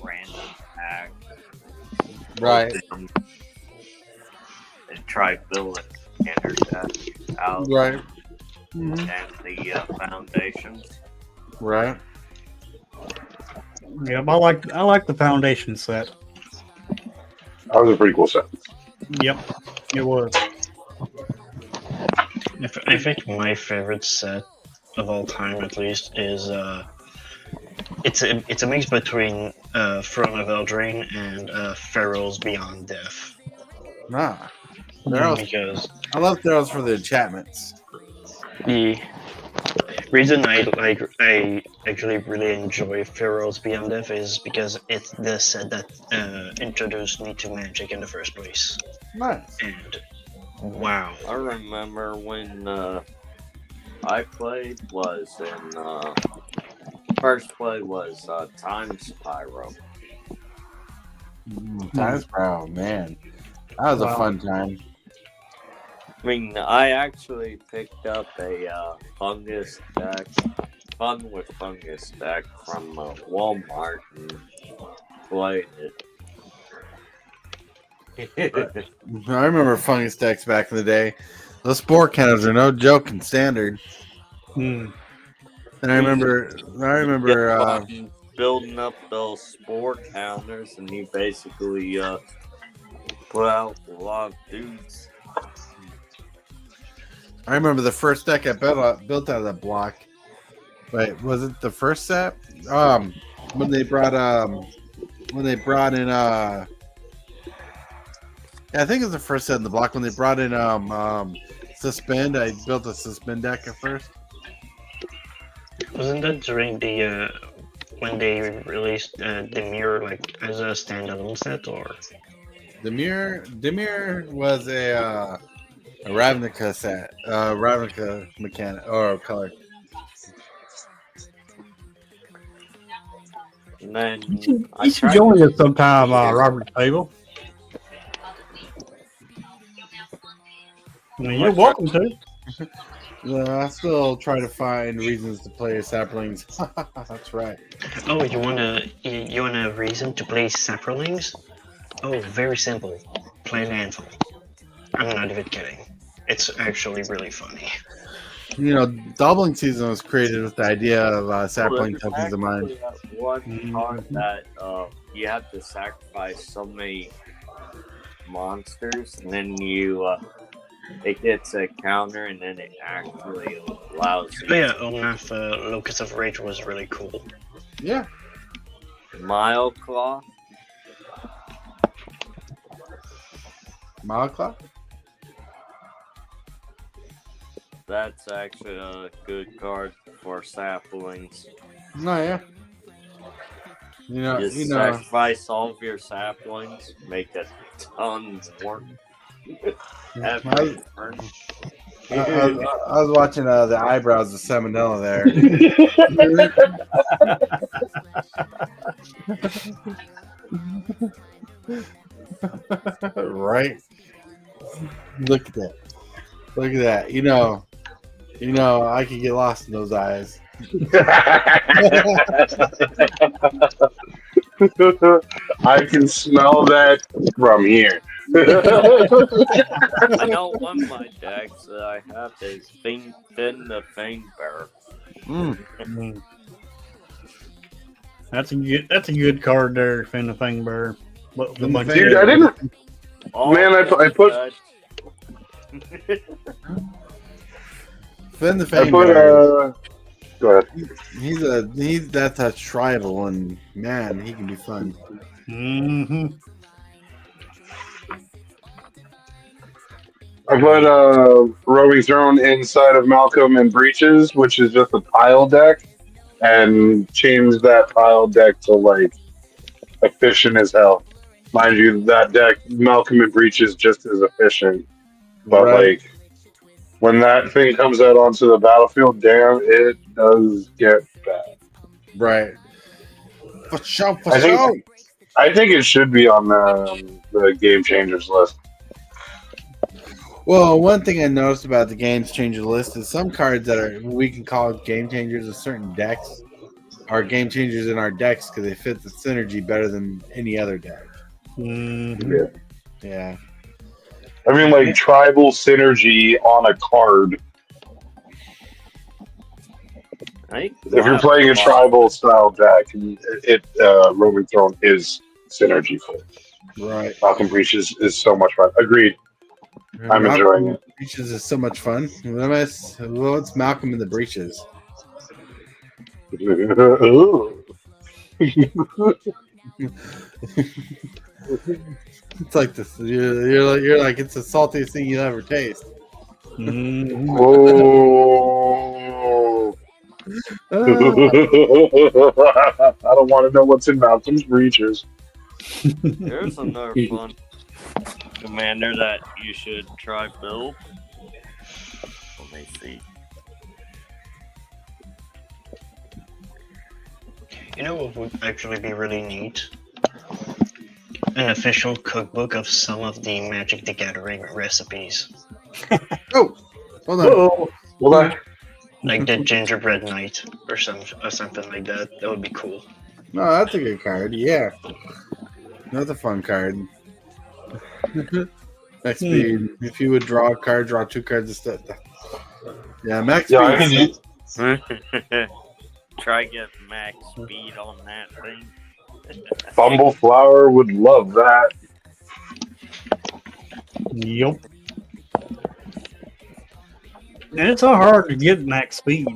Speaker 6: random packs.
Speaker 2: Right.
Speaker 6: And try building commander deck out.
Speaker 2: Right.
Speaker 6: And the foundations.
Speaker 2: Right.
Speaker 3: Yeah, I like the foundation set.
Speaker 5: That was a pretty cool set.
Speaker 3: Yep, it was.
Speaker 4: I think my favorite set of all time, at least, is it's a mix between Throne of Eldraine and Pharaoh's Beyond Death.
Speaker 2: Nah. Theros,
Speaker 4: Because
Speaker 2: I love Theros for the enchantments.
Speaker 4: the reason I actually really enjoy Pharaoh's Beyond Death is because it's the set that introduced me to Magic in the first place.
Speaker 2: Nice.
Speaker 4: And wow.
Speaker 6: I remember when I played was in first play was Time Spiral.
Speaker 2: Times Proud, man. That was a fun time.
Speaker 6: I mean, I actually picked up a fungus deck, Fun with Fungus deck from Walmart and played it.
Speaker 2: I remember fungus decks back in the day. Those spore counters are no joke in standard.
Speaker 3: Hmm.
Speaker 2: And I remember
Speaker 6: building up those spore counters, and he basically put out a lot of dudes.
Speaker 2: I remember the first deck I built out of that block. Wait, was it the first set? When they brought in yeah, I think it was the first set in the block when they brought in Suspend. I built a Suspend deck at first.
Speaker 4: Wasn't that during the when they released the mirror like as a standalone set, or?
Speaker 2: Demir was a Ravnica set, Ravnica mechanic or color.
Speaker 6: And then
Speaker 3: You should join us sometime, Robert Table. I mean, you're welcome to.
Speaker 2: I still try to find reasons to play saplings. That's right.
Speaker 4: Oh, you want a reason to play Saprolings? Oh, very simple. Play Landfall. I'm not even kidding. It's actually really funny.
Speaker 2: You know, doubling season was created with the idea of sapling tokens of mine.
Speaker 6: One card that you have to sacrifice so many monsters, and then you it gets a counter and then it actually allows you.
Speaker 4: Oh yeah, Omnath Locus of Rage was really cool.
Speaker 2: Yeah.
Speaker 6: Mile Claw.
Speaker 2: Mile Clock?
Speaker 6: That's actually a good card for saplings.
Speaker 2: No, yeah.
Speaker 6: Just sacrifice all of your saplings, make a ton more. Every turn.
Speaker 2: I was watching the eyebrows of Salmonella there. Right? Look at that. Look at that. You know, I could get lost in those eyes.
Speaker 5: I can smell that from here.
Speaker 6: I know one of my decks that I have is Finn the Fang Bear.
Speaker 2: Mm.
Speaker 3: That's a good card there, Finn the Fang Bear.
Speaker 2: Dude,
Speaker 5: I didn't. Man, I put.
Speaker 2: Finn the
Speaker 5: I
Speaker 2: Fang
Speaker 5: put.
Speaker 2: Bear.
Speaker 5: Go ahead.
Speaker 2: That's a tribal, and man, he can be fun.
Speaker 3: Mm-hmm.
Speaker 5: I put Roving Throne inside of Malcolm and Breaches, which is just a pile deck, and changed that pile deck to like efficient as hell. Mind you, that deck, Malcolm and Breaches, just as efficient, but
Speaker 2: Right.
Speaker 5: like when that thing comes out onto the battlefield, damn, it does get bad.
Speaker 2: Right. For sure.
Speaker 5: I think it should be on the game changers list.
Speaker 2: Well, one thing I noticed about the games changer list is some cards that we can call game changers of certain decks are game changers in our decks because they fit the synergy better than any other deck.
Speaker 3: Mm-hmm.
Speaker 2: Yeah.
Speaker 5: I mean, like tribal synergy on a card. If you're playing a tribal style deck, Roving Throne is synergy for it.
Speaker 2: Right.
Speaker 5: Malcolm Breaches is so much fun. Agreed. I'm enjoying it.
Speaker 2: Breaches is so much fun. What's Malcolm in the Breaches?
Speaker 5: Ooh.
Speaker 2: It's like this. You're like it's the saltiest thing you'll ever taste.
Speaker 3: Mm-hmm.
Speaker 5: Oh. I don't want to know what's in Malcolm's Breaches.
Speaker 6: There's another fun commander that you should try build. Let me see.
Speaker 4: You know what would actually be really neat? An official cookbook of some of the Magic the Gathering recipes.
Speaker 2: Oh, hold on.
Speaker 5: Oh, well,
Speaker 4: Like the Gingerbread Knight or something like that. That would be cool.
Speaker 2: No, that's a good card. Yeah. That's a fun card. Max speed. If you would draw a card, draw 2 cards instead. Yeah, max speed.
Speaker 5: I can
Speaker 6: Try get max speed on that thing.
Speaker 5: Bumbleflower would love that.
Speaker 3: Yep. And it's so hard to get max speed.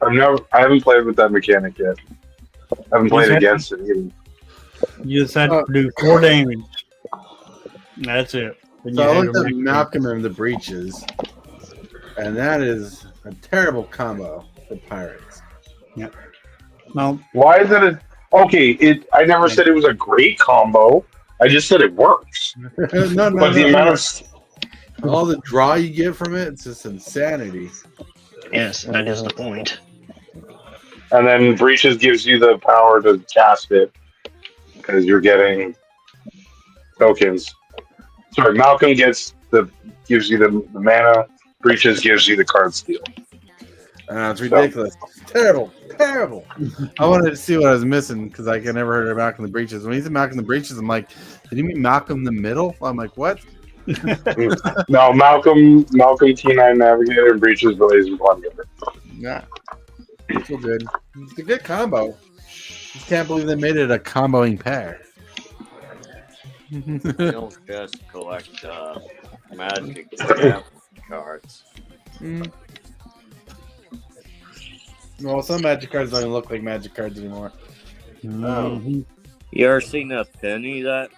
Speaker 5: I haven't played with that mechanic yet. I haven't played against it even.
Speaker 3: You just had to do 4 damage. That's it.
Speaker 2: So I looked at Malcolm in the Breaches, and that is a terrible combo for Pirates.
Speaker 3: Yep. No.
Speaker 5: Why is it okay? I never said it was a great combo. I just said it works.
Speaker 2: no,
Speaker 5: But the amount of
Speaker 2: all the draw you get from it, it's just insanity.
Speaker 4: Yes, that is the point.
Speaker 5: and then Breaches gives you the power to cast it because you're getting tokens. Sorry, Malcolm gives you the mana. Breaches gives you the card steal.
Speaker 2: It's ridiculous. Terrible. I wanted to see what I was missing because I never heard of Malcolm the Breaches. When he said Malcolm the Breaches, I'm like, did he mean Malcolm the Middle? I'm like, what?
Speaker 5: No, Malcolm T9 Navigator and Breaches Blazing Plunderer.
Speaker 2: Yeah. It's so good. It's a good combo. Just can't believe they made it a comboing pair.
Speaker 6: You'll just collect magic javelin cards.
Speaker 2: Well, some magic cards don't even look like magic cards anymore.
Speaker 3: Mhm.
Speaker 6: You ever seen a penny that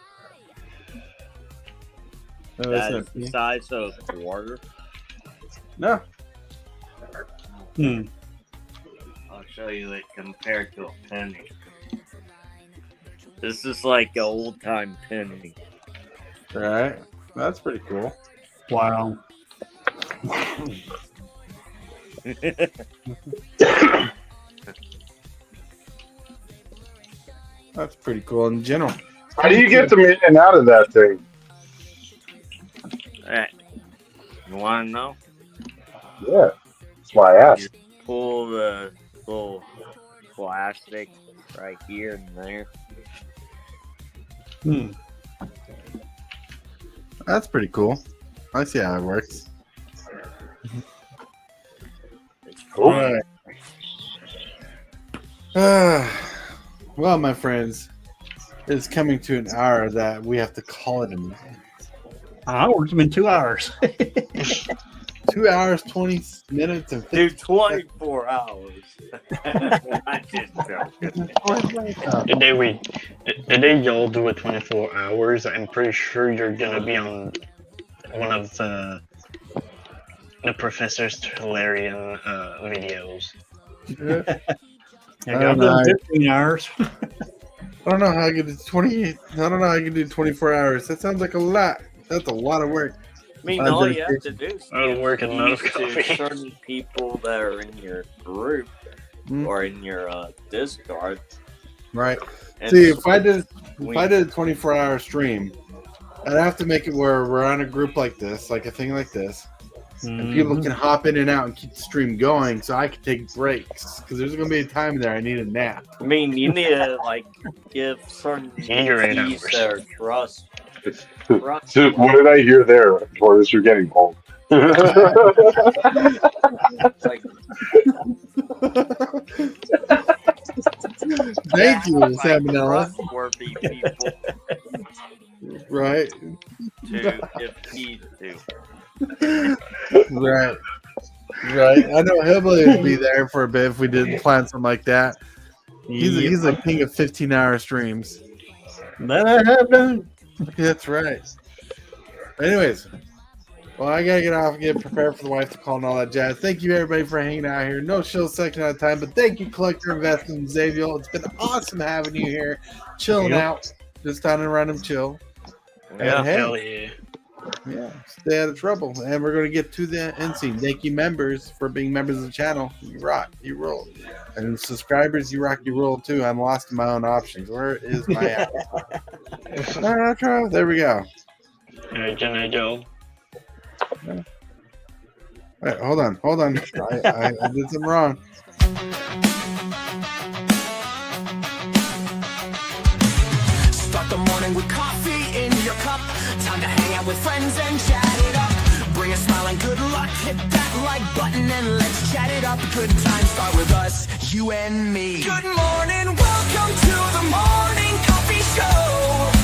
Speaker 2: Oh,
Speaker 6: that's
Speaker 2: that's
Speaker 6: the
Speaker 2: not-
Speaker 6: size of a quarter?
Speaker 2: No.
Speaker 3: Hmm.
Speaker 6: I'll show you it compared to a penny. This is like an old time penny.
Speaker 2: Right. That's pretty cool.
Speaker 3: Wow.
Speaker 2: That's pretty cool in general.
Speaker 5: How do you get them in and out of that thing?
Speaker 6: Hey, you want to know?
Speaker 5: Yeah, that's why I asked.
Speaker 6: Pull the little plastic right here and there.
Speaker 3: Hmm.
Speaker 2: That's pretty cool. I see how it works.
Speaker 6: It's
Speaker 5: Cool.
Speaker 6: fun.
Speaker 2: Right. Well, my friends, it's coming to an hour that we have to call it a night.
Speaker 3: It's been 2 hours.
Speaker 2: 2 hours, 20 minutes, and 50
Speaker 6: Dude, 24 hours. I just joking.
Speaker 4: The day y'all do it 24 hours, I'm pretty sure you're gonna be on one of the Professor's Tolarian videos.
Speaker 3: I
Speaker 2: don't
Speaker 3: got
Speaker 2: know.
Speaker 3: 15 hours.
Speaker 2: I don't know how I can do 28. I don't know how I can do 24 hours. That sounds like a lot. That's a lot of work.
Speaker 6: I mean,
Speaker 2: I'm
Speaker 6: all
Speaker 2: gonna
Speaker 6: you have to do is
Speaker 4: I'll work
Speaker 6: give
Speaker 4: enough
Speaker 6: these to
Speaker 4: coffee.
Speaker 6: certain people that are in your group
Speaker 2: Mm.
Speaker 6: or in your Discord.
Speaker 2: Right.
Speaker 6: And
Speaker 2: See, if I did
Speaker 6: we-
Speaker 2: a 24-hour stream, I'd have to make it where we're on a group like this, like a thing like this, and people
Speaker 3: Mhm.
Speaker 2: can hop in and out and keep the stream going, so I can take breaks. Because there's gonna be a time there I need a nap.
Speaker 6: I mean, you need to like give certain
Speaker 4: You're 8
Speaker 6: keys
Speaker 4: hours.
Speaker 6: their trust.
Speaker 5: So what did I hear there, Torres? You're getting old.
Speaker 6: It's like,
Speaker 2: Thank you,
Speaker 6: like
Speaker 2: Salmonella.
Speaker 6: trustworthy people
Speaker 2: Right,
Speaker 6: to give keys to.
Speaker 2: right, right. I know Hillbilly would be there for a bit if we did plan something like that. He's a king of 15-hour streams.
Speaker 3: That I have done.
Speaker 2: That's right. Anyways, well, I gotta get off and get prepared for the wife to call and all that jazz. Thank you, everybody, for hanging out here. No show second at a time, but thank you, Collector Investment Xavier. It's been awesome having you here, chilling
Speaker 3: Yep.
Speaker 2: out, just down and random chill.
Speaker 6: Yeah.
Speaker 2: And hey,
Speaker 4: Hell yeah.
Speaker 2: yeah, stay out of trouble. And we're gonna get to the end scene. Thank you, members, for being members of the channel. You rock, you roll. And subscribers, you rock, you roll too. I'm lost in my own options. Where is my app? There we go.
Speaker 4: Good night, y'all.
Speaker 2: Wait, hold on. I did something wrong.
Speaker 1: Start the morning with coffee in your cup. Time to hang out with friends and chat it up. Bring a smile and good luck. Hit that like button and let's chat it up. Good times start with us, you and me. Good morning, welcome to the morning coffee show.